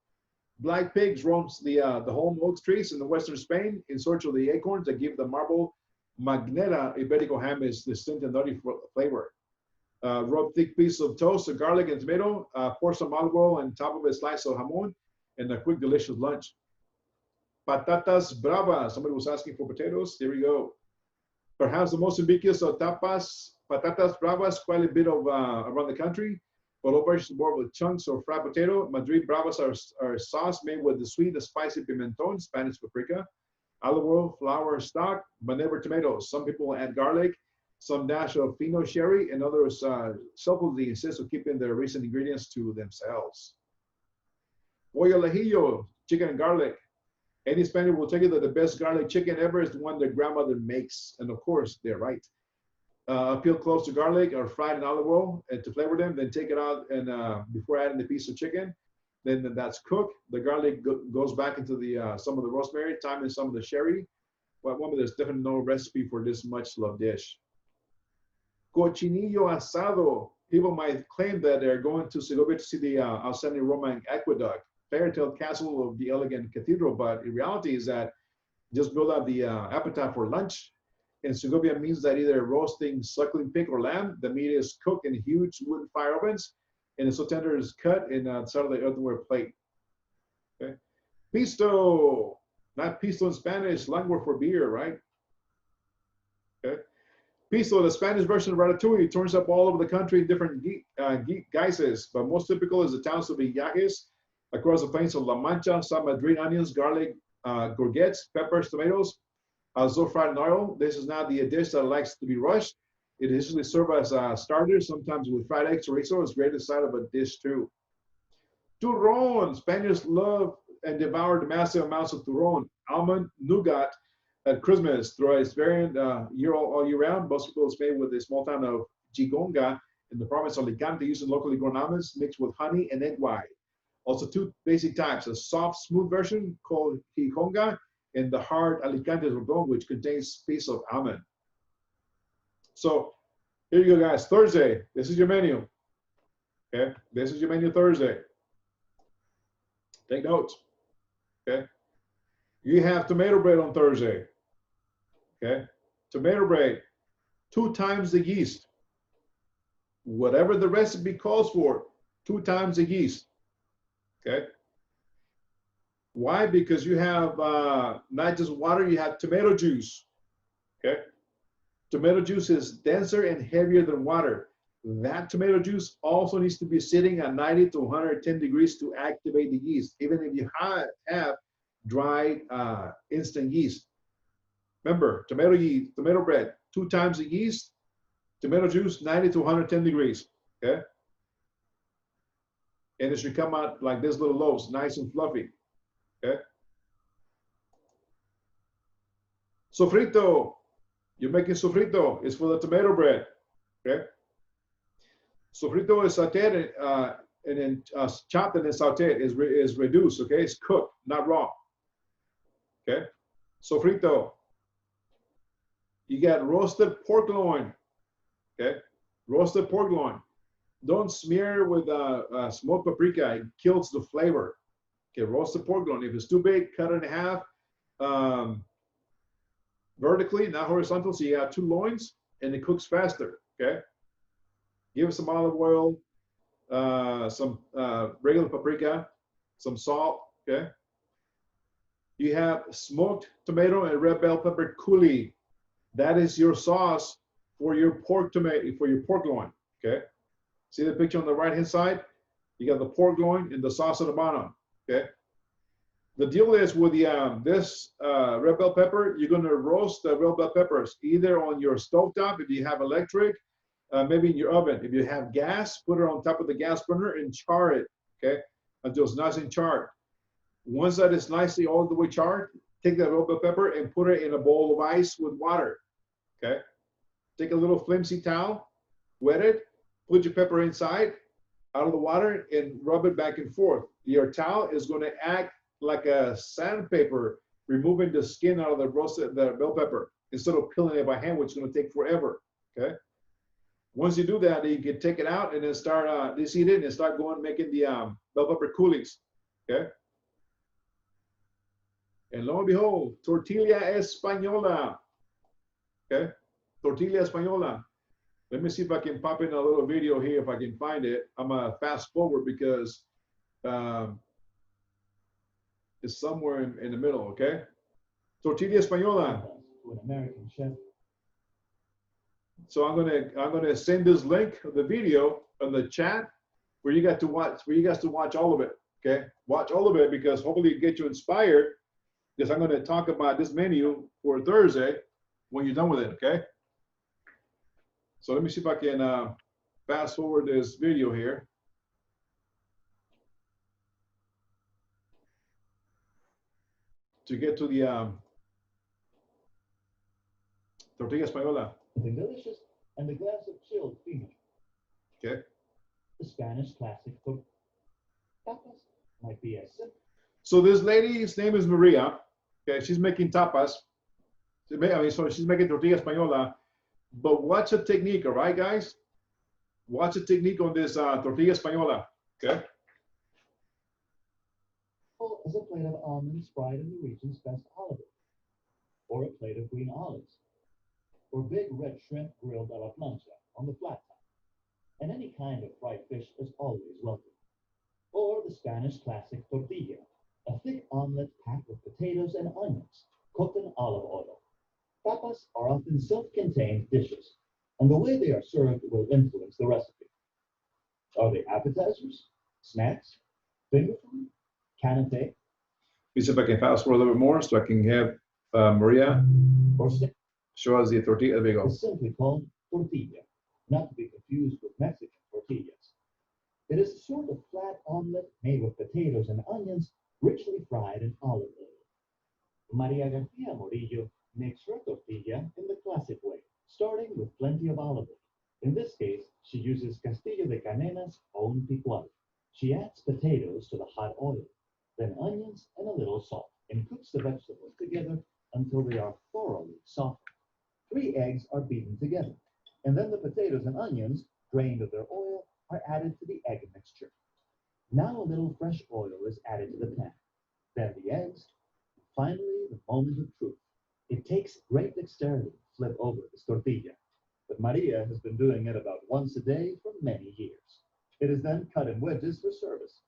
Black pigs roams the home oak trees in the western Spain in search of the acorns that give the marble Magneta Iberico ham its distinct and nutty flavor. Rub thick piece of toast, of garlic and tomato, pour some olive oil on top of a slice of jamón, and a quick, delicious lunch. Patatas bravas. Somebody was asking for potatoes. Here we go. Perhaps the most ubiquitous of tapas, patatas bravas, quite a bit of around the country. Polopas boiled with chunks of fried potato. Madrid bravas are sauce made with the sweet, spicy pimentón, Spanish paprika, olive oil, flour, stock, but never tomatoes. Some people add garlic, some dash of fino sherry, and others selfishly insist on keeping their recent ingredients to themselves. Pollo al ajillo, chicken and garlic. Any Spaniard will tell you that the best garlic chicken ever is the one their grandmother makes. And of course, they're right. Peel cloves of garlic or fried in olive oil and to flavor them, then take it out and before adding the piece of chicken. Then that's cooked. The garlic goes back into the some of the rosemary, thyme, and some of the sherry. Well, there's definitely no recipe for this much loved dish. Cochinillo asado. People might claim that they're going to Segovia to see the outstanding Roman aqueduct, fairytale castle of the elegant cathedral, but in reality is that just build up the appetite for lunch. In Segovia means that either roasting suckling pig or lamb, the meat is cooked in huge wooden fire ovens, and it's so tender it's cut in a solid earthenware plate. Okay. Pisto, not pisto in Spanish, language for beer, right? Okay. Pisto, the Spanish version of ratatouille, turns up all over the country in different guises, but most typical is the towns of Villajes, across the plains of La Mancha, some Madrid onions, garlic, courgettes, peppers, tomatoes, fried in oil. This is not the dish that likes to be rushed. It is usually served as a starter, sometimes with fried eggs or chorizo. It's great side of a dish too. Turron. Spaniards love and devour the massive amounts of turron, almond nougat at Christmas. Throughout its variant all year round, most people is made with a small town of Gigonga in the province of Alicante, using locally grown almonds mixed with honey and egg white. Also two basic types, a soft, smooth version called Gigonga, and the hard Alicante Rodon, which contains piece of almond. So here you go, guys. Thursday, this is your menu. Okay, this is your menu Thursday. Take notes. Okay, you have tomato bread on Thursday. Okay, tomato bread, 2 times the yeast. Whatever the recipe calls for, 2 times the yeast. Okay. Why? Because you have not just water, you have tomato juice. Okay. Tomato juice is denser and heavier than water. That tomato juice also needs to be sitting at 90 to 110 degrees to activate the yeast, even if you have dry instant yeast. Remember, tomato bread, 2 times the yeast, tomato juice, 90 to 110 degrees. Okay. And it should come out like this little loaves, nice and fluffy. Okay. Sofrito. You're making sofrito. It's for the tomato bread. Okay. Sofrito is sauteed and then chopped and then sauteed is reduced. Okay. It's cooked, not raw. Okay. Sofrito. You got roasted pork loin. Okay. Roasted pork loin. Don't smear with smoked paprika. It kills the flavor. Okay, roasted pork loin. If it's too big, cut it in half vertically, not horizontal. So you have 2 loins, and it cooks faster. Okay. Give it some olive oil, some regular paprika, some salt. Okay. You have smoked tomato and red bell pepper coulis. That is your sauce for your pork loin. Okay. See the picture on the right hand side? You got the pork loin and the sauce at the bottom. Okay. The deal is with the this red bell pepper, you're going to roast the red bell peppers either on your stovetop if you have electric, maybe in your oven. If you have gas, put it on top of the gas burner and char it. Okay, until it's nice and charred. Once that is nicely all the way charred, take that red bell pepper and put it in a bowl of ice with water. Okay, take a little flimsy towel, wet it, put your pepper inside, out of the water, and rub it back and forth. Your towel is going to act like a sandpaper, removing the skin out of the bell pepper instead of peeling it by hand, which is going to take forever. Okay. Once you do that, you can take it out and then start deseed it and start making the bell pepper coulis. Okay. And lo and behold, tortilla española. Okay. Tortilla española. Let me see if I can pop in a little video here if I can find it. I'm gonna fast forward because it's somewhere in the middle. Okay. Tortilla española. To an American chef. So I'm gonna send this link of the video on the chat where you guys to watch all of it. Okay, watch all of it because hopefully it get you inspired. Because I'm gonna talk about this menu for Thursday when you're done with it. Okay. So let me see if I can fast forward this video here. To get to the tortilla española. Something delicious and a glass of chilled Pinot. Okay. The Spanish classic for tapas might be as simple. So this lady's name is Maria. Okay, she's making tapas. So she's making tortilla española. But watch the technique, all right, guys? Watch the technique on this tortilla española. Okay. Full as a plate of almonds fried in the region's best olive oil, or a plate of green olives, or big red shrimp grilled a la plancha on the flat top. And any kind of fried fish is always welcome. Or the Spanish classic tortilla, a thick omelet packed with potatoes and onions, cooked in olive oil. Tapas are often self-contained dishes, and the way they are served will influence the recipe. Are they appetizers, snacks, finger food, canapé? Let me see if I can fast forward a little bit more so I can have Maria or stick? Show us the tortilla. There we go. It's simply called tortilla, not to be confused with Mexican tortillas. It is a sort of flat omelet made with potatoes and onions, richly fried in olive oil. Maria Garcia Morillo makes her tortilla in the classic way, starting with plenty of olive oil. In this case, she uses Castillo de Canena's own picual. She adds potatoes to the hot oil, then onions and a little salt, and cooks the vegetables together until they are thoroughly softened. 3 eggs are beaten together, and then the potatoes and onions, drained of their oil, are added to the egg mixture. Now a little fresh oil is added to the pan, then the eggs, and finally the moment of truth. It takes great dexterity to flip over this tortilla, but Maria has been doing it about once a day for many years. It is then cut in wedges for service.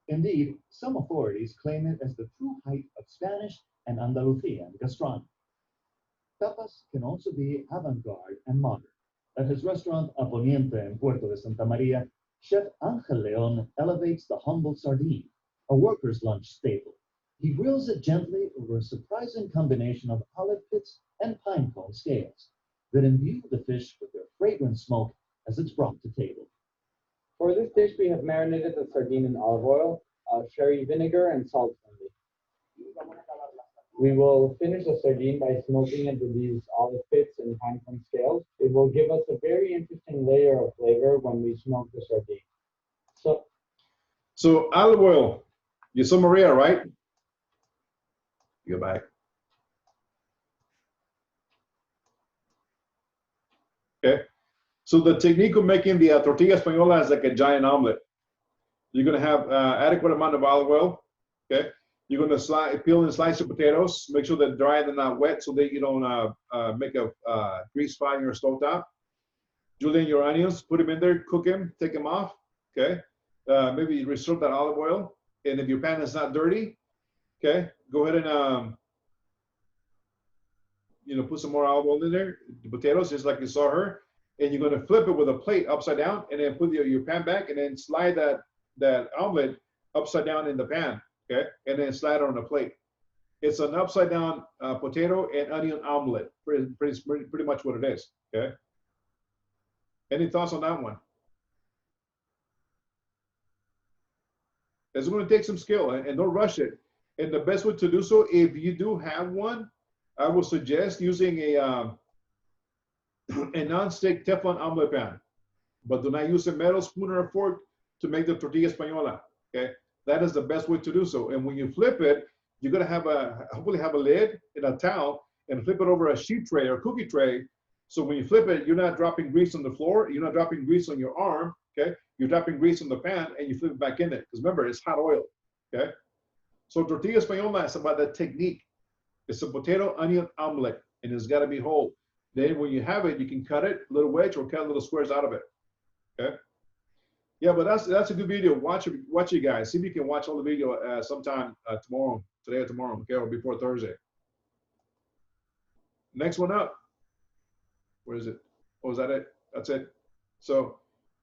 Indeed, some authorities claim it as the true height of Spanish and Andalusian gastronomy. Tapas can also be avant-garde and modern. At his restaurant A Poniente in Puerto de Santa Maria, Chef Angel Leon elevates the humble sardine, a worker's lunch staple. He grills it gently over a surprising combination of olive pits and pine cone scales that imbue the fish with their fragrant smoke as it's brought to table. For this dish, we have marinated the sardine in olive oil, sherry vinegar, and salt only. We will finish the sardine by smoking it with these olive pits and pine cone scales. It will give us a very interesting layer of flavor when we smoke the sardine. So olive oil, you saw Maria, right? Go back. Okay. So the technique of making the tortilla española is like a giant omelet. You're going to have adequate amount of olive oil. Okay. You're going to peel and slice the potatoes. Make sure they're dry and not wet so that you don't make a grease fire in your stove top. Julienne your onions, put them in there, cook them, take them off. Okay. Maybe restore that olive oil. And if your pan is not dirty, okay, go ahead and put some more olive oil in there. The potatoes, just like you saw her, and you're going to flip it with a plate upside down, and then put your pan back, and then slide that omelet upside down in the pan, okay, and then slide it on the plate. It's an upside down potato and onion omelet, pretty much what it is, okay. Any thoughts on that one? It's going to take some skill, and don't rush it. And the best way to do so, if you do have one, I would suggest using a a non-stick Teflon omelet pan, but do not use a metal spoon or a fork to make the tortilla española. Okay, that is the best way to do so. And when you flip it, you're gonna hopefully have a lid and a towel and flip it over a sheet tray or cookie tray. So when you flip it, you're not dropping grease on the floor, you're not dropping grease on your arm. Okay, you're dropping grease on the pan and you flip it back in it. Because remember, it's hot oil. Okay, so tortilla española is about the technique. It's a potato onion omelet, and it's got to be whole. Then when you have it, you can cut it a little wedge or cut little squares out of it. Okay. Yeah, but that's a good video. Watch it, guys. See if you can watch all the video sometime tomorrow, today or tomorrow, okay, or before Thursday. Next one up. Where is it? Oh, is that it? That's it. So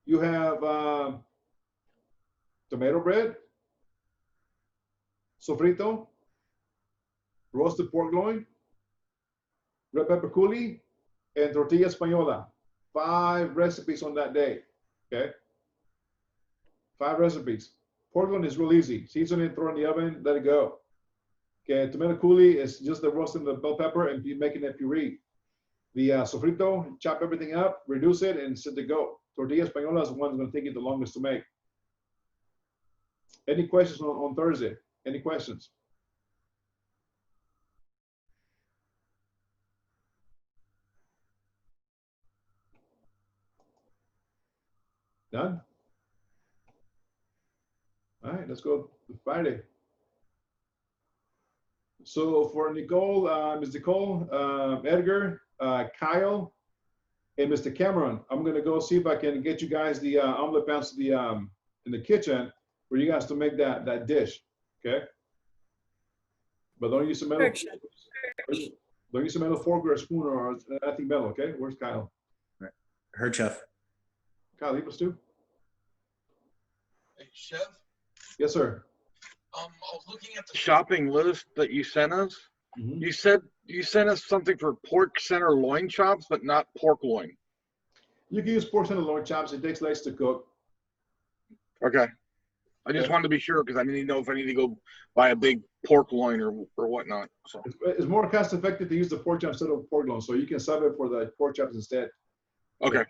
you have tomato bread, sofrito, roasted pork loin, red pepper coulis, and tortilla española. 5 recipes on that day. Okay. 5 recipes. Pork loin is real easy. Season it, throw it in the oven, let it go. Okay, tomato coulis is just the roasting the bell pepper and making it puree. The sofrito, chop everything up, reduce it, and set to go. Tortilla española is the one that's going to take you the longest to make. Any questions on Thursday? Any questions? Done? All right, let's go to Friday. So for Nicole, Ms. Nicole, Edgar, Kyle, and Mr. Cameron, I'm gonna go see if I can get you guys the omelet pans in the kitchen for you guys to make that dish, okay? But don't use a metal. Don't use a metal fork or a spoon or anything metal, okay? Where's Kyle? Heard, Chef. Kyle, leave us too. Hey, Chef. Yes, sir. I was looking at the shopping list that you sent us. Mm-hmm. You said you sent us something for pork center loin chops, but not pork loin. You can use pork center loin chops. It takes less to cook. Okay. I just wanted to be sure because I didn't know if I need to go buy a big pork loin or whatnot. So it's more cost effective to use the pork chops instead of pork loin, so you can sub it for the pork chops instead. Okay.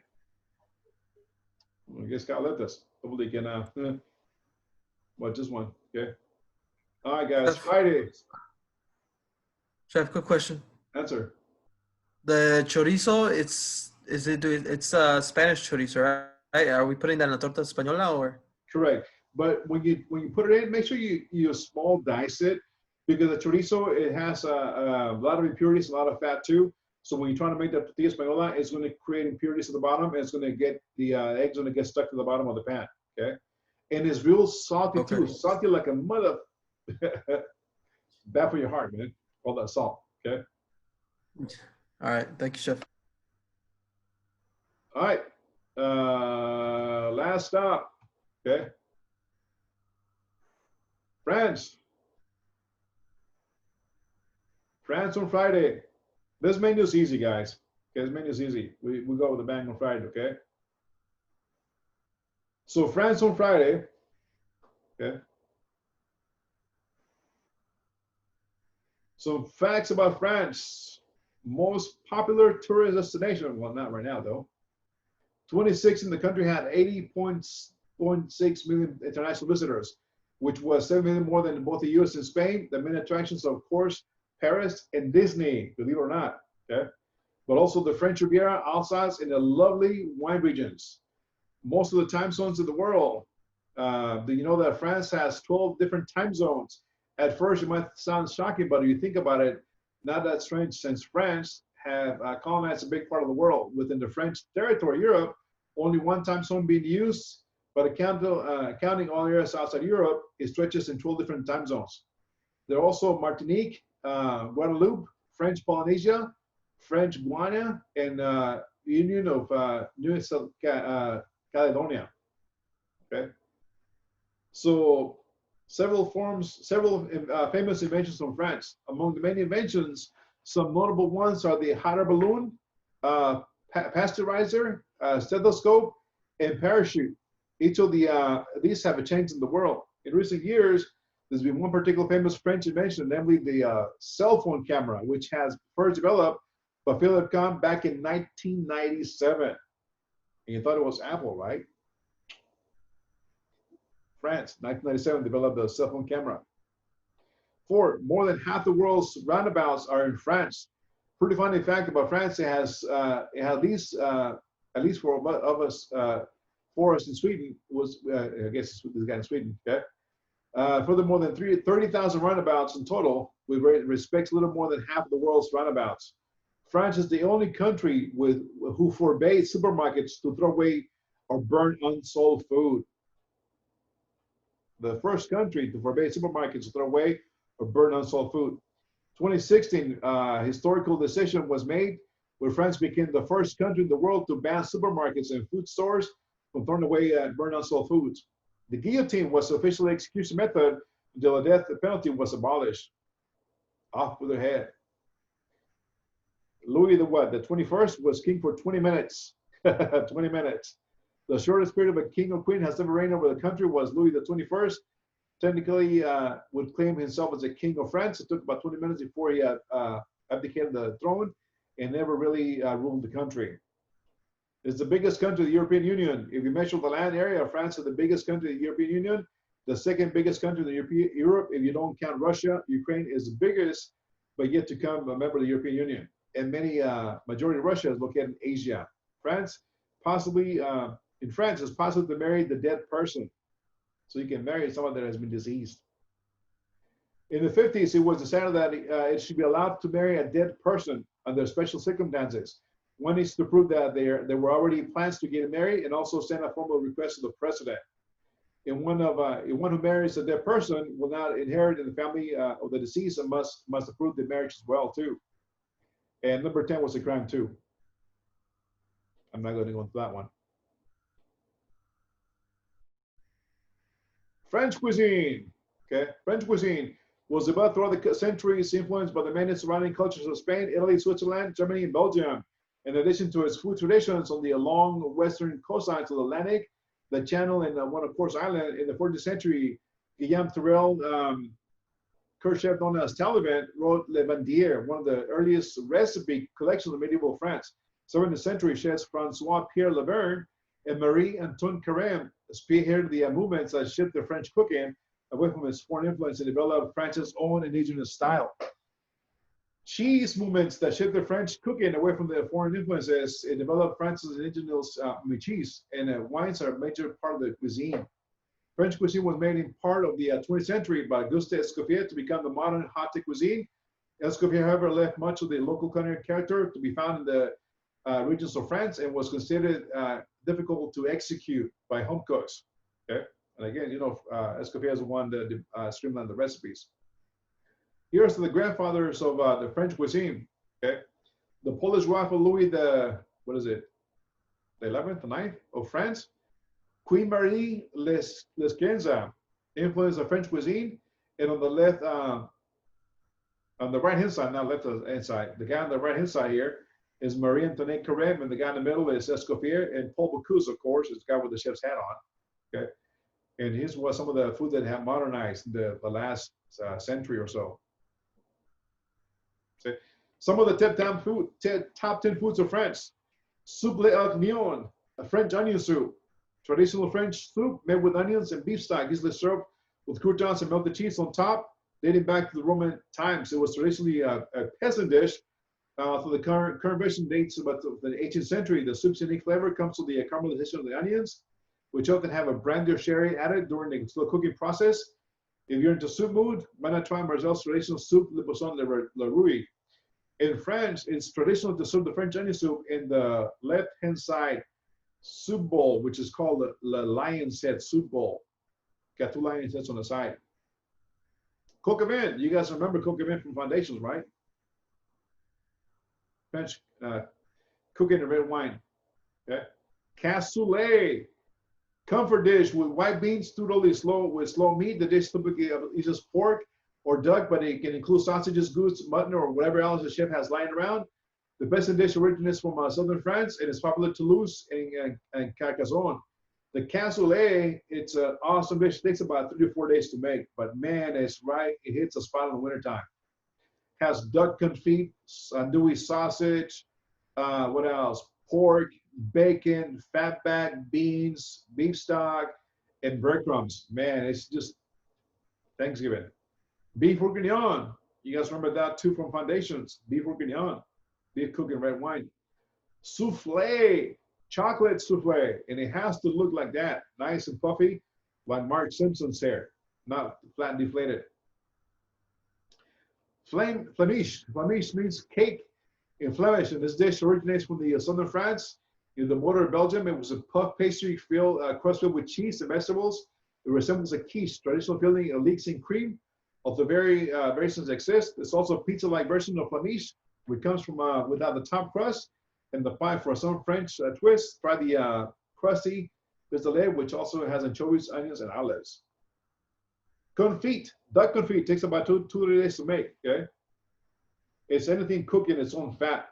I guess Kyle let us. Hopefully you can well, just one. Okay. All right, guys. Friday. Chef, quick question. Answer. The chorizo, it's Spanish chorizo, right? Are we putting that in la torta española or? Correct. But when you put it in, make sure you small dice it, because the chorizo, it has a lot of impurities, a lot of fat too. So when you're trying to make the tortilla española, it's going to create impurities at the bottom, and it's going to get the eggs going to get stuck to the bottom of the pan. Okay. And it's real salty too, salty like a mother. Bad for your heart, man. All that salt. Okay. All right. Thank you, Chef. All right. Last stop. Okay. France. France on Friday. This menu is easy, guys. Okay, this menu is easy. We go with a bang on Friday, okay? So France on Friday, okay? Some facts about France. Most popular tourist destination. Well, not right now, though. 26 in the country had 80.6 million international visitors, which was 7 million more than both the US and Spain. The main attractions, of course, Paris and Disney, believe it or not, okay? But also the French Riviera, Alsace, and the lovely wine regions. Most of the time zones in the world. Do you know that France has 12 different time zones? At first, it might sound shocking, but if you think about it, not that strange, since France have colonized a big part of the world. Within the French territory, Europe, only one time zone being used, but counting all areas outside Europe, it stretches in 12 different time zones. There are also Martinique, Guadeloupe, French Polynesia, French Guiana, and Union of New Caledonia. Okay, so several famous inventions from France. Among the many inventions, some notable ones are the hot air balloon, pasteurizer, stethoscope, and parachute. Each of these have a change in the world. In recent years, there's been one particular famous French invention, namely the cell phone camera, which has first developed by Philip Kahn back in 1997. And you thought it was Apple, right? France, 1997, developed the cell phone camera. 4, more than half the world's roundabouts are in France. Pretty funny fact about France, it has at least for us in Sweden was, I guess this guy in Sweden, okay? Furthermore, than 30,000 roundabouts in total, which respects a little more than half of the world's roundabouts. France is the only country who forbade supermarkets to throw away or burn unsold food. The first country to forbade supermarkets to throw away or burn unsold food. 2016, historical decision was made where France became the first country in the world to ban supermarkets and food stores from throwing away and burn unsold foods. The guillotine was the official execution method until the death penalty was abolished. Off with their head. Louis the 21st was king for 20 minutes. 20 minutes. The shortest period of a king or queen has ever reigned over the country was Louis the 21st. Technically, would claim himself as a king of France. It took about 20 minutes before he abdicated the throne and never really ruled the country. It's the biggest country of the European Union. If you measure the land area, France is the biggest country of the European Union. The second biggest country in Europe, if you don't count Russia. Ukraine is the biggest, but yet to come a member of the European Union. And many, majority of Russia is located in Asia. France, possibly, in France, it's possible to marry the dead person. So you can marry someone that has been deceased. In the 50s, it was decided that it should be allowed to marry a dead person under special circumstances. One needs to prove that there were already plans to get married and also send a formal request to the president. And one who marries a dead person will not inherit in the family of the deceased and must approve the marriage as well too. And number 10 was a crime too. I'm not going to go into that one. French cuisine. Okay, French cuisine was developed throughout the centuries, influenced by the many surrounding cultures of Spain, Italy, Switzerland, Germany, and Belgium. In addition to its food traditions on the long western coastlines of the Atlantic, the Channel, and one of course Island, in the 14th century, Guillaume Terrell, chef known as Talleyrand, wrote Le Bandier, one of the earliest recipe collections of medieval France. 17th century chefs Francois Pierre Laverne and Marie Antoine Carême spearheaded the movements that shifted the French cooking away from its foreign influence and developed France's own indigenous style. Cheese movements that shifted French cooking away from the foreign influences and developed France's indigenous cheese, and wines are a major part of the cuisine. French cuisine was made in part of the 20th century by Gustave Escoffier to become the modern haute cuisine. Escoffier, however, left much of the local culinary character to be found in the regions of France and was considered difficult to execute by home cooks. Okay, and again, you know, Escoffier is the one that streamlined the recipes. Here's the grandfathers of the French cuisine. Okay, the Polish wife of Louis the, what is it, the 11th, the 9th of France, Queen Marie Lesquenza influenced the French cuisine, and on the left, on the right hand side, not left hand side, the guy on the right hand side here is Marie Antoinette Carême, and the guy in the middle is Escoffier, and Paul Bocuse, of course, is the guy with the chef's hat on. Okay, and here's what some of the food that have modernized in the last century or so. Okay. Some of the top 10 foods of France. Soupe l'oignon, a French onion soup. Traditional French soup made with onions and beef stock, usually served with croutons and melted cheese on top. Dating back to the Roman times, it was traditionally a peasant dish. So the current version dates about the 18th century. The soup's unique flavor comes from the caramelization of the onions, which often have a brandy or sherry added during the slow cooking process. If you're into soup mood, why not try Marzel's traditional soup, Le Poisson de Rouille. In France, it's traditional to serve the French onion soup in the left-hand side soup bowl, which is called the lion's head soup bowl. Got 2 lion's heads on the side. Coq au vin. You guys remember coq au vin from Foundations, right? French cooking and red wine. Okay. Cassoulet. Comfort dish with white beans stewed only with slow meat. The dish typically uses pork or duck, but it can include sausages, goose, mutton, or whatever else the chef has lying around. The best dish originates from southern France and is popular in Toulouse and Carcassonne. The cassoulet, it's an awesome dish. It takes about 3 to 4 days to make, but man, it's right. It hits a spot in the wintertime. has duck confit, andouille sausage, what else? Pork, bacon, fatback, beans, beef stock, and breadcrumbs. Man, it's just Thanksgiving. Beef bourguignon. You guys remember that too from Foundations. Beef bourguignon, beef cooked in red wine. Souffle, chocolate souffle, and it has to look like that, nice and puffy, like Mark Simpson's hair, not flat and deflated. Flemish. Flemish means cake in Flemish, and this dish originates from the southern France. In the border of Belgium, it was a puff pastry crust filled with cheese and vegetables. It resembles a quiche, traditional filling of leeks and cream. Although variations exist, it's also a pizza-like version of Flemish, which comes from without the top crust and the pie for some French twist. Try the crusty pistolet, which also has anchovies, onions, and olives. Confit, duck confit takes about two to 3 days to make. Okay, it's anything cooked in its own fat.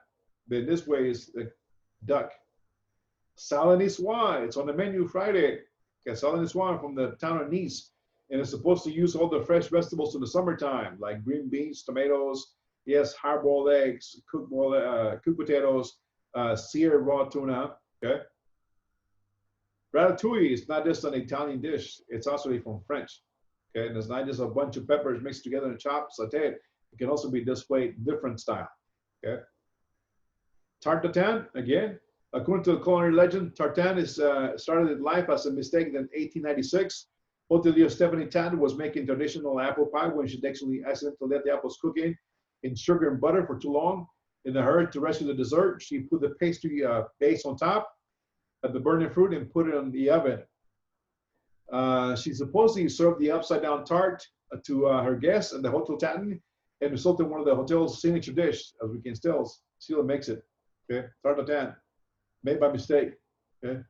Then this way is the duck. Salad niçoise, it's on the menu Friday. Okay, salad niçoise from the town of Nice, and it's supposed to use all the fresh vegetables in the summertime, like green beans, tomatoes, yes, hard-boiled eggs, cooked potatoes, seared raw tuna. Okay. Ratatouille is not just an Italian dish; it's also from French. Okay, and it's not just a bunch of peppers mixed together and chopped, sautéed. It can also be displayed different style. Okay. Tarte tatin, again, according to the culinary legend, tartane is started its life as a mistake in 1896. Hotelier Stephanie Tatin was making traditional apple pie when she accidentally let the apples cook in sugar and butter for too long. In a hurry to rescue the dessert, she put the pastry base on top of the burning fruit and put it in the oven. She supposedly served the upside-down tart to her guests at the Hotel Tatin, and resulted in one of the hotel's signature dish, as we can still makes it. Okay, tarte tatin, made by mistake. Okay.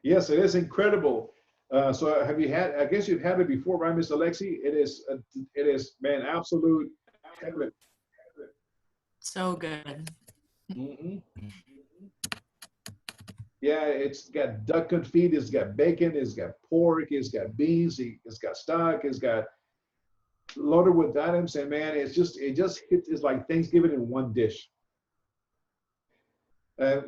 Yes, it is incredible. So have you had? I guess you've had it before, right, Miss Alexi? It is, man, absolute heaven. So good. Yeah, it's got duck confit, it's got bacon, it's got pork, it's got beans, it's got stock, it's got loaded with items, and man, it just hits. It's like Thanksgiving in one dish.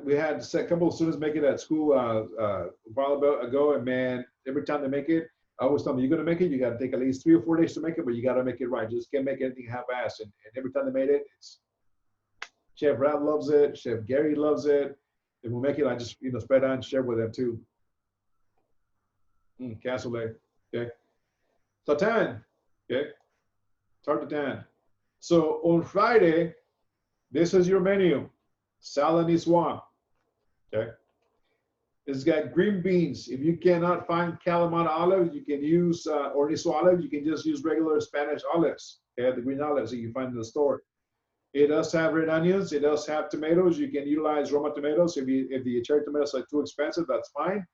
We had a couple of students make it at school a while ago, and man, every time they make it, I always tell them, you're gonna make it, you gotta take at least 3 or 4 days to make it, but you gotta make it right. You just can't make anything half-assed. And every time they made it, Chef Rab loves it, Chef Gary loves it. And we'll make it, I just spread out and share with them too. Cassoulet, okay. Tatin, okay. Tarte tatin. So on Friday, this is your menu. Salad niçoise, okay. It's got green beans. If you cannot find Kalamata olives, you can use, or niçoise olives, you can just use regular Spanish olives, okay, the green olives that you find in the store. It does have red onions. It does have tomatoes. You can utilize Roma tomatoes. If the cherry tomatoes are too expensive, that's fine.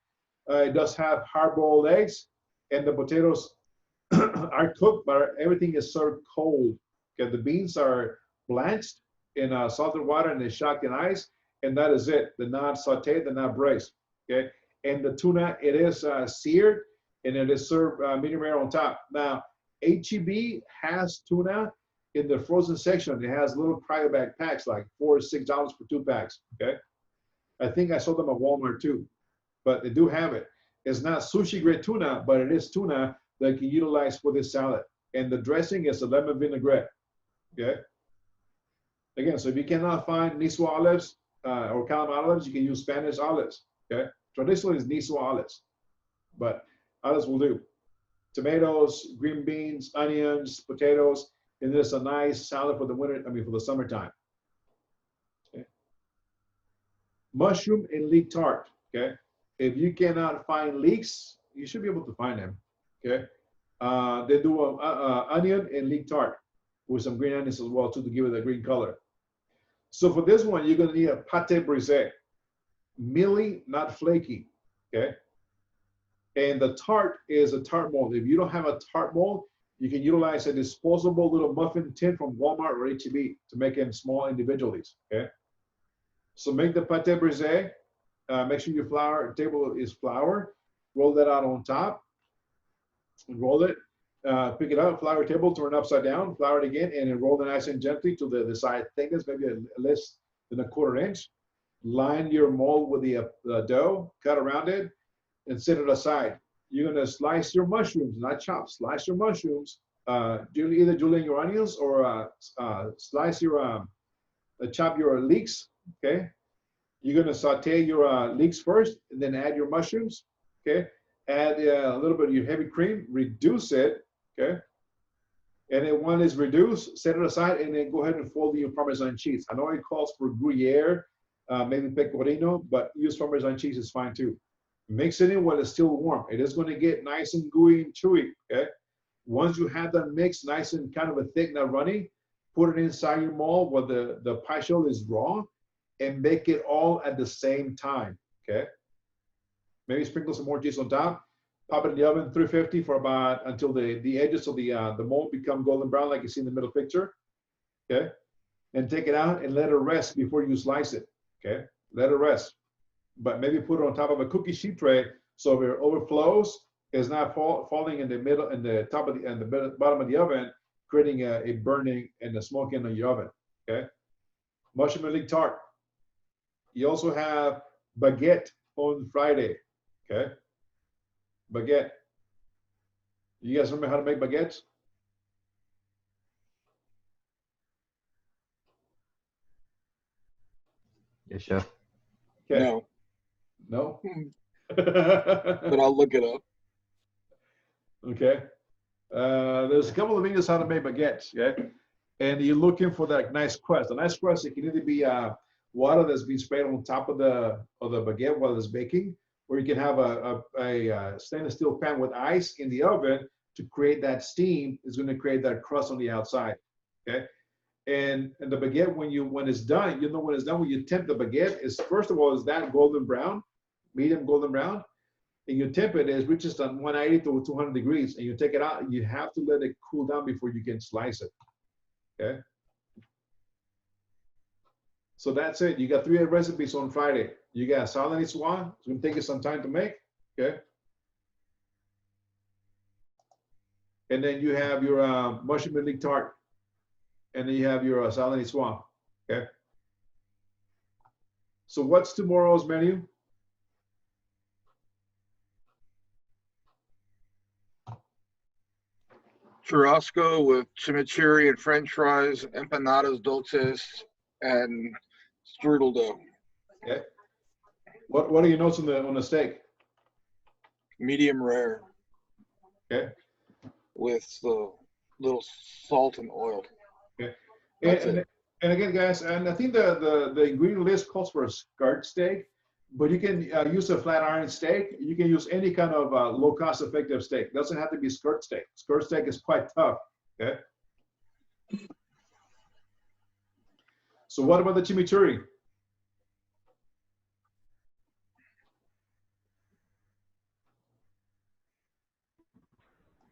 It does have hard-boiled eggs, and the potatoes are cooked, but everything is served cold. Okay, the beans are blanched in salted water and they're shocked in ice, and that is it. They're not sautéed, they're not braised. Okay, and the tuna, it is seared, and it is served medium rare on top. Now, HEB has tuna in the frozen section. It has little cryo bag packs, like $4 or $6 for 2 packs. Okay, I think I saw them at Walmart too, but they do have it. It's not sushi grade tuna, but it is tuna that you can utilize for this salad. And the dressing is a lemon vinaigrette. Okay. Again, so if you cannot find niçoise olives or Kalamata olives, you can use Spanish olives. Okay. Traditionally, it's niçoise olives, but olives will do. Tomatoes, green beans, onions, potatoes. And this is a nice salad for the winter, for the summertime. Okay. Mushroom and leek tart, okay? If you cannot find leeks, you should be able to find them, okay? They do onion and leek tart with some green onions as well too, to give it a green color. So for this one, you're gonna need a pâte brisée. Mealy, not flaky, okay? And the tart is a tart mold. If you don't have a tart mold, you can utilize a disposable little muffin tin from Walmart or HEB to make them small individually, okay? So make the pâte brisée. Make sure your table is flour. Roll that out on top. Roll it. pick it up, flour table, turn it upside down, flour it again, and then roll it nice and gently to the desired thickness, maybe less than a 1/4 inch. Line your mold with the dough, cut around it, and set it aside. You're gonna slice your mushrooms, not chop. Slice your mushrooms. Either julienne your onions or slice your chop your leeks. Okay. You're gonna saute your leeks first, and then add your mushrooms. Okay. Add a little bit of your heavy cream. Reduce it. Okay. And then when it's reduced, set it aside, and then go ahead and fold in your Parmesan cheese. I know it calls for Gruyere, maybe Pecorino, but use Parmesan cheese is fine too. Mix it in while it's still warm. It is going to get nice and gooey and chewy. Okay. Once you have that mix nice and kind of a thick, not runny, put it inside your mold where the pie shell is raw, and make it all at the same time. Okay. Maybe sprinkle some more cheese on top. Pop it in the oven 350 for about until the edges of the mold become golden brown, like you see in the middle picture. Okay. And take it out and let it rest before you slice it. Okay. Let it rest. But maybe put it on top of a cookie sheet tray so if it overflows, it's not falling in the middle, in the top of the bottom of the oven, creating a burning and a smoking on your oven. Okay. Mushroom and leek tart. You also have baguette on Friday. Okay. Baguette. You guys remember how to make baguettes? Yes, chef. Okay. No, No? but I'll look it up. Okay. There's a couple of videos how to make baguettes, okay? And you're looking for that nice crust. A nice crust, it can either be water that's been sprayed on top of the baguette while it's baking, or you can have a stainless steel pan with ice in the oven to create that steam. Is going to create that crust on the outside, okay? And the baguette, when it's done, you know when it's done, when you temp the baguette, is first of all, is that golden brown, medium golden brown, and you temp it, it reaches 180 to 200 degrees, and you take it out, and you have to let it cool down before you can slice it, okay? So that's it. You got 3 recipes on Friday. You got salad niçoise. It's going to take you some time to make, okay? And then you have your mushroom and leek tart. And then you have your salad niçoise, okay? So what's tomorrow's menu? Churrasco with chimichurri and French fries, empanadas dulces, and strudel dough. Okay. What are your notes on the steak? Medium rare. Okay. With a little salt and oil. Okay. That's And it. again, guys, and I think the ingredient list calls for a skirt steak, but you can use a flat iron steak. You can use any kind of low cost effective steak. Doesn't have to be skirt steak. Skirt steak is quite tough. Okay. So what about the chimichurri?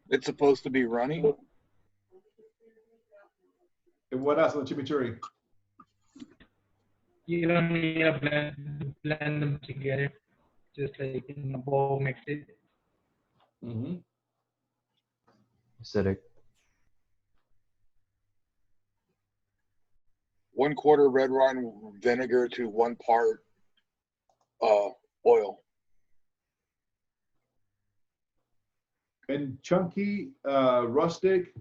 It's supposed to be runny. And what else on the chimichurri? You don't need to blend them together. Just like in a bowl, mix it. Mm-hmm. Acidic. 1/4 red wine vinegar to 1 part oil. And chunky, rustic,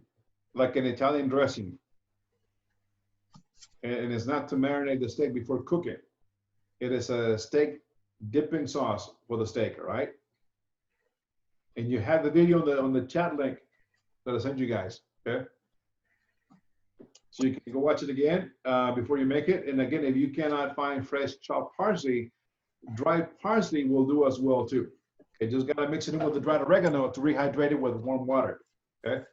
like an Italian dressing. And it's not to marinate the steak before cooking. It is a steak dipping sauce for the steak, all right? And you have the video on the chat link that I sent you guys, okay? So you can go watch it again before you make it. And again, if you cannot find fresh chopped parsley, dry parsley will do as well too. Okay, just gotta mix it in with the dried oregano to rehydrate it with warm water, okay?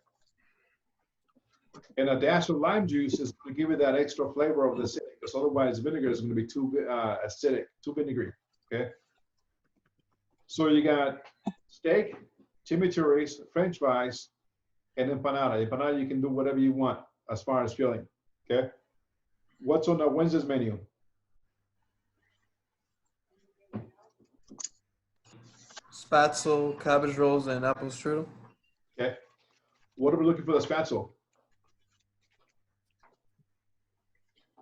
And a dash of lime juice is to give it that extra flavor of the acidic, because otherwise vinegar is gonna be too acidic, too vinegary, okay? So you got steak, chimichurris, French fries, and empanada. Empanada, you can do whatever you want as far as filling, okay? What's on the Wednesday's menu? Spatzel, cabbage rolls, and apple strudel. Okay. What are we looking for the spatzel?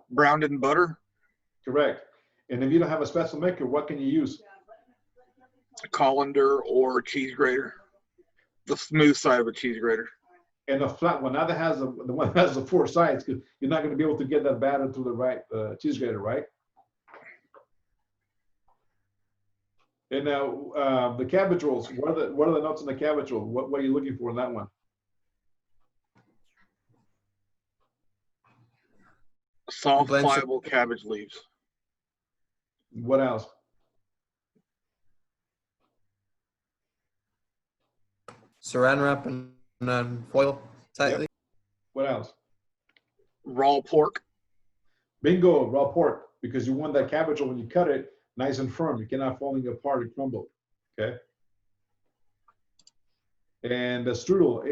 Browned in butter, Correct. And if you don't have a spatzel maker, what can you use? a colander, or cheese grater. The smooth side of a cheese grater. And a flat one. Now that has the one that has the 4 sides, because you're not going to be able to get that batter to the right cheese grater, right? And now the cabbage rolls. What are the notes in the cabbage roll? What are you looking for in that one? Soft, Blanch- pliable cabbage leaves. What else? Saran wrap and foil tightly. What else? Raw pork. Bingo, raw pork, because you want that cabbage roll when you cut it nice and firm. You cannot falling apart and crumble. Okay. And the strudel,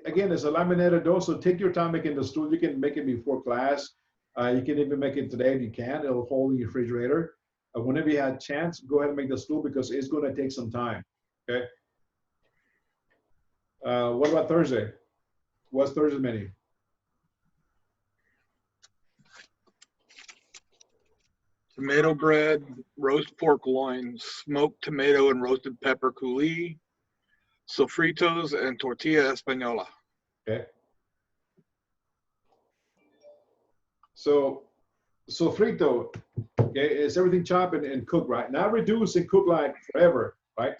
again, it's a laminated dough, so take your time making the strudel. You can make it before class. You can even make it today if you can. It'll hold in your refrigerator. Whenever you have a chance, go ahead and make the strudel because it's going to take some time. Okay. What about Thursday? What's Thursday's menu? Tomato bread, roast pork loin, smoked tomato and roasted pepper coulis, sofritos, and tortilla española. Okay. So sofrito, okay, is everything chopped and cooked, right? Not reduce and cook like forever, right?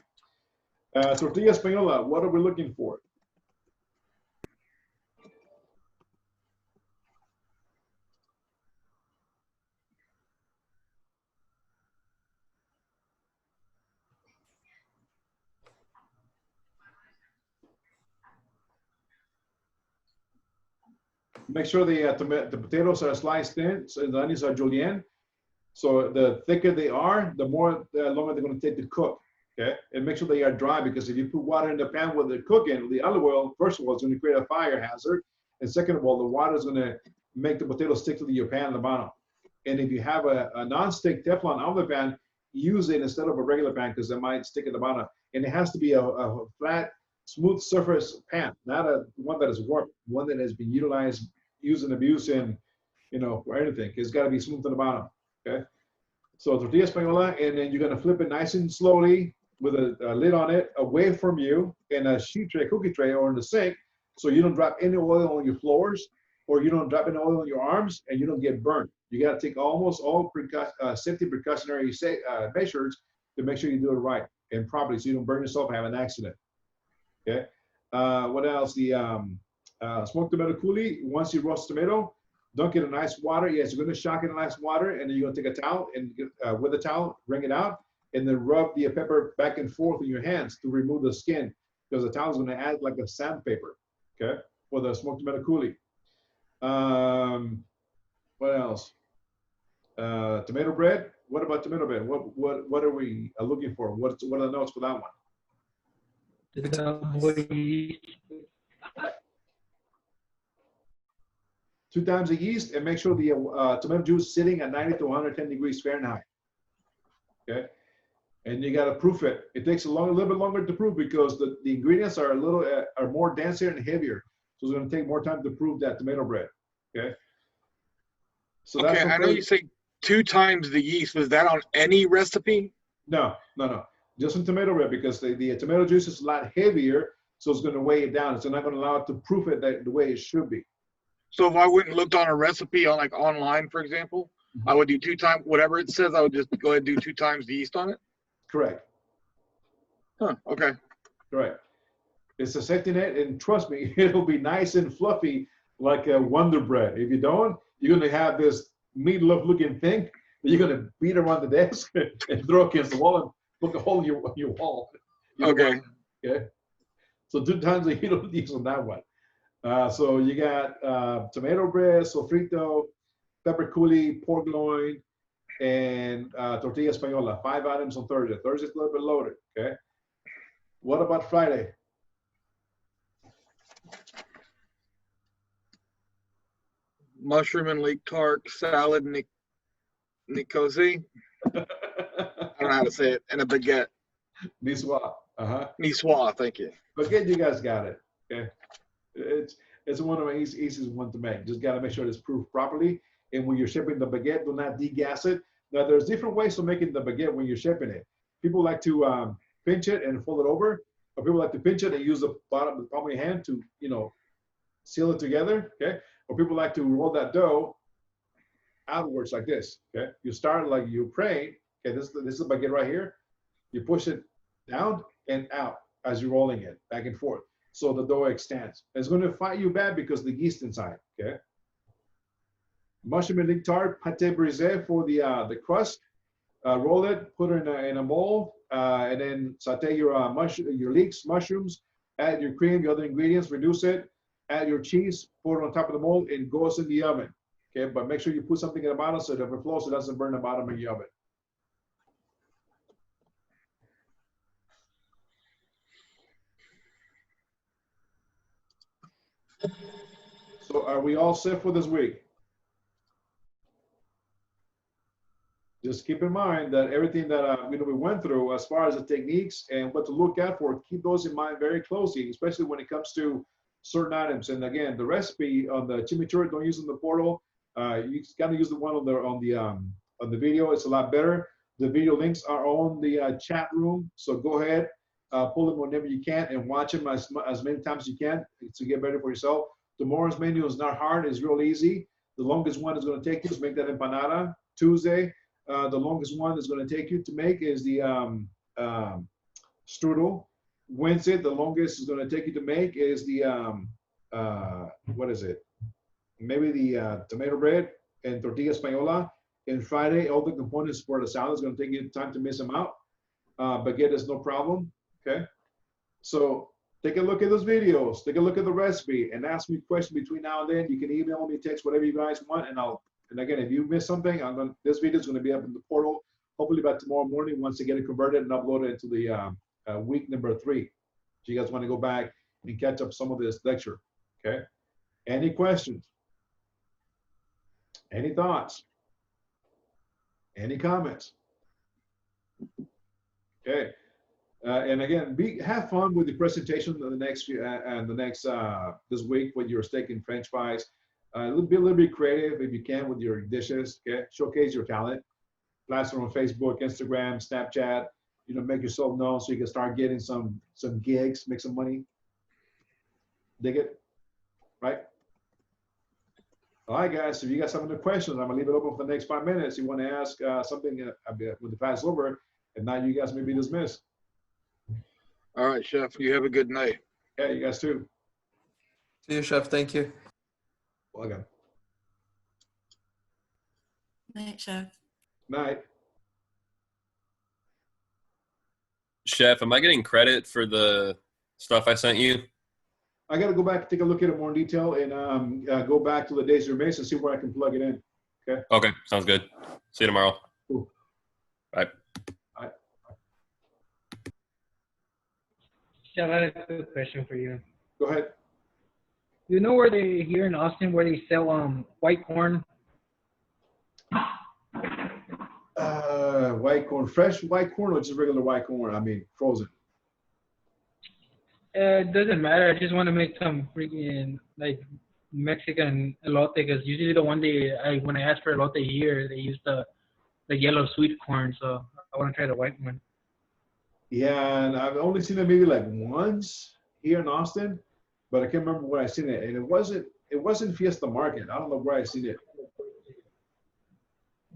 Tortilla española, what are we looking for? Make sure the potatoes are sliced thin and the onions are julienne. So the thicker they are, the more longer they're going to take to cook. Okay, and make sure they are dry, because if you put water in the pan where they're cooking, the olive oil, first of all, is going to create a fire hazard, and second of all, the water is going to make the potatoes stick to your pan at the bottom. And if you have a non-stick Teflon oven pan, use it instead of a regular pan because it might stick at the bottom. And it has to be a flat, smooth surface pan, not one that is warped, one that has been utilized, used and abused in, for anything. It's got to be smooth at the bottom. Okay. So tortilla española, and then you're going to flip it nice and slowly with a lid on it away from you in a sheet tray, cookie tray, or in the sink, so you don't drop any oil on your floors, or you don't drop any oil on your arms, and you don't get burnt. You got to take almost all safety precautionary measures to make sure you do it right and properly, so you don't burn yourself and have an accident. Okay. What else? The smoked tomato coulis. Once you roast tomato, dunk it in nice water. Yes, you're going to shock it in nice water, and then you're going to take a towel and with a towel, wring it out, and then rub the pepper back and forth in your hands to remove the skin, because the towel is going to act like a sandpaper. Okay, for the smoked tomato coulis. What else? Tomato bread. What about tomato bread? What are we looking for? What are the notes for that one? 2 times the yeast, and make sure the tomato juice sitting at 90 to 110 degrees Fahrenheit. Okay, and you got to proof it. It takes a little bit longer to proof because the ingredients are are more denser and heavier, so it's going to take more time to proof that tomato bread. Okay. So okay, I know you say 2 times the yeast. Was that on any recipe? No. Just in tomato bread, because the tomato juice is a lot heavier, so it's going to weigh it down. It's not going to allow it to proof it the way it should be. So if I went and looked on a recipe on online, for example, I would do 2 times, whatever it says, I would just go ahead and do 2 times the yeast on it? Correct. Huh, okay. Correct. It's a safety net, and trust me, it'll be nice and fluffy like a Wonder Bread. If you don't, you're going to have this meatloaf-looking thing that you're going to beat around the desk and throw against the wall and poke a hole in your wall. Okay. Okay. So 2 times the heat of yeast on that one. So you got tomato bread, sofrito, pepper coulis, pork loin, and tortilla española. 5 items on Thursday. Thursday's a little bit loaded. Okay. What about Friday? Mushroom and leek tart, salad, nicosi. I don't know how to say it. And a baguette. Niçoise. Niçoise, thank you. Baguette, you guys got it. Okay. It's one of the easiest one to make. Just got to make sure it's proofed properly. And when you're shipping the baguette, do not degas it. Now, there's different ways of making the baguette when you're shipping it. People like to pinch it and fold it over, or people like to pinch it and use the bottom, the palm of your hand to, seal it together, okay? Or people like to roll that dough outwards like this, okay? You start like Ukraine, okay? This is a baguette right here. You push it down and out as you're rolling it back and forth, so the dough extends. It's going to fight you bad because the yeast inside, okay? Mushroom and leek tart, pâté brisé for the crust. Roll it, put it in a mold, and then saute your leeks, mushrooms, add your cream, your other ingredients, reduce it, add your cheese, put it on top of the mold, and goes in the oven. Okay, but make sure you put something in the bottom so it overflows, so it doesn't burn the bottom of the oven. So are we all set for this week? Just keep in mind that everything that we went through as far as the techniques and what to look out for, keep those in mind very closely, especially when it comes to certain items. And again, the recipe on the chimichurri, don't use in the portal. You got to use the one on the video. It's a lot better. The video links are on the chat room, so go ahead, pull them whenever you can and watch them as many times as you can to get better for yourself. Tomorrow's menu is not hard; it's real easy. The longest one is going to take you is make that empanada. Tuesday, the longest one is going to take you to make is the strudel. Wednesday, the longest is going to take you to make is the what is it? Maybe the tomato bread and tortilla española. And Friday, all the components for the salad is going to take you time to miss them out. Baguette is no problem. Okay, so take a look at those videos, take a look at the recipe, and ask me questions between now and then. You can email me, text, whatever you guys want, and again, if you miss something, this video is going to be up in the portal hopefully by tomorrow morning once they get it converted and uploaded into the week number 3. So you guys want to go back and catch up some of this lecture. Okay. Any questions? Any thoughts? Any comments? Okay. And again, have fun with the presentation of the next few and the next this week with your steak and French fries. Be a little bit creative if you can with your dishes. Okay, showcase your talent. Plaster on Facebook, Instagram, Snapchat. Make yourself known so you can start getting some gigs, make some money. Dig it, right? All right, guys. If you guys have any questions, I'm gonna leave it open for the next 5 minutes. You want to ask something when the class is over, and now you guys may be dismissed. All right, Chef. You have a good night. Yeah, you guys too. See you, Chef. Thank you. Welcome. Night, Chef. Night. Chef, am I getting credit for the stuff I sent you? I got to go back and take a look at it more in detail and go back to the days of Mason and see where I can plug it in. Okay. Okay, sounds good. See you tomorrow. Cool. Bye. Bye. Chef, I have a quick question for you. Go ahead. You know where they here in Austin where they sell white corn? White corn, fresh white corn or just regular white corn? I mean, frozen. It doesn't matter. I just want to make some freaking like Mexican elote because usually the one when I ask for elote here, they use the yellow sweet corn. So I want to try the white one. Yeah, and I've only seen it maybe like once here in Austin, but I can't remember where I seen it. And it wasn't Fiesta Market. I don't know where I seen it,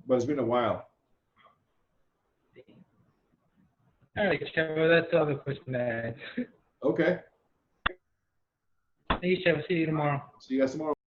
but it's been a while. All right, Chef. That's all the question I had. Okay. Thank you, Chef. See you tomorrow. See you guys tomorrow.